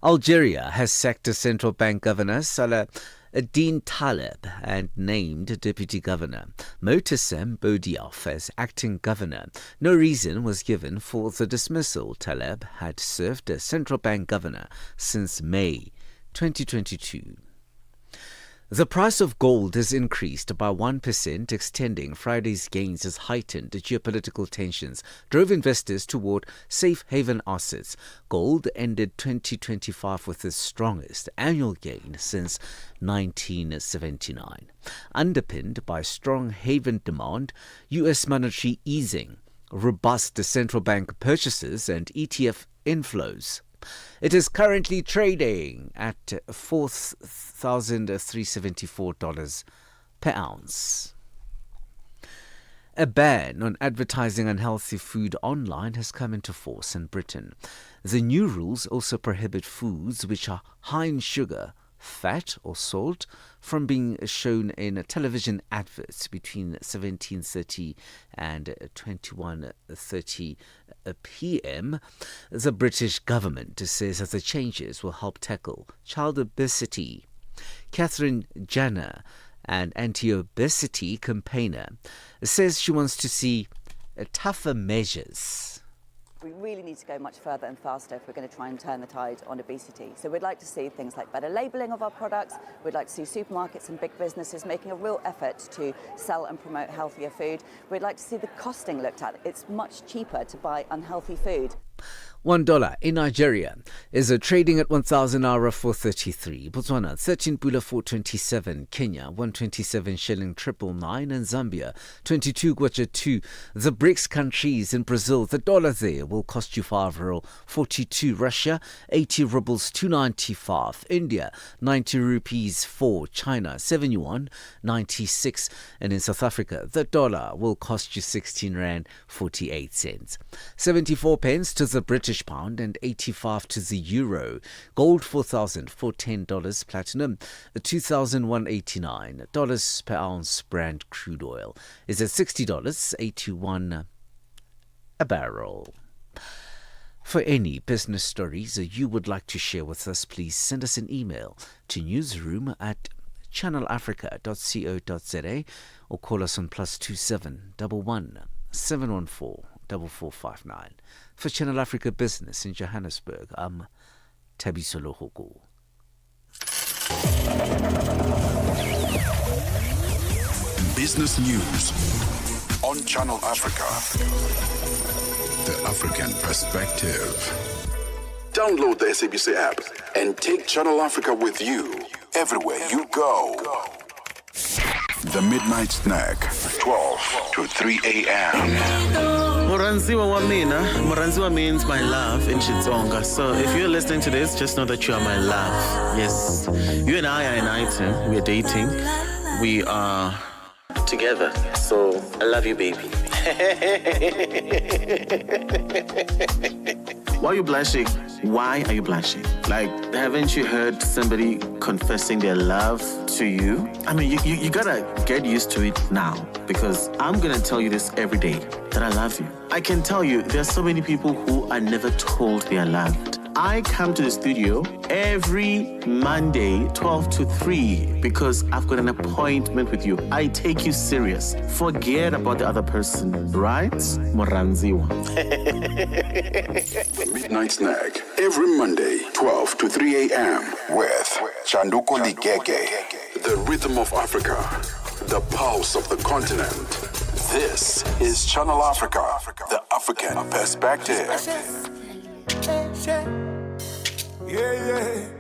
Algeria has sacked a central bank governor, Salah Eddine Taleb, and named Deputy Governor Motassem Boudiaf as acting governor. No reason was given for the dismissal. Taleb had served as central bank governor since May 2022. The price of gold has increased by 1%, extending Friday's gains as heightened geopolitical tensions drove investors toward safe haven assets. Gold ended 2025 with its strongest annual gain since 1979, underpinned by strong haven demand, U.S. monetary easing, robust central bank purchases, and ETF inflows. It is currently trading at $4,374 per ounce. A ban on advertising unhealthy food online has come into force in Britain. The new rules also prohibit foods which are high in sugar, fat or salt from being shown in television adverts between 17:30 and 21:30 p.m. The British government says that the changes will help tackle child obesity. Catherine Jenner, an anti-obesity campaigner, says she wants to see tougher measures. We really need to go much further and faster if we're going to try and turn the tide on obesity. So we'd like to see things like better labelling of our products. We'd like to see supermarkets and big businesses making a real effort to sell and promote healthier food. We'd like to see the costing looked at. It's much cheaper to buy unhealthy food. $1 in Nigeria is trading at 1,000 naira 433. Botswana 13 pula 427. Kenya 127 shilling 999, and Zambia 22 kwacha 2. The BRICS countries in Brazil, the dollar there will cost you 5 ruble 42. Russia 80 rubles 295. India 90 rupees 4. China 7 yuan 96, and in South Africa the dollar will cost you 16 rand 48 cents. 74 pence to the British pound and 85 to the euro. Gold $4,010. Platinum $2,189 per ounce. Brent crude oil is at $60.81 a barrel. For any business stories you would like to share with us, please send us an email to newsroom@channelafrica.co.za or call us on +27 11 714 4459. For Channel Africa Business in Johannesburg, I'm Thabiso Lohoko. Business news on Channel Africa. The African perspective. Download the SABC app and take Channel Africa with you everywhere you go. The Midnight Snack, 12 to 3 a.m. Muranziwa wa mina. Muranziwa means my love in Xitsonga. So if you're listening to this, just know that you are my love. Yes. You and I are an item. We're dating. We are together. So I love you, baby. Why are you blushing? Why are you blushing? Like, haven't you heard somebody confessing their love to you? I mean, you gotta get used to it now, because I'm gonna tell you this every day, that I love you. I can tell you, there are so many people who are never told they are loved. I come to the studio every Monday, 12 to 3, because I've got an appointment with you. I take you serious. Forget about the other person, right? Moranziwa. The Midnight Snack, every Monday, 12 to 3 a.m. with Chanduko Ligege. The rhythm of Africa, the pulse of the continent. This is Channel Africa, the African perspective. Yeah.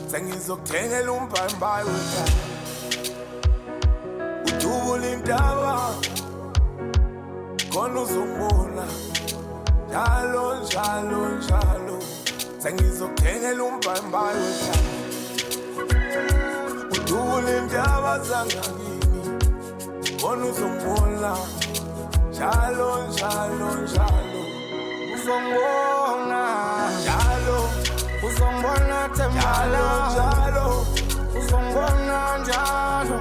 Sengizokuthengela umbhayimbayi wethu. Udubula intaba. Khona uzongibona. Njalo. Sengizokuthengela umbhayimbayi wethu. Udubula intaba zangakini. Khona uzongibona. Njalo. Uzongibona. Njalo. Uzongibona tembala. Njalo. Uzongibona njalo.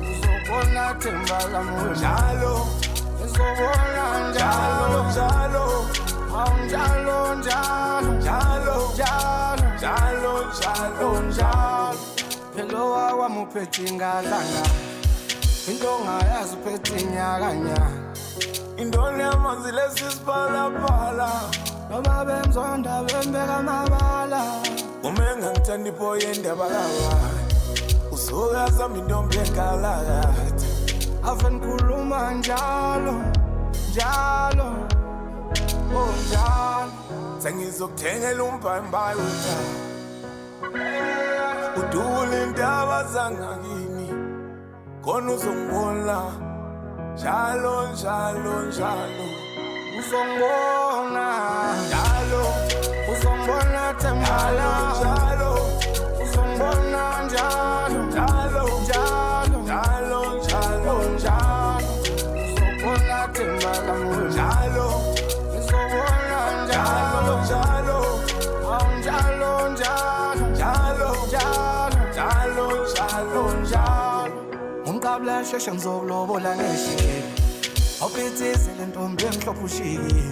Uzobona tembala mo. Njalo. Uzobona njalo. Njalo. Phelo wami uphethe ngadlanga. Into ngayazi uphethe nyakanya. Indoni yamanzi lesisiphalaphala. Noma bemzonda bembeka amabala. Umenga ngithanda iboye endabakawa. Usuka zami intombi engalakade. Ave ngikhuluma njalo. Oh njalo. Sengizokuthengela umbhayimbayi wethu. Udubula intaba zangakini. Khona uzongibona. Njalo. Uzongibona. Njalo. Uzongibona tembala. Njalo. Uzongibona njalo. Uzobona tembala mo. Njalo. Uzobona njalo. Umqabla sheshe ngizokulobola ngeshile. Awuphithizele ntombi emhlophe ushikile.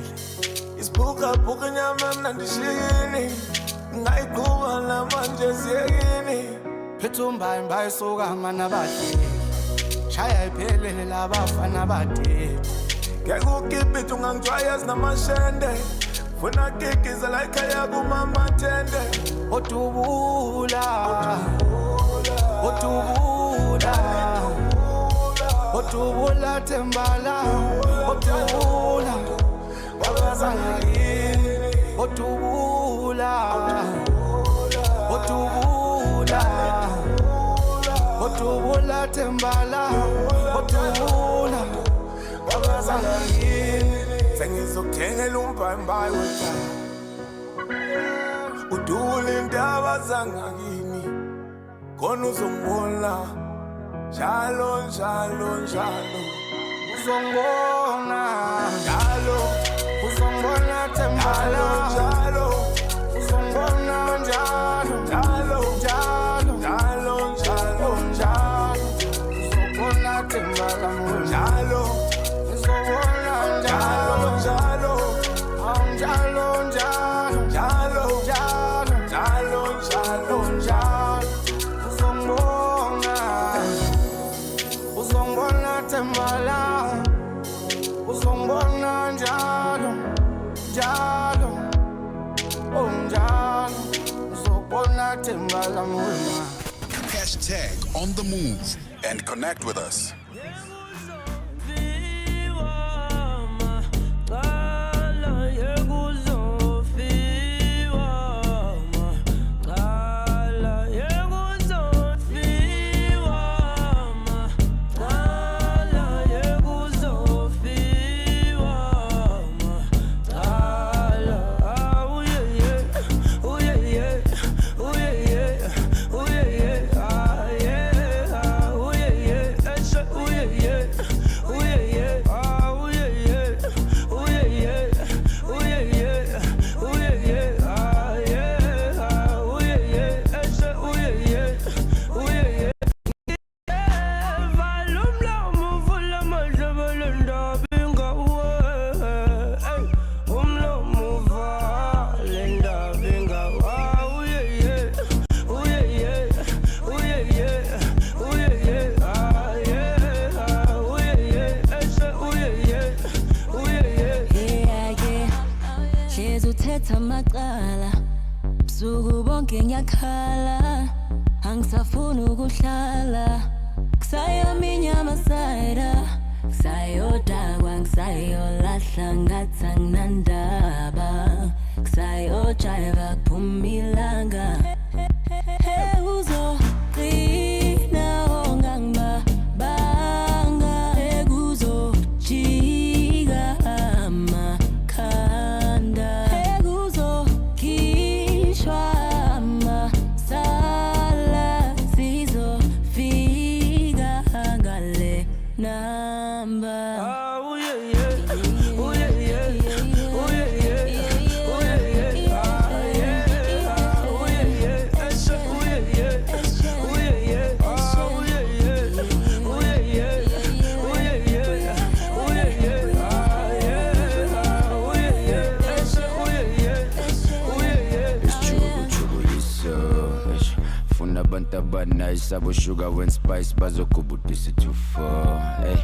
Isibuka inyama mnandishini. Ngayiqhuba namanje siyekini. Phethe umbhayimbayi sokama nabadeli. Shaya iphelele labafana badeli. Ngeke ukiphi ungangijwayezi namashende. Funa kikiza la ikhaya kumamatende. Odubula. Otubula tembala, otubula, wabazangakini, otubula, otubula, otubula tembala, otubula, wabazangakini, sengizokuthengela umbhayimbayi wethu. Udule indaba zangakini, khona uzongibona. Njalo, njalo, njalo, uzongibona. Njalo, uzongibona tembala. Njalo, uzongibona njalo. Njalo, njalo, njalo, njalo, njalo, uzongibona tembala. Njalo, uzongibona njalo. Njalo, njalo, njalo, njalo, njalo, njalo, njalo, njalo, uzongibona. Uzongibona tembala, uzongibona njalo, njalo, oh njalo, uzongibona tembala mwema. Hashtag on the move and connect with us. Amaqala busuku bonke ngiyakhala angisafuni ukuhlala kusayaminya sayda kusayodakwa ngisayolahla ngathi anginandaba kusayojiva kuphuma ilanga uzoqina ongangibanga ekuzojika amakhanda Sabo sugar when spice bazokubudisa too far. Hey,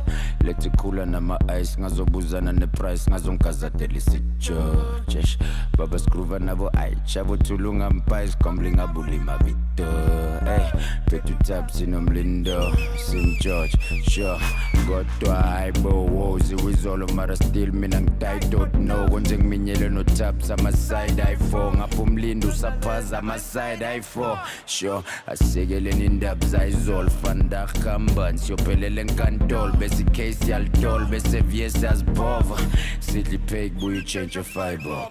let's cool na ma ice ngazobuzana ne price ngazomkazatela isijojesh baba skruva nabo ay chabo tulunga mpies komblinga bulima bito. Hey, petu taps inomlindo St. George sure godwa aibo wozi wizolo mara still mina ngititled no konje ngiminyele no taps ama side i4 ngapumlindo saphaza ama side i4 sure asekeleni indaba zayizol vandag kamban siyophelele enkantolo bese case yaltol bese vyesa asbova sidli pay buy change your fiber.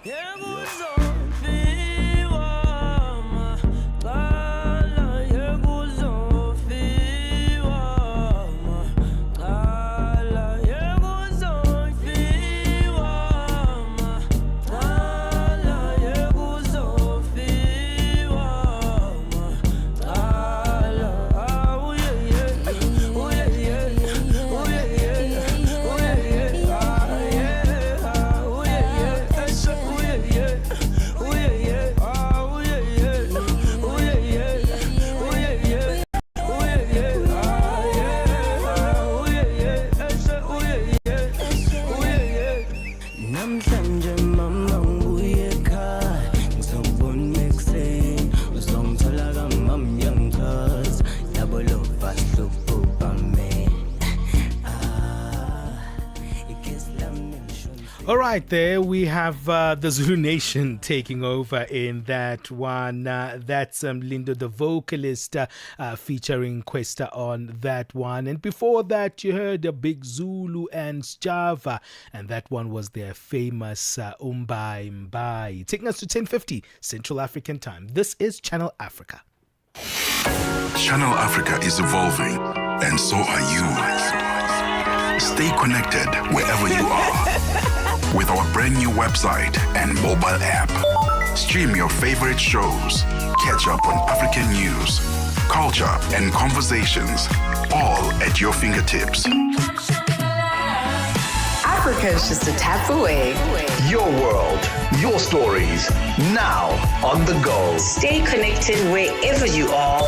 All right, there we have the Zulu Nation taking over in that one. That's Lindo, the vocalist, featuring Questa on that one. And before that, you heard a Big Zulu and Java, and that one was their famous Umbai Mbai. Taking us to 10:50 Central African Time. This is Channel Africa. Channel Africa is evolving, and so are you. Stay connected wherever you are with our brand new website and mobile app. Stream your favorite shows, catch up on African news, culture, and conversations, all at your fingertips. Africa is just a tap away. Your world, your stories, now on the go. Stay connected wherever you are.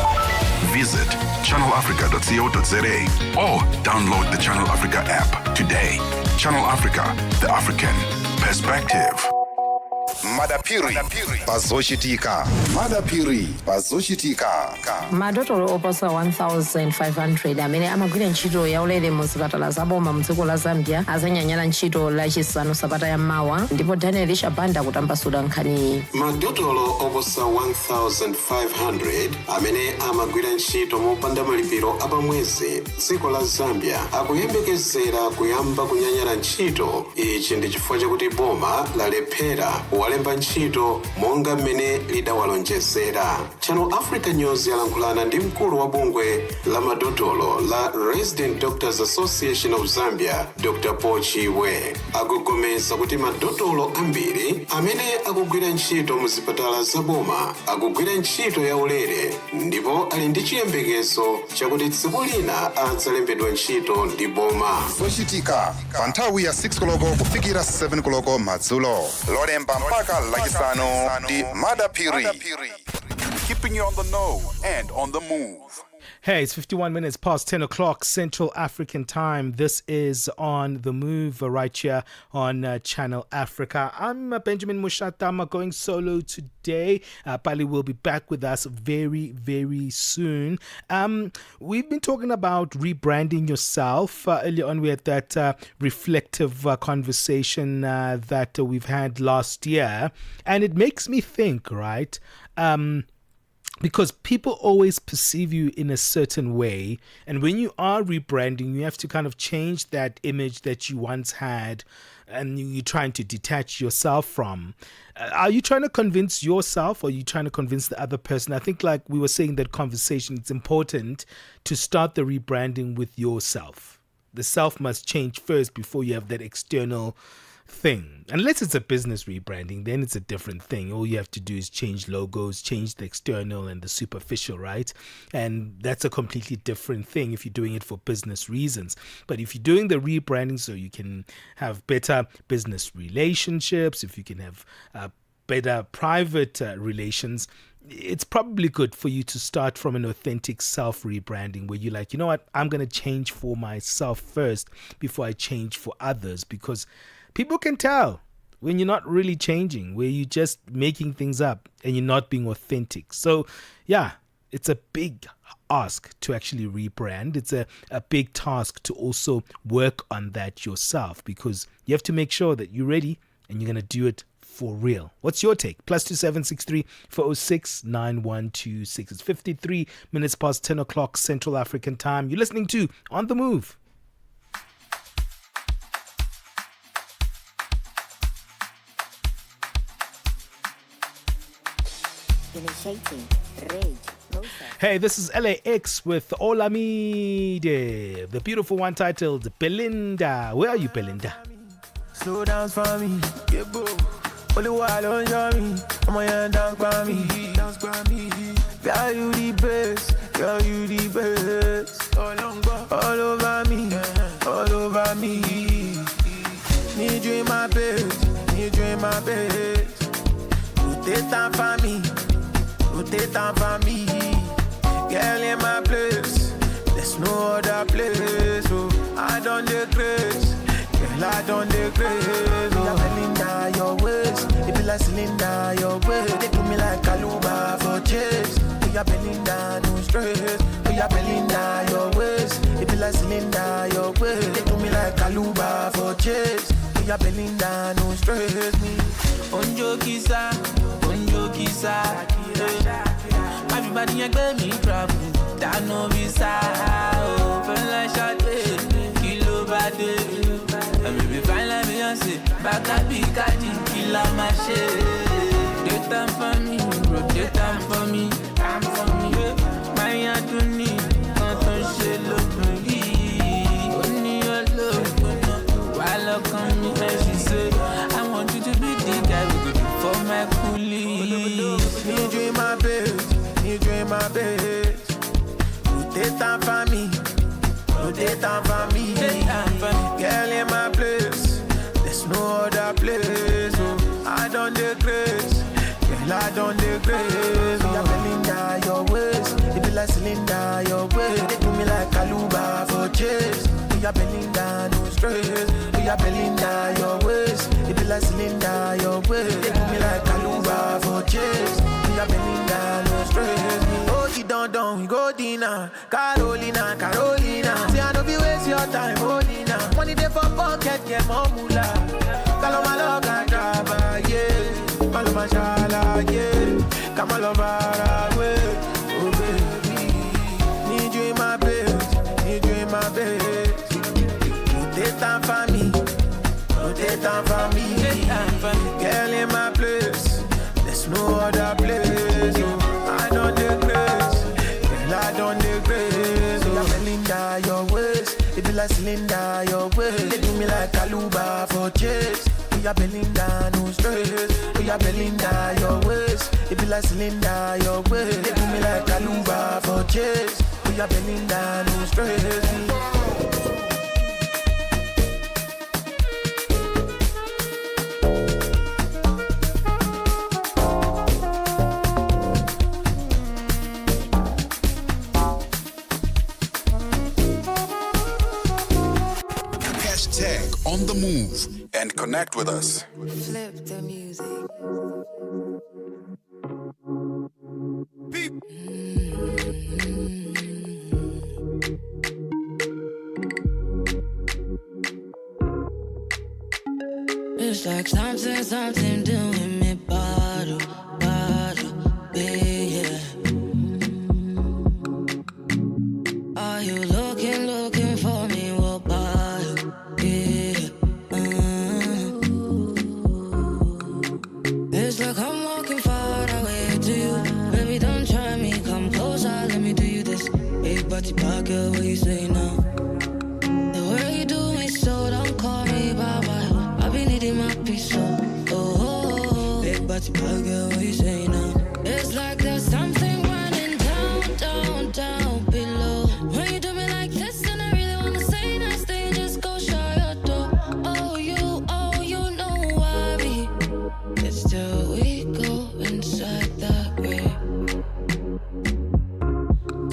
Visit channelafrica.co.za or download the Channel Africa app today. Channel Africa, the African perspective. Madapiri pazoshitika. Madapiri pazoshitika. Madotolo oposa 1,500 amene amagwira ntchito yaulere mu zipatala zaboma mu dziko la Zambia azanyanyala ntchito lachisanu sabata ya mawa ndipo Daniel Shabanda kutambasula nkhani. Madotolo oposa 1,500 amene amagwira ntchito mopanda malipiro apamwezi dziko la Zambia akuyembekezera kuyamba kunyanyala ntchito. Ichi ndi chifukwa chakuti boma lalephera walemba ntchito monga mmene lidawalonjezera. Channel Africa News yalankhulana ndi mkulu wa bungwe la madotolo la Resident Doctors Association of Zambia, Dr. Pochiwe, akugomeza kuti madotolo ambiri amene akugwira ntchito mu zipatala zaboma akugwira ntchito yaulere ndipo ali ndi chiyembekezo chakuti tsiku lina adzalembedwa ntchito ndi boma. Zochitika pa nthawi ya 6 koloko kufikira 7 koloko madzulo. Lolemba mpaka lachisanu ndi Madapiri. Keeping you on the know and on the move. Hey, it's 51 minutes past 10 o'clock Central African Time. This is On The Move right here on Channel Africa. I'm Benjamin Moshatama going solo today. Pali will be back with us very, very soon. We've been talking about rebranding yourself. Earlier on, we had that reflective conversation that we've had last year. And it makes me think, right? Because people always perceive you in a certain way. And when you are rebranding, you have to kind of change that image that you once had and you're trying to detach yourself from. Are you trying to convince yourself or are you trying to convince the other person? I think like we were saying in that conversation, it's important to start the rebranding with yourself. The self must change first before you have that external thing. Unless it's a business rebranding, then it's a different thing. All you have to do is change logos, change the external and the superficial, right? And that's a completely different thing if you're doing it for business reasons. But if you're doing the rebranding so you can have better business relationships, if you can have better private relations, it's probably good for you to start from an authentic self rebranding where you're like, you know what, I'm going to change for myself first before I change for others, because people can tell when you're not really changing, where you're just making things up and you're not being authentic. So, yeah, it's a big ask to actually rebrand. It's a big task to also work on that yourself, because you have to make sure that you're ready and you're going to do it for real. What's your take? +2763 406 9126. It's 53 minutes past 10 o'clock Central African Time. You're listening to On The Move. Hey, this is LAX with Olamide, the beautiful one titled Belinda. Where are you, Belinda? Slow down for me, get boo. Only while on your me, I'm a young dance by me. Girl, you the best, girl, you the best. All over me, all over me. Need you in my bed, need you in my bed. You take time for me, you take time for me. Girl in my place, there's no other place. So I don't decrease, girl, I don't decrease. Oh, Belinda, your waist, it be like cylinder, your waist. They do me like Kaluba for chase. Oh, yeah, Belinda, no stress. Oh, yeah, Belinda, your waist, it be like cylinder, your waist. They do me like Kaluba for chase. you're bending down, no stress me. Onjo kisa, everybody ain't me trouble. That no visa, open like shade, kilo bade. And maybe fine like Beyonce, back up Piccadilly, kill my shit. Take time for me, bro, take time for me, time for me. My Anthony, can't shit look me. Only your love, while look on me, and she said, I want you to be the guy we could do for my coolie. Need you in my bed, need you in my bed. Take time for me, take time for me. Girl in my place, there's no other place. Oh, I don't decrease, girl, I don't decrease. You're belling down your waist, it be like cylinder your waist. They do me like Kaluba for chase. You're belling down, no stress. You're belling down your waist, it be like cylinder your waist. They do me like Kaluba for chase. You're belling down, no stress. Don't we go dinner, Carolina. Say I don't be waste your time, Olina. Money there for pocket, get more moolah. Kalo maloga draba, yeah. Malo mashallah, yeah. Come on, love away, oh baby. Need you in my bed, need you in my bed. Take time for me, take time for me. Girl in my place, there's no other place. Oh, I don't decrease. I don't degrade. So you're belling down your waist, it be like cylinder your waist. They do me like Kaluba for chase. You're belling down, no stress. You're belling down your waist, it be like cylinder your waist. They do me like Kaluba for chase. You're belling down, no stress. On the move and connect with us. Flip the music. It's like something doing me bottle, yeah. Are you looking for me? What bottle? It's like I'm walking far away to you. Baby, don't try me, come closer, let me do you this. Big body bad girl, what you say now? The way you do me so, don't call me bye-bye. I be needing my peace, so big body bad girl, what you say now? It's like there's something running down below. When you do me like this, and I really wanna say nice things, just go shut your door. Oh, you know I be. It's still we go inside that way.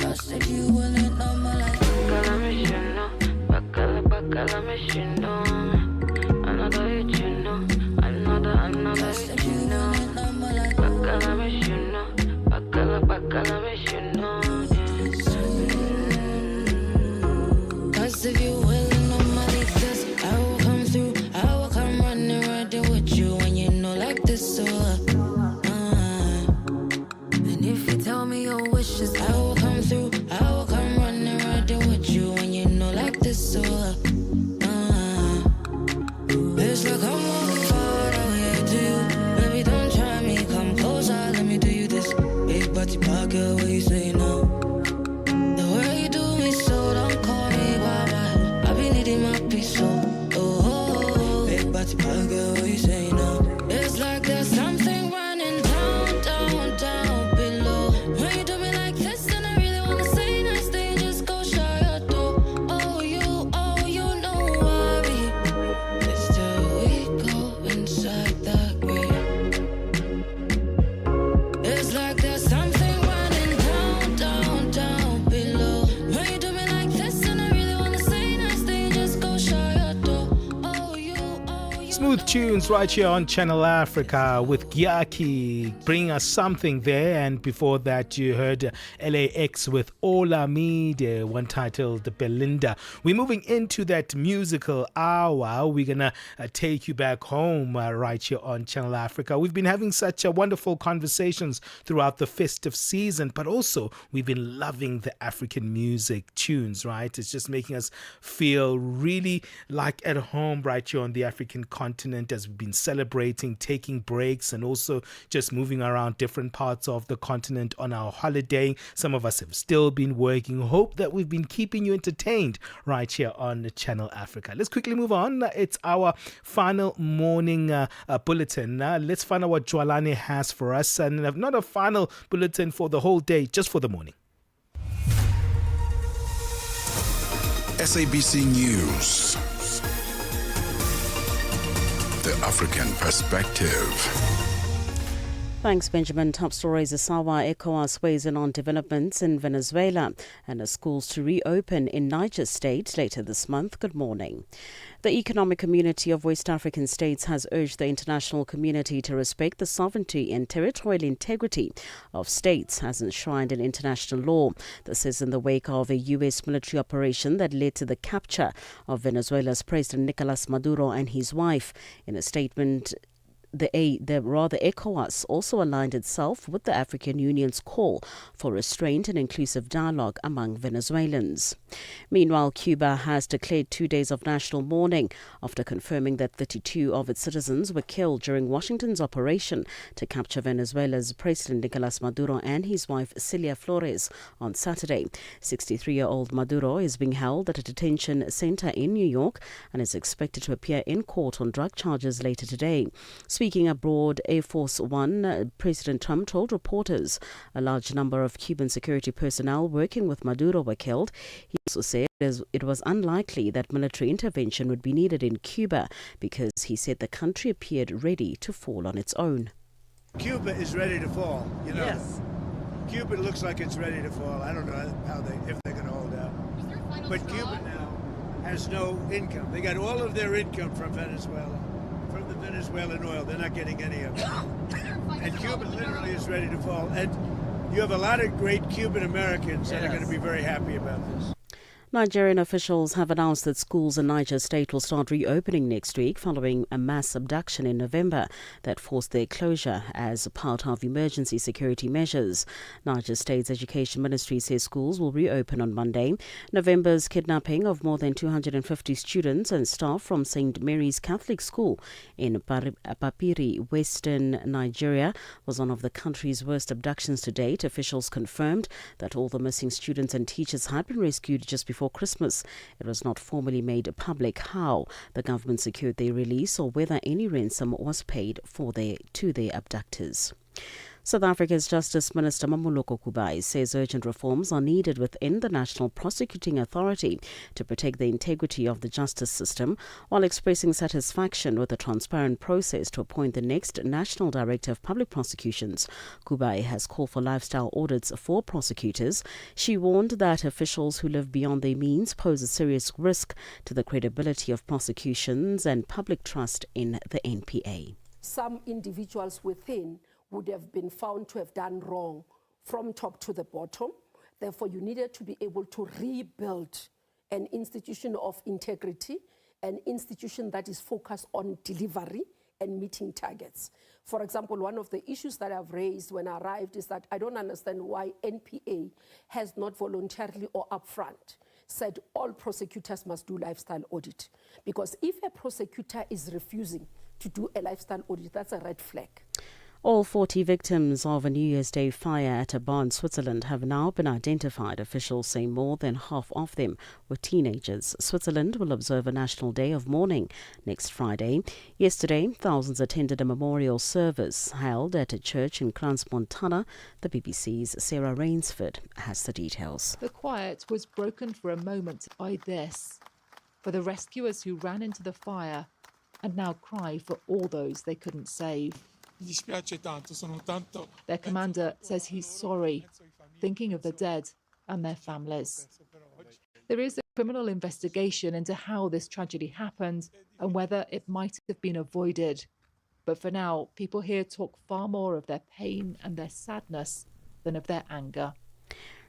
Cause if you wouldn't know my life, Bacala me, you know. Bacala me, you know. Another hit, you know. Another hit, you know. Bacala me, you know. Bacala me, you know. Cause if you wouldn't know my like this, I will come through. I will come running right there with you. And you know like this, so and if you tell me your wishes, I will come through. I will come running right there with you. And you know like this, so it's like I'm walking far away to you. Baby, don't try me, come closer, let me do you this. Big body bad girl, what you say now? The way you do me so, don't call me bye-bye. I be needing my peace, so big body bad girl, what you say now? It's like there's something running down below. When you do me like this, and I really wanna say nice things, just go shut your door. Oh, you know I be. It's still we go inside that way. It's like there's something running down Smooth tunes right here on Channel Africa with Gyaki bringing us something there. And before that, you heard LAX with Olamide, one titled Belinda. We're moving into that musical hour. We're going to take you back home right here on Channel Africa. We've been having such wonderful conversations throughout the festive season, but also we've been loving the African music tunes, right? It's just making us feel really like at home right here on the African continent as we've been celebrating, taking breaks, and also just moving around different parts of the continent on our holiday. Some of us have still been working. Hope that we've been keeping you entertained right here on Channel Africa. Let's quickly move on. It's our final morning bulletin. Let's find out what Jwalane has for us. And not a final bulletin for the whole day, just for the morning. SABC News. The African Perspective. Thanks, Benjamin. Top stories: Asawa ECOWAS weighs in on developments in Venezuela and the schools to reopen in Niger State later this month. Good morning. The Economic Community of West African States has urged the international community to respect the sovereignty and territorial integrity of states as enshrined in international law. This is in the wake of a U.S. military operation that led to the capture of Venezuela's President Nicolas Maduro and his wife. In a statement, ECOWAS also aligned itself with the African Union's call for restraint and inclusive dialogue among Venezuelans. Meanwhile, Cuba has declared 2 days of national mourning after confirming that 32 of its citizens were killed during Washington's operation to capture Venezuela's President Nicolas Maduro and his wife Celia Flores on Saturday. 63-year-old Maduro is being held at a detention center in New York and is expected to appear in court on drug charges later today. Speaking abroad, Air Force One, President Trump told reporters a large number of Cuban security personnel working with Maduro were killed. He also said it was unlikely that military intervention would be needed in Cuba because he said the country appeared ready to fall on its own. Cuba is ready to fall, you know. Yes. Cuba looks like it's ready to fall. I don't know if they're going to hold out. But Cuba now has no income. They got all of their income from Venezuela. From the Venezuelan oil. They're not getting any of it. And Cuba literally is ready to fall. And you have a lot of great Cuban Americans that are going to be very happy about this. Nigerian officials have announced that schools in Niger State will start reopening next week following a mass abduction in November that forced their closure as part of emergency security measures. Niger State's Education Ministry says schools will reopen on Monday. November's kidnapping of more than 250 students and staff from St. Mary's Catholic School in Papiri, Western Nigeria, was one of the country's worst abductions to date. Officials confirmed that all the missing students and teachers had been rescued just before Christmas. It was not formally made public how the government secured their release or whether any ransom was paid to their abductors. South Africa's Justice Minister Mamoloko Kubai says urgent reforms are needed within the National Prosecuting Authority to protect the integrity of the justice system, while expressing satisfaction with the transparent process to appoint the next National Director of Public Prosecutions. Kubai has called for lifestyle audits for prosecutors. She warned that officials who live beyond their means pose a serious risk to the credibility of prosecutions and public trust in the NPA. Some individuals within would have been found to have done wrong from top to the bottom. Therefore, you needed to be able to rebuild an institution of integrity, an institution that is focused on delivery and meeting targets. For example, one of the issues that I've raised when I arrived is that I don't understand why NPA has not voluntarily or upfront said all prosecutors must do lifestyle audit. Because if a prosecutor is refusing to do a lifestyle audit, that's a red flag. All 40 victims of a New Year's Day fire at a bar in Switzerland have now been identified. Officials say more than half of them were teenagers. Switzerland will observe a national day of mourning next Friday. Yesterday, thousands attended a memorial service held at a church in Crans-Montana. The BBC's Sarah Rainsford has the details. The quiet was broken for a moment by this, for the rescuers who ran into the fire and now cry for all those they couldn't save. Their commander says he's sorry, thinking of the dead and their families. There is a criminal investigation into how this tragedy happened and whether it might have been avoided. But for now, people here talk far more of their pain and their sadness than of their anger.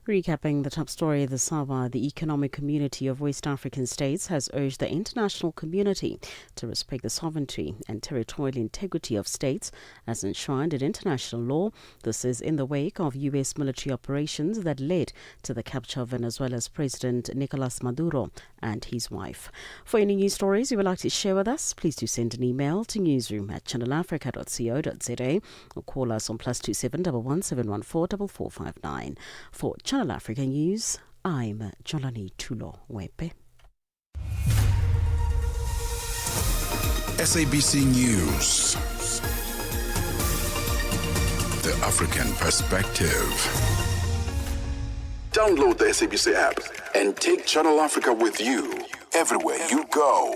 Recapping the top story this hour, the Economic Community of West African States has urged the international community to respect the sovereignty and territorial integrity of states as enshrined in international law. This is in the wake of U.S. military operations that led to the capture of Venezuela's President Nicolas Maduro and his wife. For any news stories you would like to share with us, please do send an email to newsroom@channelafrica.co.za or call us on +27 11 714 4459. For Channel Africa News, I'm Jolani Tulo Wepe. SABC News. The African Perspective. Download the SABC app and take Channel Africa with you everywhere you go.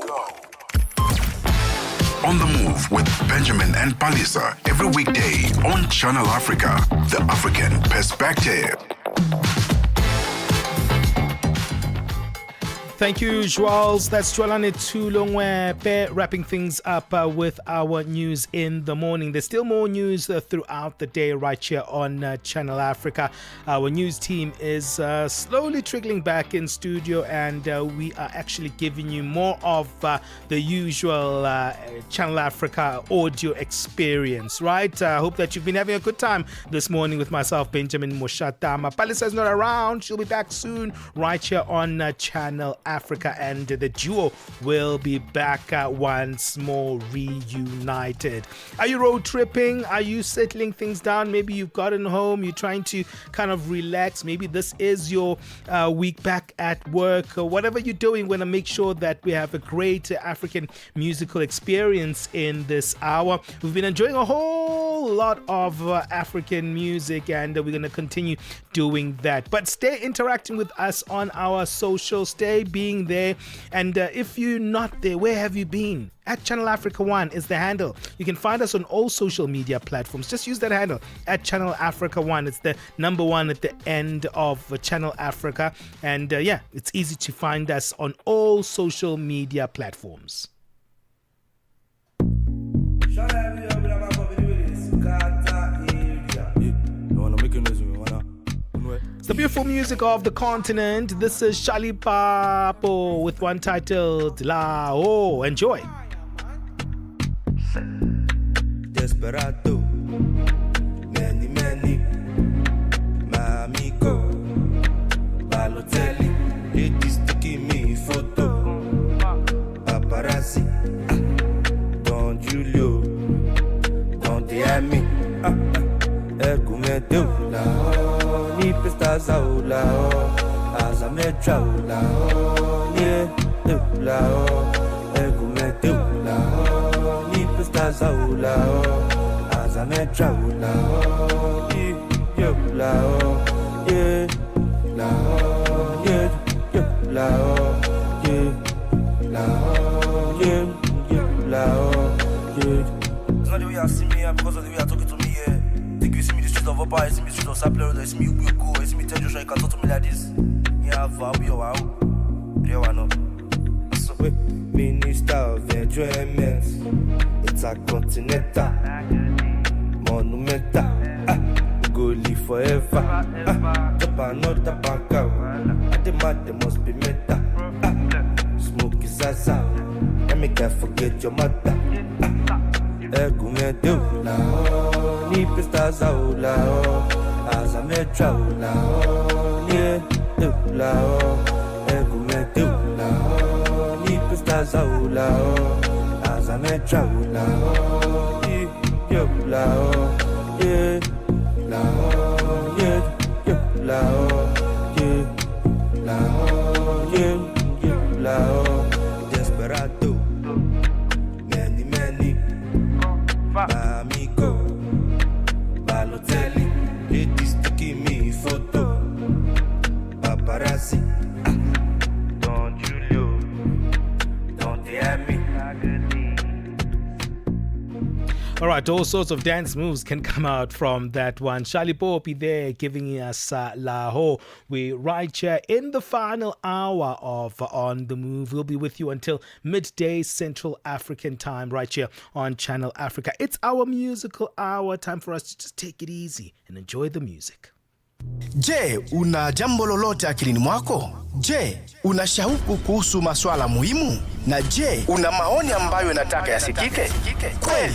On the Move with Benjamin and Palisa every weekday on Channel Africa, The African Perspective. Thank you, Joals. That's Jolani Tulongwepe wrapping things up with our news in the morning. There's still more news throughout the day right here on Channel Africa. Our news team is slowly trickling back in studio, and we are actually giving you more of the usual Channel Africa audio experience, right? I hope that you've been having a good time this morning with myself, Benjamin Moshatama. Palisa is not around. She'll be back soon right here on Channel Africa, and the duo will be back once more reunited. Are you road tripping? Are you settling things down? Maybe you've gotten home, you're trying to kind of relax. Maybe this is your week back at work. Or whatever you're doing, we're going to make sure that we have a great African musical experience in this hour. We've been enjoying a whole lot of African music, and we're going to continue doing that. But stay interacting with us on our social, stay being there, and if you're not there, where have you been? At Channel Africa 1 is the handle. You can find us on all social media platforms. Just use that handle at Channel Africa 1. It's the number 1 at the end of Channel Africa, and it's easy to find us on all social media platforms. It's the beautiful music of the continent. This is Shali Papo with one titled La O. Enjoy. Desperado, many, my amigo, Balotelli, ladies taking me photo, paparazzi, Don Julio, Don Diami, Ergumedo, la ni pestas la as a metra la yeah, la Ergumedo, la ni pestas la as a metra la yeah, la yeah, la yeah, la yeah, la yeah, la yeah. It's not the way I see me, because of the way I talking to me. Think you see me the streets of Opa, you see me the streets of Sapler, you see me Ubuko, you see me tell Joshua, you can talk to me like this. Yeah, I'll be wow. So, Minister of Enjoyment, it's a continental, monumental, we go live forever. Japan, not the bank out, at the mat, there must be meta. Smoke is Zaza, let me can't forget your mother. Ergumedo, la ni pestas la as a metra la yeah, la Ergumedo, la ni pestas la as a metra la yeah, la yeah, la yeah, la yeah, la yeah, la Desperado, many amigo, Balotelli, ladies taking me photo, paparazzi, Don Julio, Don Diami. All right. right, all sorts of dance moves can come out from that one. Charlie Poppy there giving us Laho. We're right here in the final hour of On the Move. We'll be with you until midday Central African time right here on Channel Africa. It's our musical hour, time for us to just take it easy and enjoy the music. Je, una jambo lolote akilini mwako? Je, una shauku kuhusu maswala muhimu? Na je, una maoni ambayo unataka yasikike? Kweli,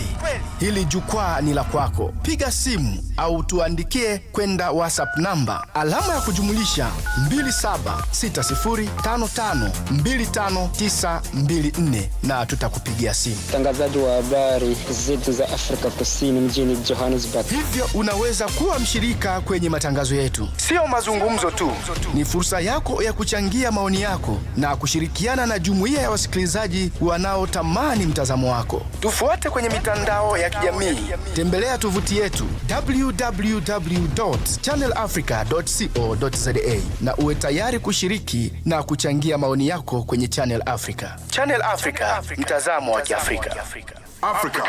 hili jukwaa ni la kwako. Piga simu au tuandikie kwenda WhatsApp namba alama ya kujumulisha 2760552594 na tutakupigia simu. Mtangazaji wa habari zetu za Afrika Kusini mjini Johannesburg. Hivyo unaweza kuwa mshirika kwenye matangazo yetu. Sio mazungumzo tu, ni fursa yako ya kuchangia maoni yako na kushirikiana na jumuiya ya wasikilizaji wanaotamani mtazamo wako. Tufuate kwenye mitandao ya kijamii. Tembelea tovuti yetu www.channelafrica.co.za na uwe tayari kushiriki na kuchangia maoni yako kwenye Channel Africa. Channel Africa, mtazamo wa Kiafrika. Africa.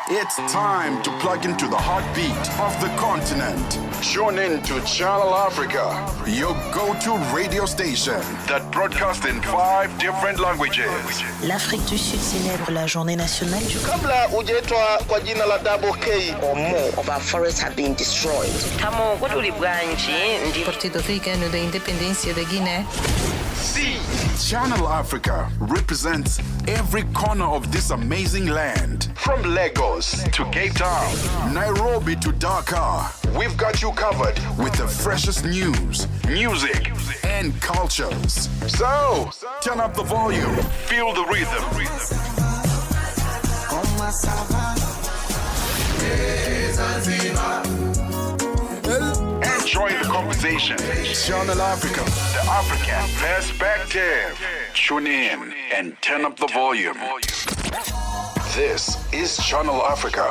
It's time to plug into the heartbeat of the continent. Tune in to Channel Africa, your go-to radio station that broadcasts in 5 different languages. L'Afrique du Sud célèbre la journée nationale du Kabla hujaitwa kwa jina la Double K or more of our forests have been destroyed. Partido Africano da Independência da Guiné. See, Channel Africa represents every corner of this amazing land. From Lagos to Cape Town, Nairobi to Dakar, we've got you covered with the freshest news, music, and cultures. So, turn up the volume, feel the rhythm. Enjoy the conversation. Channel Africa, the African perspective. Tune in and turn up the volume. This is Channel Africa.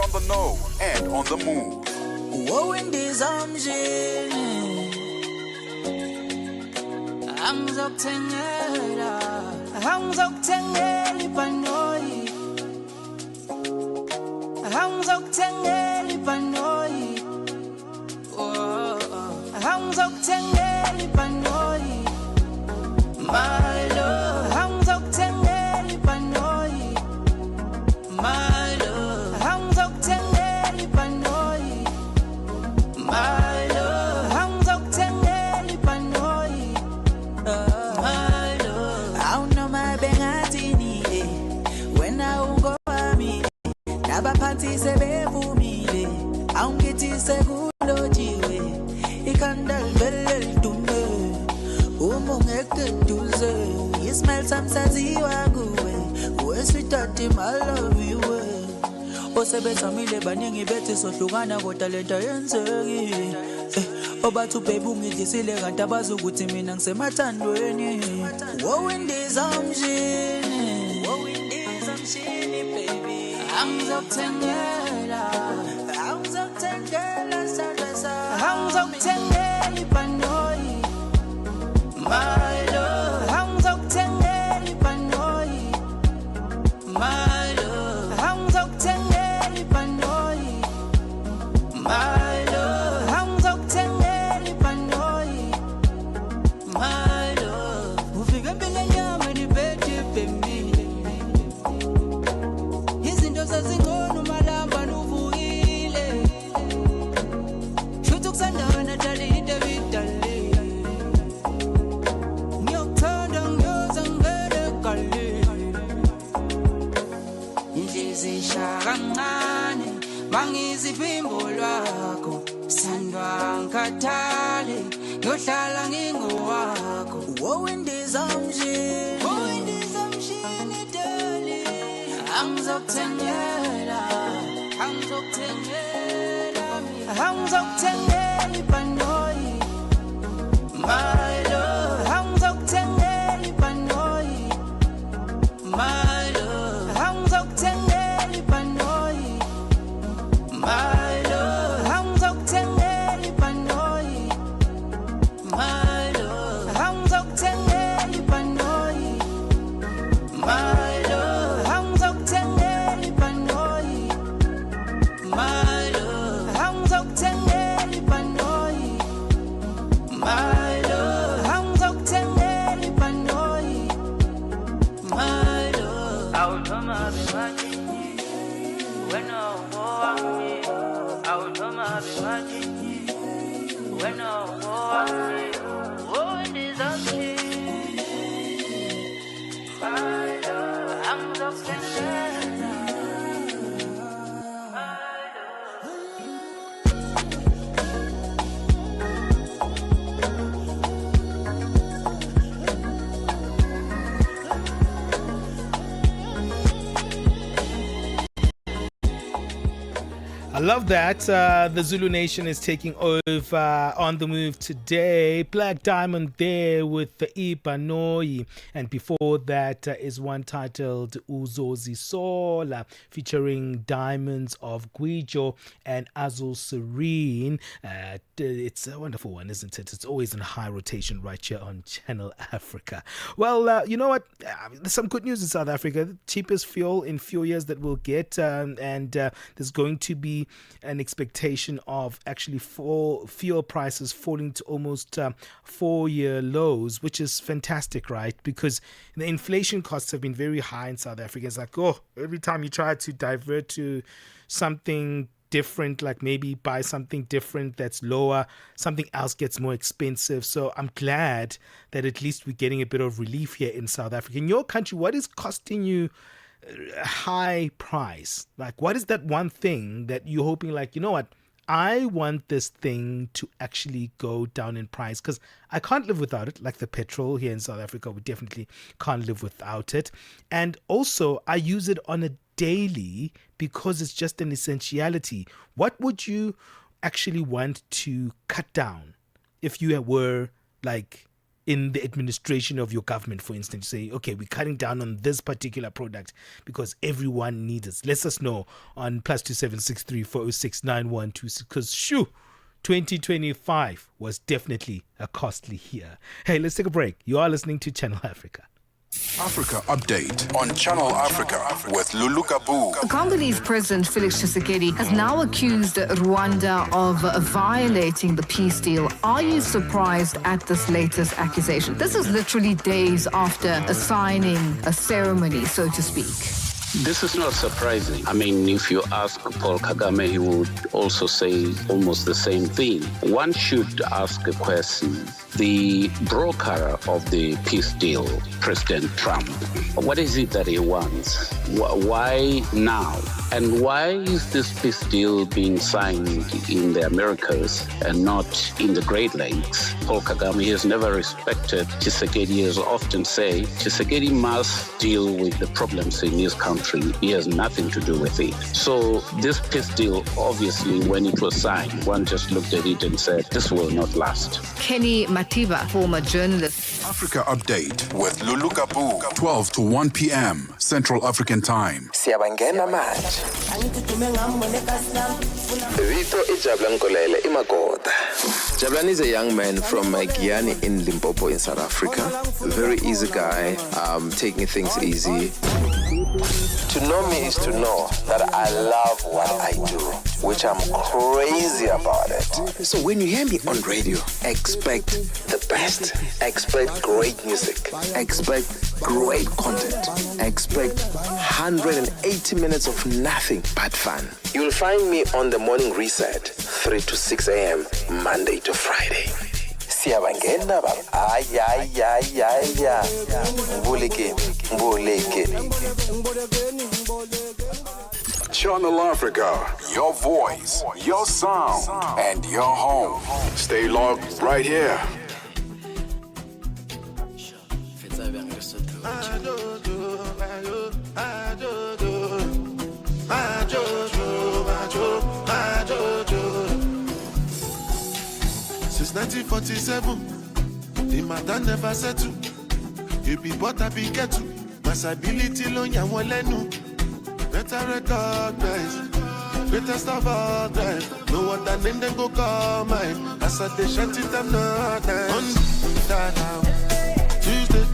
on the know and on the move. Panty se bevumile, aunque segulo jiwe, ikandal belel tunde, umungeke tuze, ismail samsazi waguwe, we sweetheart I love you. Osebetha mile baningi bethi sohlukana kodwa lento yenzeki. Obathu baby ungidlisile kanti abazi ukuthi mina ngisemathandweni. Wo indizamshini, baby. Angizokutengela sasa, angizokutengela ipanoyi, my love. Angizokutengela ipanoyi, my love. Angizokutengela ipanoyi, my love. Angizokutengela ipanoyi, my love. Ufike empilweni yami niphethe ibhemile. Sazingcono malamba nuvukile. Shuthi kusandana dali into vidale. Ngiyokuthanda ngiyoza ngivele gale. Inhliziyo ishaya kancane mangiziphimbo lwakho. Sandwa ngikhathale ngiyohlala ngingowakho. Wo indizamshini, dali. Angizokutengela ipanoyi, my love. Angizokutengela ipanoyi, my love. Angizokutengela ipanoyi, my love. Angizokutengela ipanoyi, my love. Angizokutengela ipanoyi, my love. Angizokutengela ipanoyi, my love. Angizokutengela ipanoyi, my love. Angizokutengela ipanoyi, my love. Awuthoma bebathi wena owami, awuthoma bebathi wena owami, ndizamshini, my love. Angizokutengela. I love that. The Zulu Nation is taking over on the move today. Black Diamond there with the Ipanoi. And before that is one titled Uzozi Sola featuring Diamonds of Guijo and Azul Serene. It's a wonderful one, isn't it? It's always in high rotation right here on Channel Africa. Well, you know what? There's some good news in South Africa. The cheapest fuel in few years that we'll get. And there's going to be an expectation of actually fuel prices falling to almost 4-year lows, which is fantastic, right? Because the inflation costs have been very high in South Africa. It's like, every time you try to divert to something different, like maybe buy something different that's lower, something else gets more expensive. So I'm glad that at least we're getting a bit of relief here in South Africa. In your country, what is costing you a high price? Like, what is that one thing that you're hoping, like, you know what, I want this thing to actually go down in price because I can't live without it, like the petrol here in South Africa. We definitely can't live without it. And also, I use it on a daily because it's just an essentiality. What would you actually want to cut down if you were like in the administration of your government, for instance, say, okay, we're cutting down on this particular product because everyone needs it. Let us know on +27634069126, because 2025 was definitely a costly year. Hey, let's take a break. You are listening to Channel Africa. Africa Update on Channel Africa with Lulu Kabu. Congolese President Felix Tshisekedi has now accused Rwanda of violating the peace deal. Are you surprised at this latest accusation? This is literally days after a signing, a ceremony, so to speak. This is not surprising. I mean, if you ask Paul Kagame, he would also say almost the same thing. One should ask a question. The broker of the peace deal, President Trump, what is it that he wants? Why now? And why is this peace deal being signed in the Americas and not in the Great Lakes? Paul Kagame has never respected Tshisekedi, as often say. Tshisekedi must deal with the problems in his country. He has nothing to do with it. So this peace deal, obviously, when it was signed, one just looked at it and said, this will not last. Kenny Matiba, former journalist. Africa Update with Lulu Kabu, 12 to 1 p.m. Central African Time. Siyabangena manje. Vito Jablan Kolele Imakota. Jablan is a young man from Guyana in Limpopo in South Africa. Very easy guy, taking things easy. To know me is to know that I love what I do, which I'm crazy about it. So when you hear me on radio, expect the best. Expect great music. Expect great content. Expect 180 minutes of nothing but fun. You'll find me on the morning reset, 3 to 6 a.m., Monday to Friday. Siyabangena baba. Ay. Mbuleke. Channel Africa, your voice, your sound, and your home. Stay logged right here. Since 1947, the matter never settled. You be what I be get to. Masability lo nyamwelenu. Better recognize. Better stop all time. No other name then go call mine. As I they shut it up not nice. Monday, Tuesday,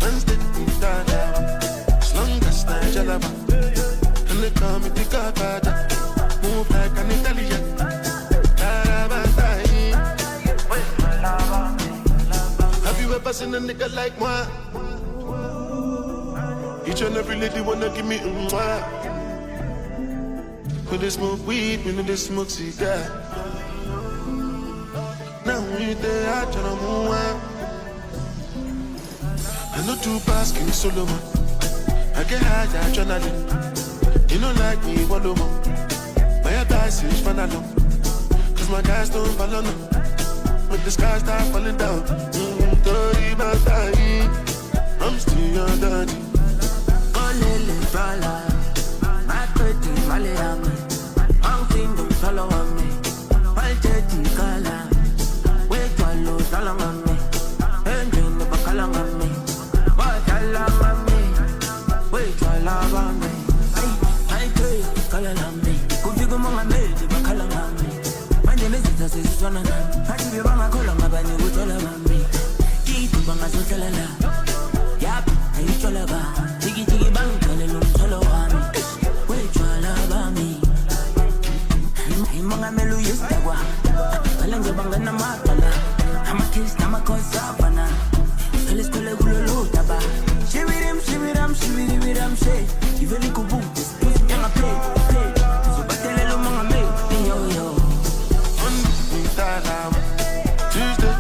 Wednesday, as long as Nigeria. And they call me the Godfather. Move like an Italian. Have you ever seen a nigga like moi? Each and every lady wanna give me mwah. When they smoke weed, when they smoke cigar. Now we there, I try to move on. I know two pass, King Solomon. I get high, I adrenaline. You don't like me, one more. My advice is fun alone. Cause my guys don't follow no. But the sky start falling down. I'm still on dirty. Olele fala, my pretty Maliami. I'm thinking follow on me. My dirty color. Wait while you tell on me. And you never call on me. What tell on me? Wait while I on me. I dirty color on me. Could you go on me? You call on me. My name is Susanna. I give you one call on my body with all of me. Keep on my social. Yap, I eat all of Tiki bang, tell you solo on me. Wait, you love me. I'm a melu yestawa. Kalango bangana matala. I'm a kiss, I'm a cosavana. Let's go let go taba. Shivirim, say. Even if you boom, I'm a play. So battle lo manga me. Yo. Tuesday,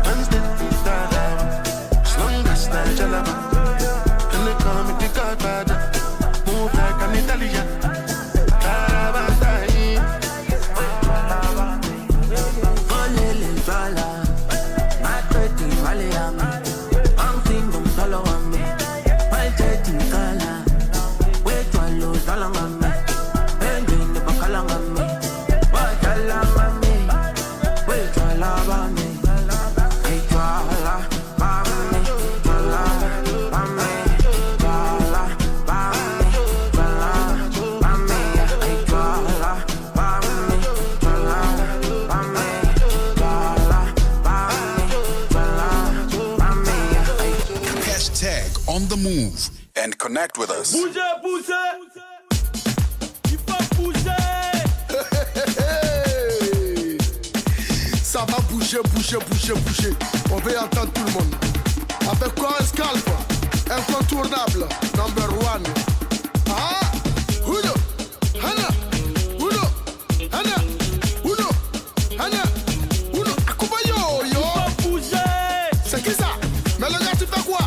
Wednesday, Jalaba, and they call me the Godfather. Move like an Italian. Olele fala, my pretty Maliami. I'm thinking follow on me. My dirty color, On the Move and connect with us. Bougez, bougez. Il faut bouger. Ça va bouger, bouger, bouger, bouger. On veut entendre tout le monde. Avec quoi un scalp incontournable, number one. Ah, Uno, Hana, Uno, Hana, Uno, Hana, Uno. Akubayo, yo. Il faut bouger. C'est qui ça? Mais le gars, tu fais quoi?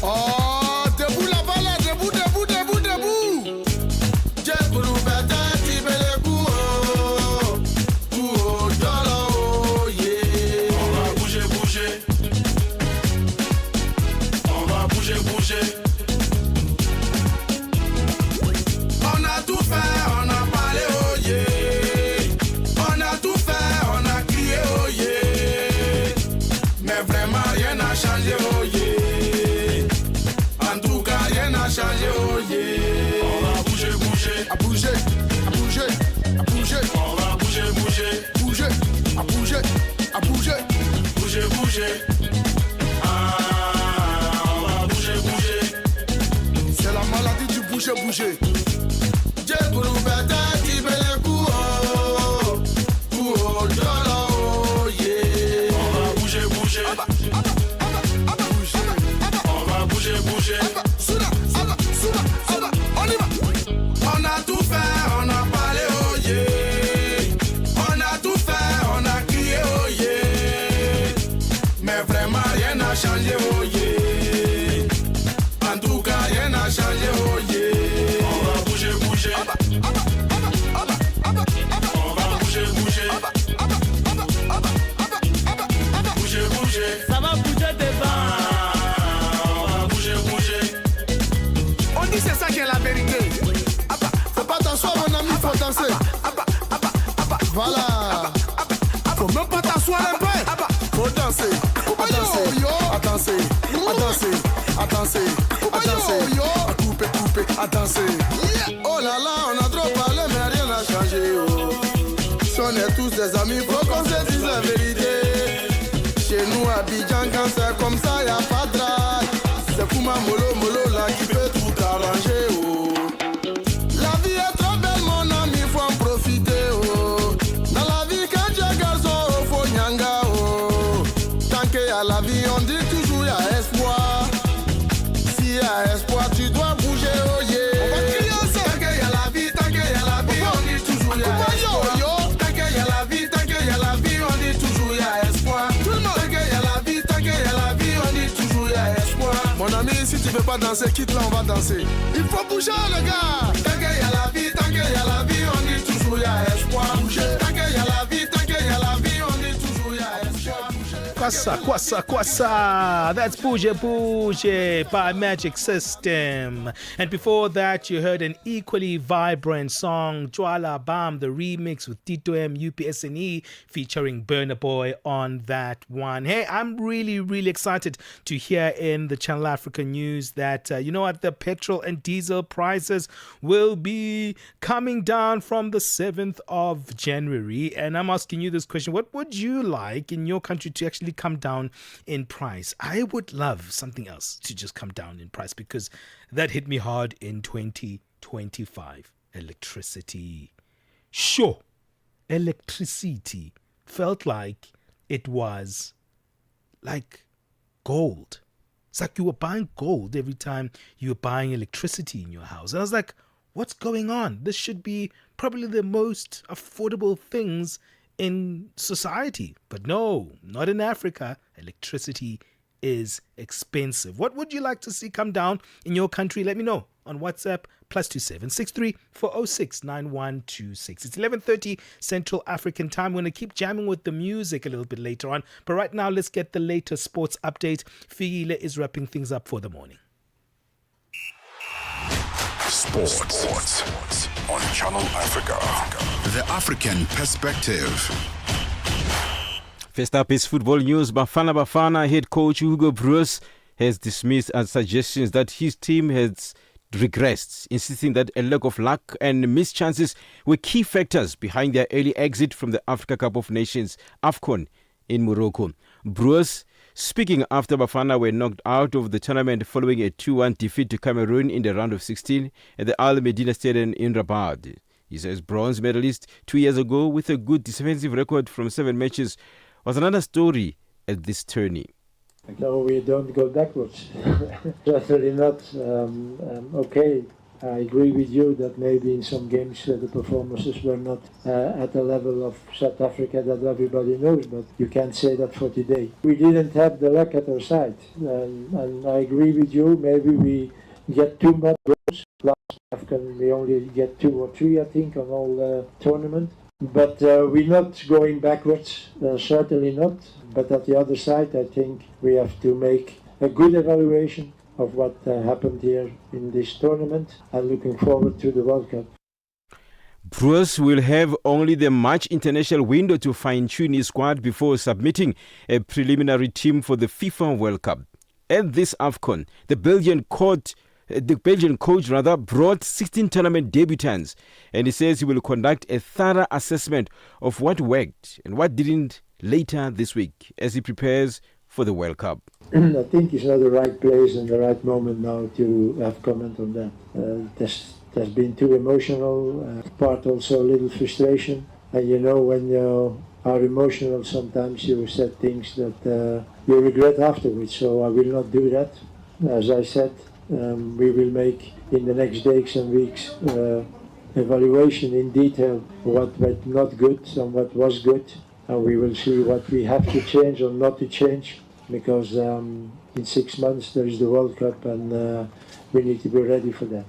Oh, debout là-bas, là, debout, debout, debout, debout. J'ai pour nous bêter, tu veux les coups, oh, dollar, oh, yeah. On va bouger, bouger. On va bouger, bouger. On a tout fait, on a parlé, oh yeah. On a tout fait, on a crié, oh yeah. Mais vraiment rien n'a changé, oh yeah. En tout cas, rien n'a changé, oh yeah. On va bouger, bouger. À bouger, à bouger, à bouger. On va bouger, bouger. Bouger, à bouger, à bouger. Bouger, bouger. Ah, on va bouger, bouger. C'est la maladie du bouger, bouger. J'ai pour nous bêter, tu veux les coups, oh, oh, dollar, oh, yeah. On va bouger, bouger. On va bouger, bouger. On y va. On a tout fait, on a parlé, oh yeah. On a tout fait, on a crié, oh yeah. Mais vraiment rien n'a changé, oh yeah. En tout cas rien n'a changé, oh yeah. On va bouger, bouger. On va bouger, bouger. Bouger, bouger. Ça va bouger devant. On va bouger, bouger. On dit c'est ça qui est la vérité. Faut pas t'asseoir mon ami, faut danser. Voilà. Faut même pas t'asseoir un peu. Faut danser. À danser. À danser. À danser. À danser. À danser. À couper, couper. À danser. Oh là là, on a trop parlé mais rien n'a changé. Oh. Si on est tous des amis, faut qu'on se dise la vérité. Chez nous à Abidjan, quand c'est comme ça, y'a pas de drague. C'est Kouma Molo Molo là qui peut tout arranger. Oh. La vie est trop belle, mon ami, faut en profiter. Oh. Dans la vie, quand tu es garçon, faut nyanga. Oh. Tant qu'il y a la vie, on dit toujours y'a espoir. S'il y a espoir, tu dois bouger. Oh yeah. On va crier ensemble. Tant qu'il y a la vie, on dit toujours y'a espoir. Tant qu'il y a la vie, on dit toujours y'a espoir. Tout le monde. Tant qu'il y a la vie, on dit toujours y'a espoir. Mon ami, si tu veux pas danser, quitte là, on va danser. Il faut bouger, le gars. Tant qu'il y a la vie, on dit toujours y'a espoir. Bouger. Tant qu'il y a la vie, on dit toujours y'a espoir. Kwasa. That's Bouge Bouge by Magic System. And before that, you heard an equally vibrant song, Jwala Bam, the remix with Tito M, UPSNE, featuring Burna Boy on that one. Hey, I'm really excited to hear in the Channel Africa news that, the petrol and diesel prices will be coming down from the 7th of January. And I'm asking you this question. What would you like in your country to actually come down in price? I would love something else to just come down in price because that hit me hard in 2025. Electricity. Sure, electricity felt like it was like gold. It's like you were buying gold every time you were buying electricity in your house. And I was like, what's going on? This should be probably the most affordable things in society. But no, not in Africa. Electricity is expensive. What would you like to see come down in your country? Let me know on WhatsApp, +27 63 406 9126. It's 11:30 Central African time. We're going to keep jamming with the music a little bit later on. But right now, let's get the latest sports update. Figile is wrapping things up for the morning. Sports on Channel Africa. The African perspective. First up is football news. Bafana head coach Hugo Broos has dismissed suggestions that his team has regressed, insisting that a lack of luck and missed chances were key factors behind their early exit from the Africa Cup of Nations, AFCON, in Morocco. Broos Speaking after Bafana were knocked out of the tournament following a 2-1 defeat to Cameroon in the round of 16 at the Al Medina Stadium in Rabat. He says bronze medalist 2 years ago with a good defensive record from 7 matches was another story at this tourney. No, we don't go backwards. Certainly not. Okay, I agree with you that maybe in some games the performances were not at the level of South Africa that everybody knows, but you can't say that for today. We didn't have the luck at our side, and I agree with you, maybe we get too much goals. Last African we only get 2 or 3, I think, on all tournament. But we're not going backwards, certainly not. But at the other side, I think we have to make a good evaluation of what happened here in this tournament and looking forward to the World Cup. Bruce will have only the March international window to fine-tune his squad before submitting a preliminary team for the FIFA World Cup. At this AFCON, the Belgian coach brought 16 tournament debutants, and he says he will conduct a thorough assessment of what worked and what didn't later this week as he prepares for the World Cup. I think it's not the right place and the right moment now to have comment on that. It has been too emotional, part also a little frustration. And you know, when you are emotional, sometimes you said things that you regret afterwards, so I will not do that. As I said, we will make in the next days and weeks evaluation in detail what went not good and what was good, and we will see what we have to change or not to change, because in 6 months there is the World Cup and we need to be ready for that.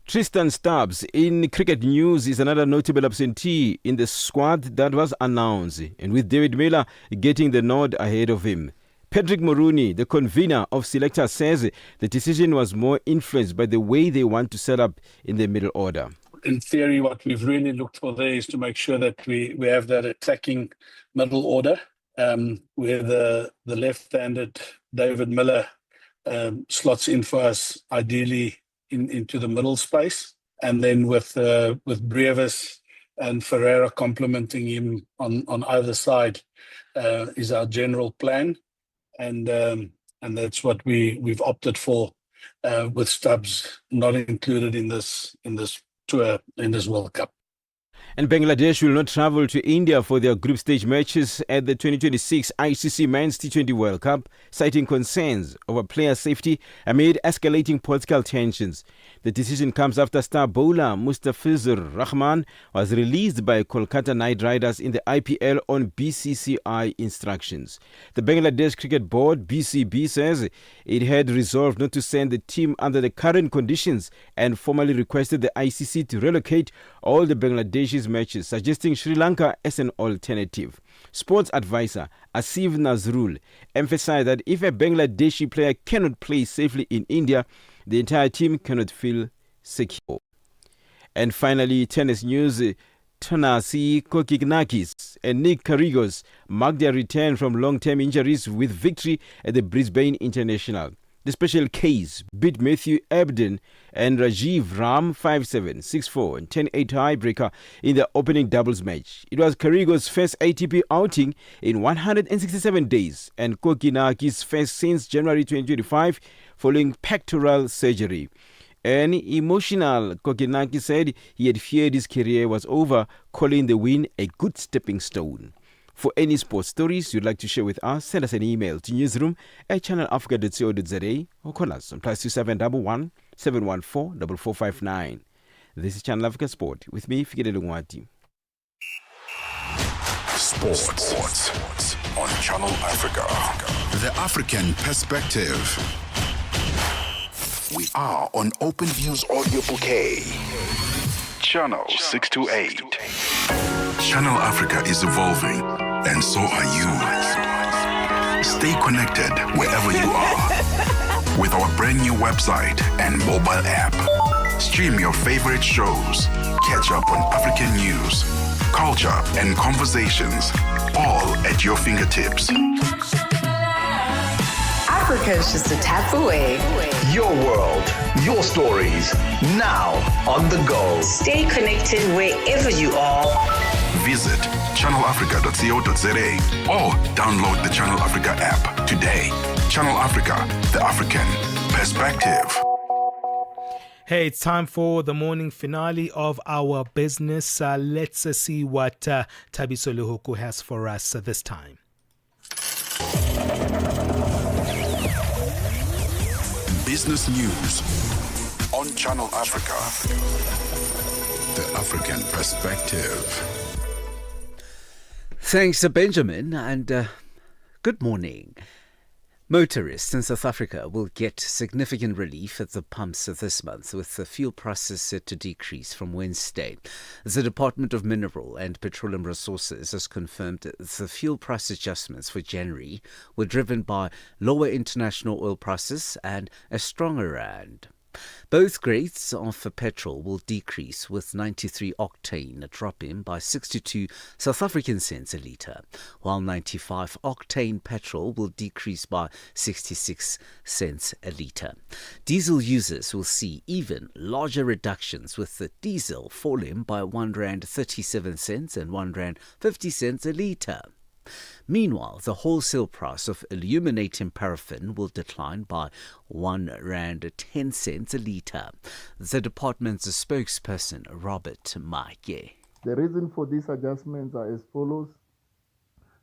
Tristan Stubbs in cricket news is another notable absentee in the squad that was announced, and with David Miller getting the nod ahead of him. Patrick Moruni, the convener of selectors, says the decision was more influenced by the way they want to set up in the middle order. In theory, what we've really looked for there is to make sure that we have that attacking middle order, where the left-handed David Miller slots in for us, ideally into the middle space, and then with Brevis and Ferreira complementing him on either side is our general plan. And that's what we've opted for, with Stubbs not included in this tour, in this World Cup. And Bangladesh will not travel to India for their group stage matches at the 2026 ICC Men's T20 World Cup, citing concerns over player safety amid escalating political tensions. The decision comes after star bowler Mustafizur Rahman was released by Kolkata Knight Riders in the IPL on BCCI instructions. The Bangladesh Cricket Board, BCB, says it had resolved not to send the team under the current conditions and formally requested the ICC to relocate all the Bangladeshis matches, suggesting Sri Lanka as an alternative. Sports advisor Asif Nazrul emphasized that if a Bangladeshi player cannot play safely in India, the entire team cannot feel secure. And finally, tennis news. Thanasi Kokkinakis and Nick Kyrgios marked their return from long-term injuries with victory at the Brisbane International. The special case beat Matthew Ebden and Rajiv Ram 5-7, 6-4 and 10-8 tiebreaker in the opening doubles match. It was Kyrgios' first ATP outing in 167 days and Kokkinakis' first since January 2025 following pectoral surgery. An emotional Kokkinakis said he had feared his career was over, calling the win a good stepping stone. For any sports stories you'd like to share with us, send us an email to newsroom@channelafrica.co.za or call us on +2711 714 4459. This is Channel Africa Sport with me, Fikile Lungwati. Sports on Channel Africa. The African perspective. We are on Open Views Audio Bouquet. Channel 628. Channel Africa is evolving, and so are you. Stay connected wherever you are with our brand new website and mobile app. Stream your favorite shows, catch up on African news, culture, and conversations, all at your fingertips. Africa is just a tap away. Your world, your stories, now on the go. Stay connected wherever you are. Visit channelafrica.co.za or download the Channel Africa app today. Channel Africa, the African perspective. Hey, it's time for the morning finale of our business. Let's see what Tabiso Luhuku has for us this time. Business news on Channel Africa, the African perspective. Thanks, Benjamin, and good morning. Motorists in South Africa will get significant relief at the pumps this month, with the fuel prices set to decrease from Wednesday. The Department of Mineral and Petroleum Resources has confirmed that the fuel price adjustments for January were driven by lower international oil prices and a stronger rand. Both grades of petrol will decrease, with 93 octane dropping by 62 South African cents a litre, while 95 octane petrol will decrease by 66 cents a litre. Diesel users will see even larger reductions, with the diesel falling by R1.37 and R1.50 a litre. Meanwhile, the wholesale price of illuminating paraffin will decline by R1.10 a litre. The department's spokesperson, Robert Make. The reason for these adjustments are as follows.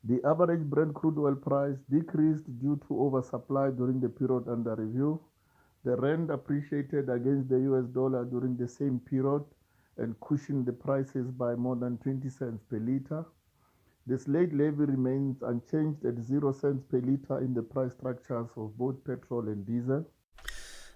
The average Brent crude oil price decreased due to oversupply during the period under review. The rand appreciated against the US dollar during the same period and cushioned the prices by more than 20 cents per litre. The slate levy remains unchanged at 0 cents per litre in the price structures of both petrol and diesel.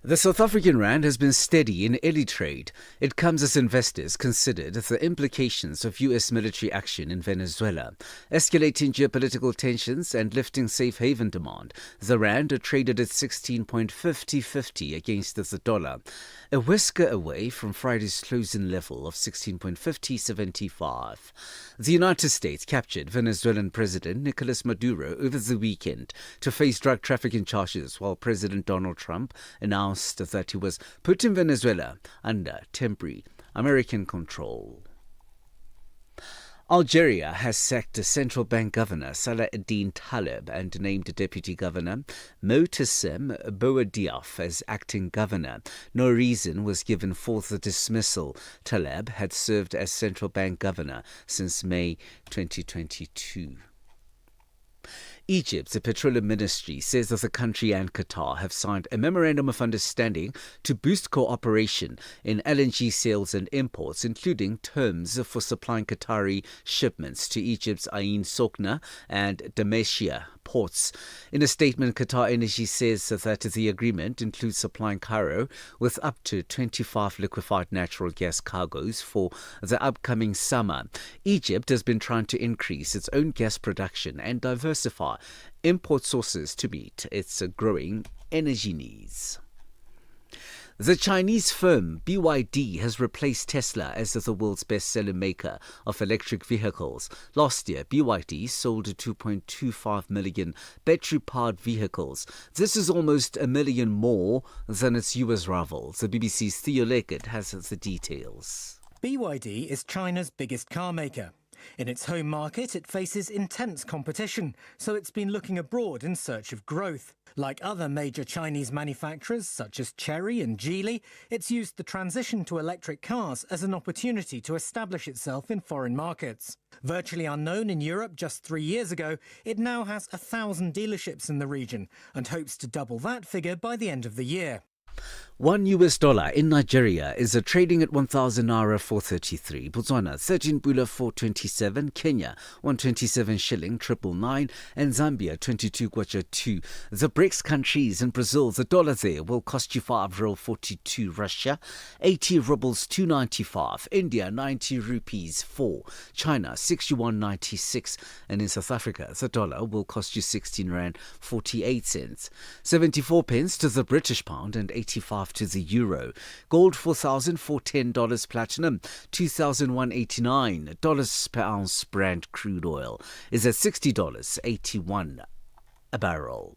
The South African rand has been steady in early trade. It comes as investors considered the implications of U.S. military action in Venezuela, escalating geopolitical tensions and lifting safe haven demand. The rand traded at 16.5050 against the dollar, a whisker away from Friday's closing level of 16.5075. The United States captured Venezuelan President Nicolas Maduro over the weekend to face drug trafficking charges, while President Donald Trump announced that he was putting Venezuela under temporary American control. Algeria has sacked central bank governor Salah ad-Din Taleb and named Deputy Governor Motassem Bouadiaf as acting governor. No reason was given for the dismissal. Taleb had served as central bank governor since May 2022. Egypt's petroleum ministry says that the country and Qatar have signed a memorandum of understanding to boost cooperation in LNG sales and imports, including terms for supplying Qatari shipments to Egypt's Ain Sokhna and Damietta ports. In a statement, Qatar Energy says that the agreement includes supplying Cairo with up to 25 liquefied natural gas cargoes for the upcoming summer. Egypt has been trying to increase its own gas production and diversify import sources to meet its growing energy needs. The Chinese firm BYD has replaced Tesla as the world's best-selling maker of electric vehicles. Last year, BYD sold 2.25 million battery-powered vehicles. This is almost a million more than its US rival. The BBC's Theo Leggett has the details. BYD is China's biggest car maker. In its home market, it faces intense competition, so it's been looking abroad in search of growth. Like other major Chinese manufacturers, such as Chery and Geely, it's used the transition to electric cars as an opportunity to establish itself in foreign markets. Virtually unknown in Europe just 3 years ago, it now has 1,000 dealerships in the region and hopes to double that figure by the end of the year. $1 in Nigeria is trading at 1,000 naira 433, Botswana 13 pula 427, Kenya 127 shilling 999, and Zambia 22 kwacha 2. The BRICS countries in Brazil, the dollar there will cost you 5.42, Russia 80 rubles 295, India 90 rupees 4, China 61.96, and in South Africa the dollar will cost you 16 rand 48 cents, 74 pence to the British pound and 85 to the euro. Gold $4,410, platinum $2,189 per ounce. Brent crude oil is at $60.81 a barrel.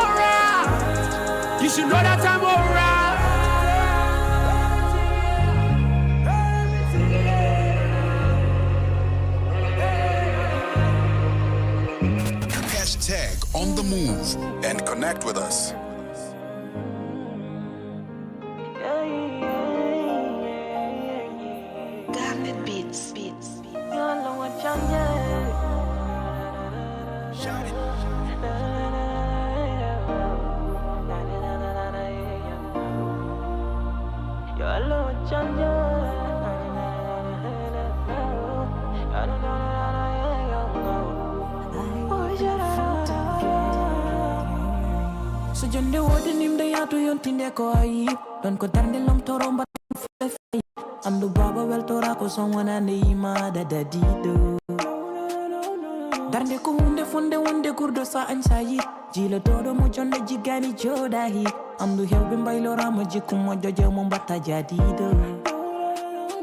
should know that I'm alright. Hashtag on the move and connect with us. Garnet beats. So jonde wodi nimde yatu yontinde ko ayi don ko darnde lom toromba andu baba wel tora ko songwana ne yima da dido darnde ko hunde fonde wonde kurdo sa ansayi jila todo mo jonde jigani jodahi andu hewbe mbaylora mo jikku mo joje mo batta jadido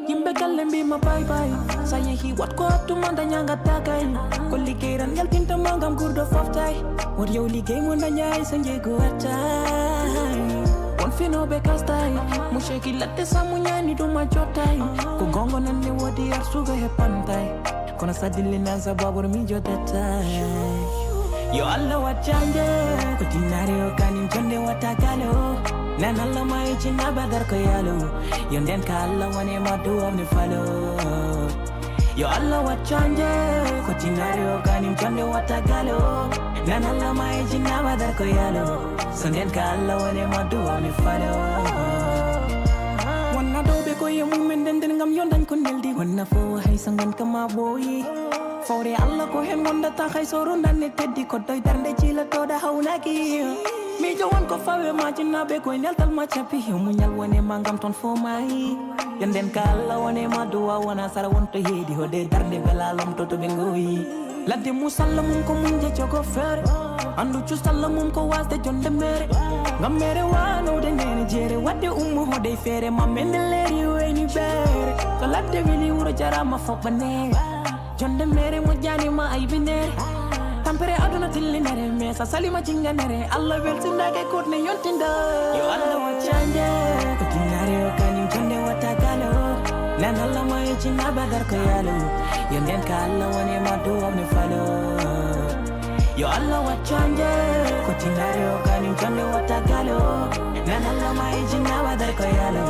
yimbe galle mbi ma bye bye sa yehi wat ko attu manda nyanga tagay ko ligeyran yal tinta mangam kurdo foftay what yow ligey mo na nyaay sa njego atay won fino be kastay mo sheki latte samu nyani do ma jotay ko gongo nan ne wodi arsuga he pantay kono sadille nan sa babor mi jotatay yo alla wachanje ko tinare o kanin jonde watakalo nan alla mai china badar ko yalo yonden ka alla wane ma do amne falo yo alla wachanje ko tinare o kanin jonde watakalo nan alla mai china badar ko yalo sonden ka alla wane ma do amne falo wanna do be ko yemu menden den ngam yondan ko neldi wanna fo hay sangan kama boyi fawre alla ko hen gonda ta khay soro danne teddi ko doy darnde jila to da hawnaki mi jowon ko fawe ma jinna be ko neltal ma chapi mu nyal wone mangam ton fo mai yanden ka alla wone ma duwa wona sara wonto heedi hode darnde bela lom to be ngoyi ladde musallamum ko munje jogo fere andu chusallamum ko wasde jonde mere ngam mere wano de nene jere wadde ummu hode fere ma mendeleri weni bere ko ladde wili wuro jarama fobane jonde mere mo jani ma aybinere tampere aduna tillinere me sa salima cinganere alla weltindage kodne yontinda yo alla mo chanje ko tinare o kanim jonde watakalo nan alla ma yicina badar ko yalo yonden ka alla wone ma do amne falo yo alla mo chanje ko tinare o kanim jonde watakalo nan alla ma yicina badar ko yalo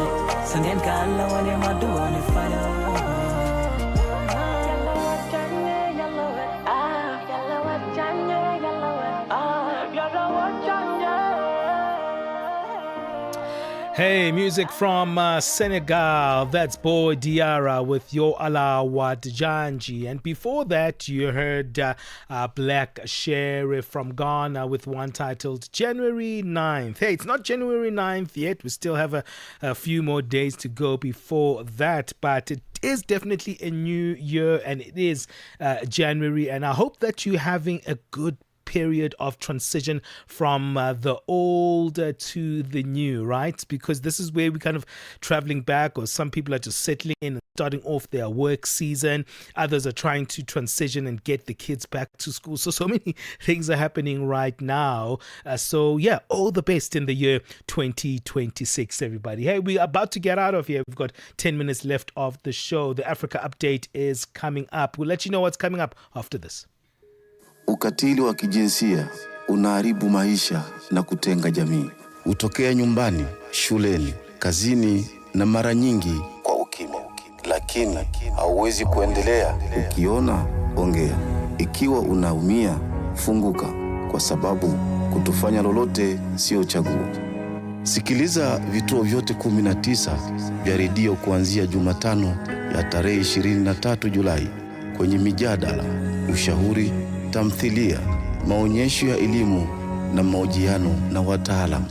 sonden ka alla wone ma do amne falo Hey, music from Senegal. That's Boy Diarra with Yo Allah Wadjanji. And before that, you heard Black Sheriff from Ghana with one titled January 9th. Hey, it's not January 9th yet. We still have a few more days to go before that. But it is definitely a new year and it is January. And I hope that you're having a good period of transition from the old to the new, right? Because this is where we're kind of traveling back, or some people are just settling in and starting off their work season. Others are trying to transition and get the kids back to school. So many things are happening right now. So yeah, all the best in the year 2026, everybody. Hey, we're about to get out of here. We've got 10 minutes left of the show. The Africa Update is coming up. We'll let you know what's coming up after this. Ukatili wa kijinsia unaharibu maisha na kutenga jamii. Hutokea nyumbani, shuleni, kazini na mara nyingi kwa ukimya. Lakini hauwezi kuendelea. Ukiona, ongea. Ikiwa unaumia, funguka, kwa sababu kutofanya lolote sio chaguo. Sikiliza vituo vyote 19 vya redio kuanzia Jumatano ya tarehe 23 Julai kwenye mijadala, ushauri, tamthilia, maonyesho ya elimu na mahojiano na wataalamu,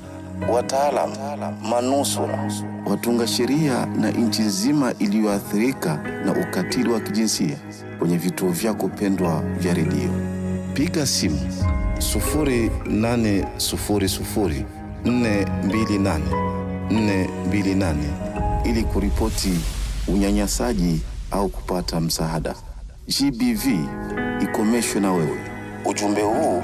manusura, watunga sheria na nchi nzima iliyoathirika na ukatili wa kijinsia kwenye vituo vyako pendwa vya redio. Piga simu 0800 428 428 ili kuripoti unyanyasaji au kupata msaada. GBV ikomeshwe na wewe. Ujumbe huu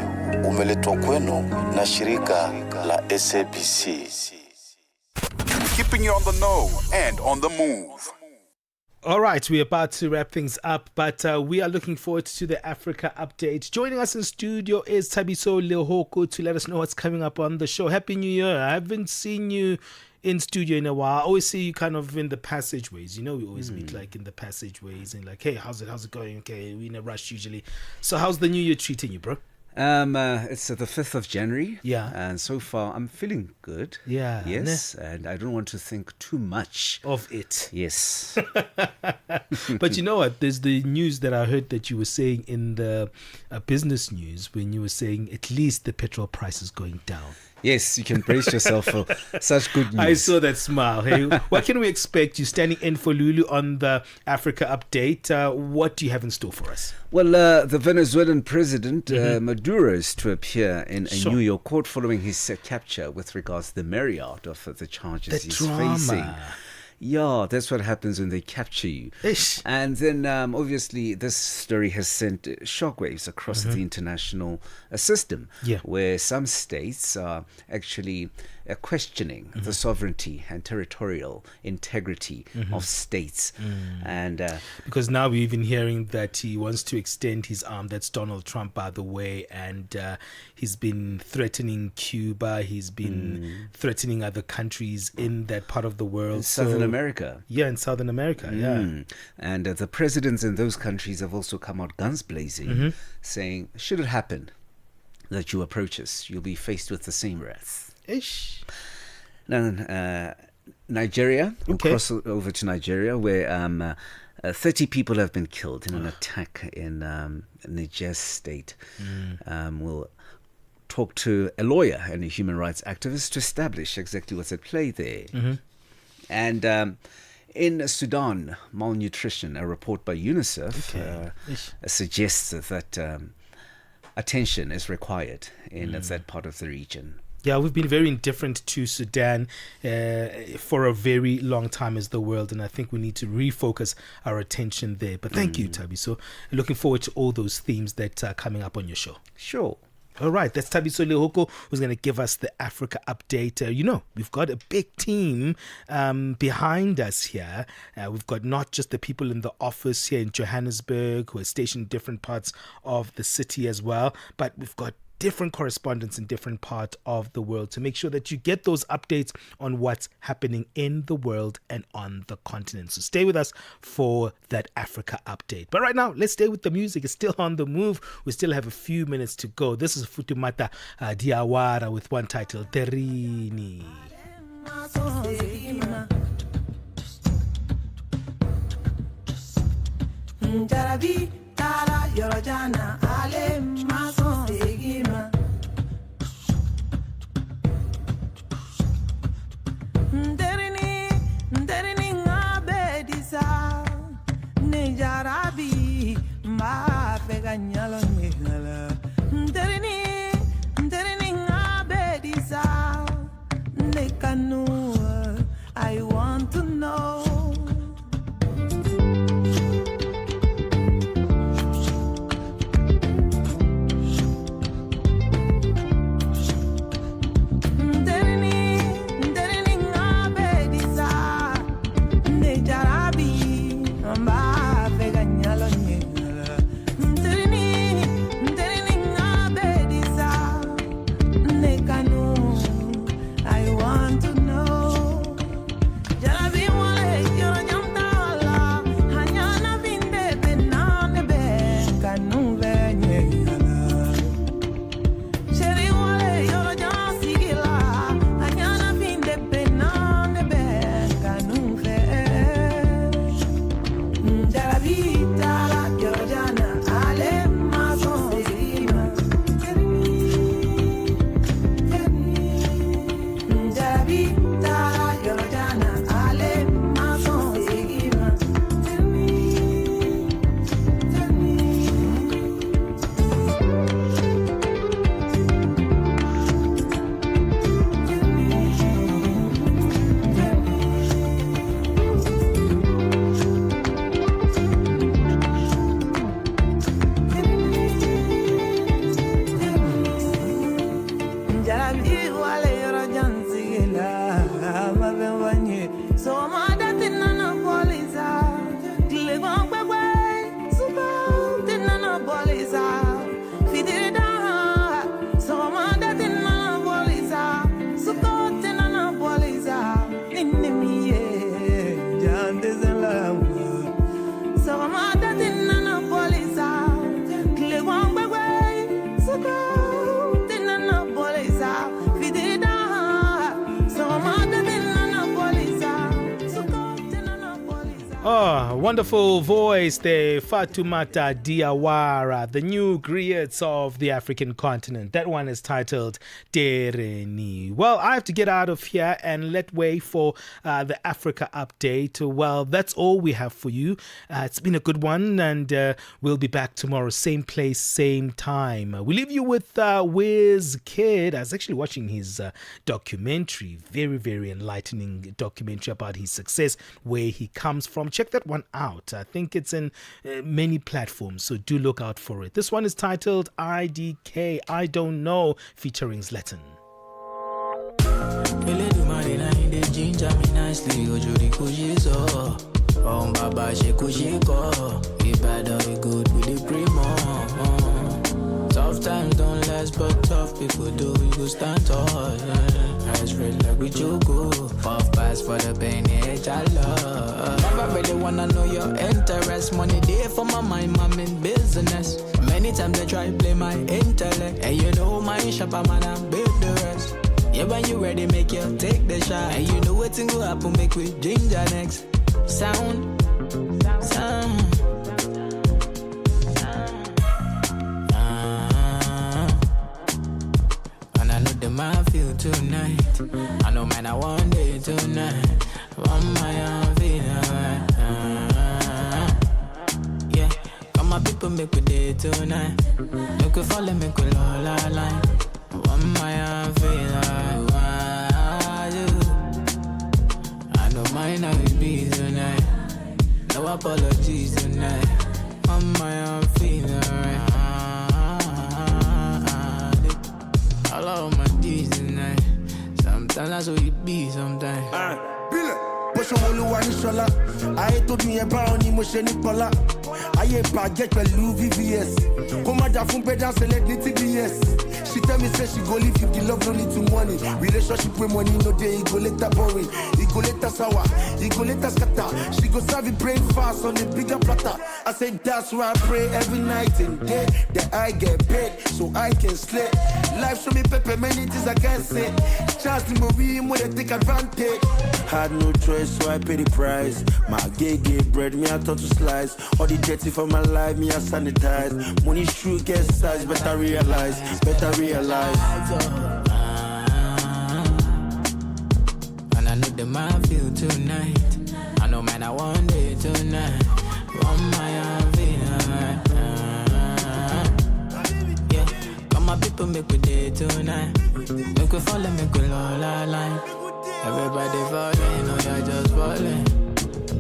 umeletwa kwenu na shirika la SABC. Keeping you on the know and on the move. All right, we're about to wrap things up, but we are looking forward to the Africa update. Joining us in studio is Thabiso Lehoko to let us know what's coming up on the show. Happy New Year. I haven't seen you in studio in a while. I always see you kind of in the passageways. You know, we always meet like in the passageways and like, hey, how's it going? Okay, we're in a rush usually. So how's the New Year treating you, bro? It's the 5th of January. Yeah. And so far, I'm feeling good. Yeah. Yes. And I don't want to think too much of it. Yes. But you know what? There's the news that I heard that you were saying in the business news when you were saying at least the petrol price is going down. Yes, you can brace yourself for such good news. I saw that smile. Hey, what can we expect? You standing in for Lulu on the Africa update. What do you have in store for us? Well, the Venezuelan president, Maduro, is to appear in a New York court following his capture with regards to the myriad of the charges he's facing. Yeah, that's what happens when they capture you. Ish. And then, obviously, this story has sent shockwaves across the international system, where some states are actually questioning the sovereignty and territorial integrity of states. And because now we're even hearing that he wants to extend his arm. That's Donald Trump, by the way. And he's been threatening Cuba. He's been threatening other countries in that part of the world. Southern America. Yeah, in Southern America, yeah. And the presidents in those countries have also come out guns blazing, saying, should it happen that you approach us, you'll be faced with the same wrath. Ish. Now, Nigeria, we'll cross over to Nigeria, where 30 people have been killed in an attack in Niger State. We'll talk to a lawyer and a human rights activist to establish exactly what's at play there. And in Sudan, malnutrition, a report by UNICEF suggests that attention is required in that part of the region. Yeah, we've been very indifferent to Sudan for a very long time as the world, and I think we need to refocus our attention there. But thank you, Thabiso. Looking forward to all those themes that are coming up on your show. Sure. All right, that's Thabiso Lehoko, who's going to give us the Africa update. We've got a big team behind us here. We've got not just the people in the office here in Johannesburg who are stationed in different parts of the city as well, but we've got different correspondents in different parts of the world to make sure that you get those updates on what's happening in the world and on the continent. So stay with us for that Africa update. But right now, let's stay with the music. It's still on the move. We still have a few minutes to go. This is Futumata Diawara with one title, Terini. Jarabi ma pega nyalo ngala nderini ngabedisa nekanu I want to know Wonderful voice there, Fatoumata Diawara, the new griots of the African continent. That one is titled Tereni. Well, I have to get out of here and let way for the Africa update. Well, that's all we have for you. It's been a good one, and we'll be back tomorrow, same place, same time. We leave you with Wiz Kid. I was actually watching his documentary, very, very enlightening documentary about his success, where he comes from. Check that one out. I think it's in many platforms, so do look out for it. This one is titled IDK, I Don't Know, featuring Zlatan. Tough times don't last, but tough people do. You go stand tall. Eyes red like we jogo. Puff pass for the pain, edge I love. Never really wanna know your interest. Money there for my mind, I'm in business. Many times they try to play my intellect. And you know my shop, I'm gonna build the rest. Yeah, when you ready, make you take the shot. And you know what's gonna happen, make we ginger next. Sound. I feel tonight. I know, man, I want day tonight. On my own feel alright. Yeah, come my people make we day tonight. Make we follow, make we all align. On my own feel alright. I know mine I will be tonight. No apologies tonight. On my own feel alright. I love my D's tonight. Sometimes that's what it be sometimes. Push a whole one shola. I told me about emotion Nicola. I get my Louis VVS. Come on, from better select TBS. She tell me say she go live if the love no need to money. Relationship with money no day, it go later boring. It go later sour, it go later scatter. She go serve it brain fast on the bigger platter. I say that's why I pray every night and day that I get paid so I can slay. Life show me pepper, many things I can't say. Chance to movie when they take advantage. Had no choice, so I pay the price. My gay bread, me I thought to slice. All the dirty for my life, me I sanitize. Money true get size, better realize. And I know the man feel tonight. I know, man, I want it tonight. On my own feel yeah, come my people make we day tonight. Make we follow, make we all align. Everybody falling, oh you're just falling.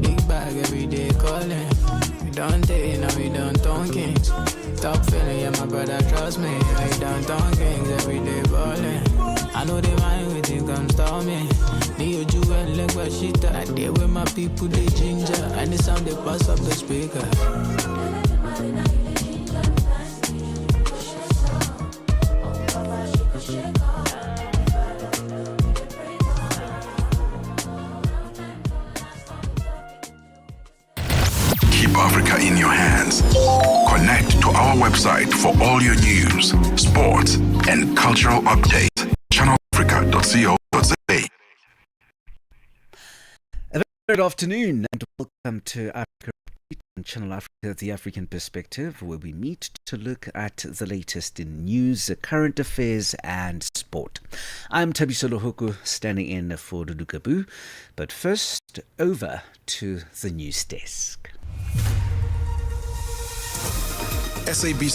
Big bag every day calling. We don't take, now we don't talking. Top feeling, yeah my brother trust me. We don't talking, every day balling. I know they mind we think I'm storming. Me you jewel like what shit I deal with my people they ginger. And the sound they pass up the speaker. Keep Africa in your hands. Connect to our website for all your news, sports, and cultural updates. channelafrica.co.za. Good afternoon and welcome to Africa on Channel Africa, the African Perspective, where we meet to look at the latest in news, current affairs and sport. I'm Tabiso Lohoku, standing in for Dudu Kabu, but first over to the news desk. SABC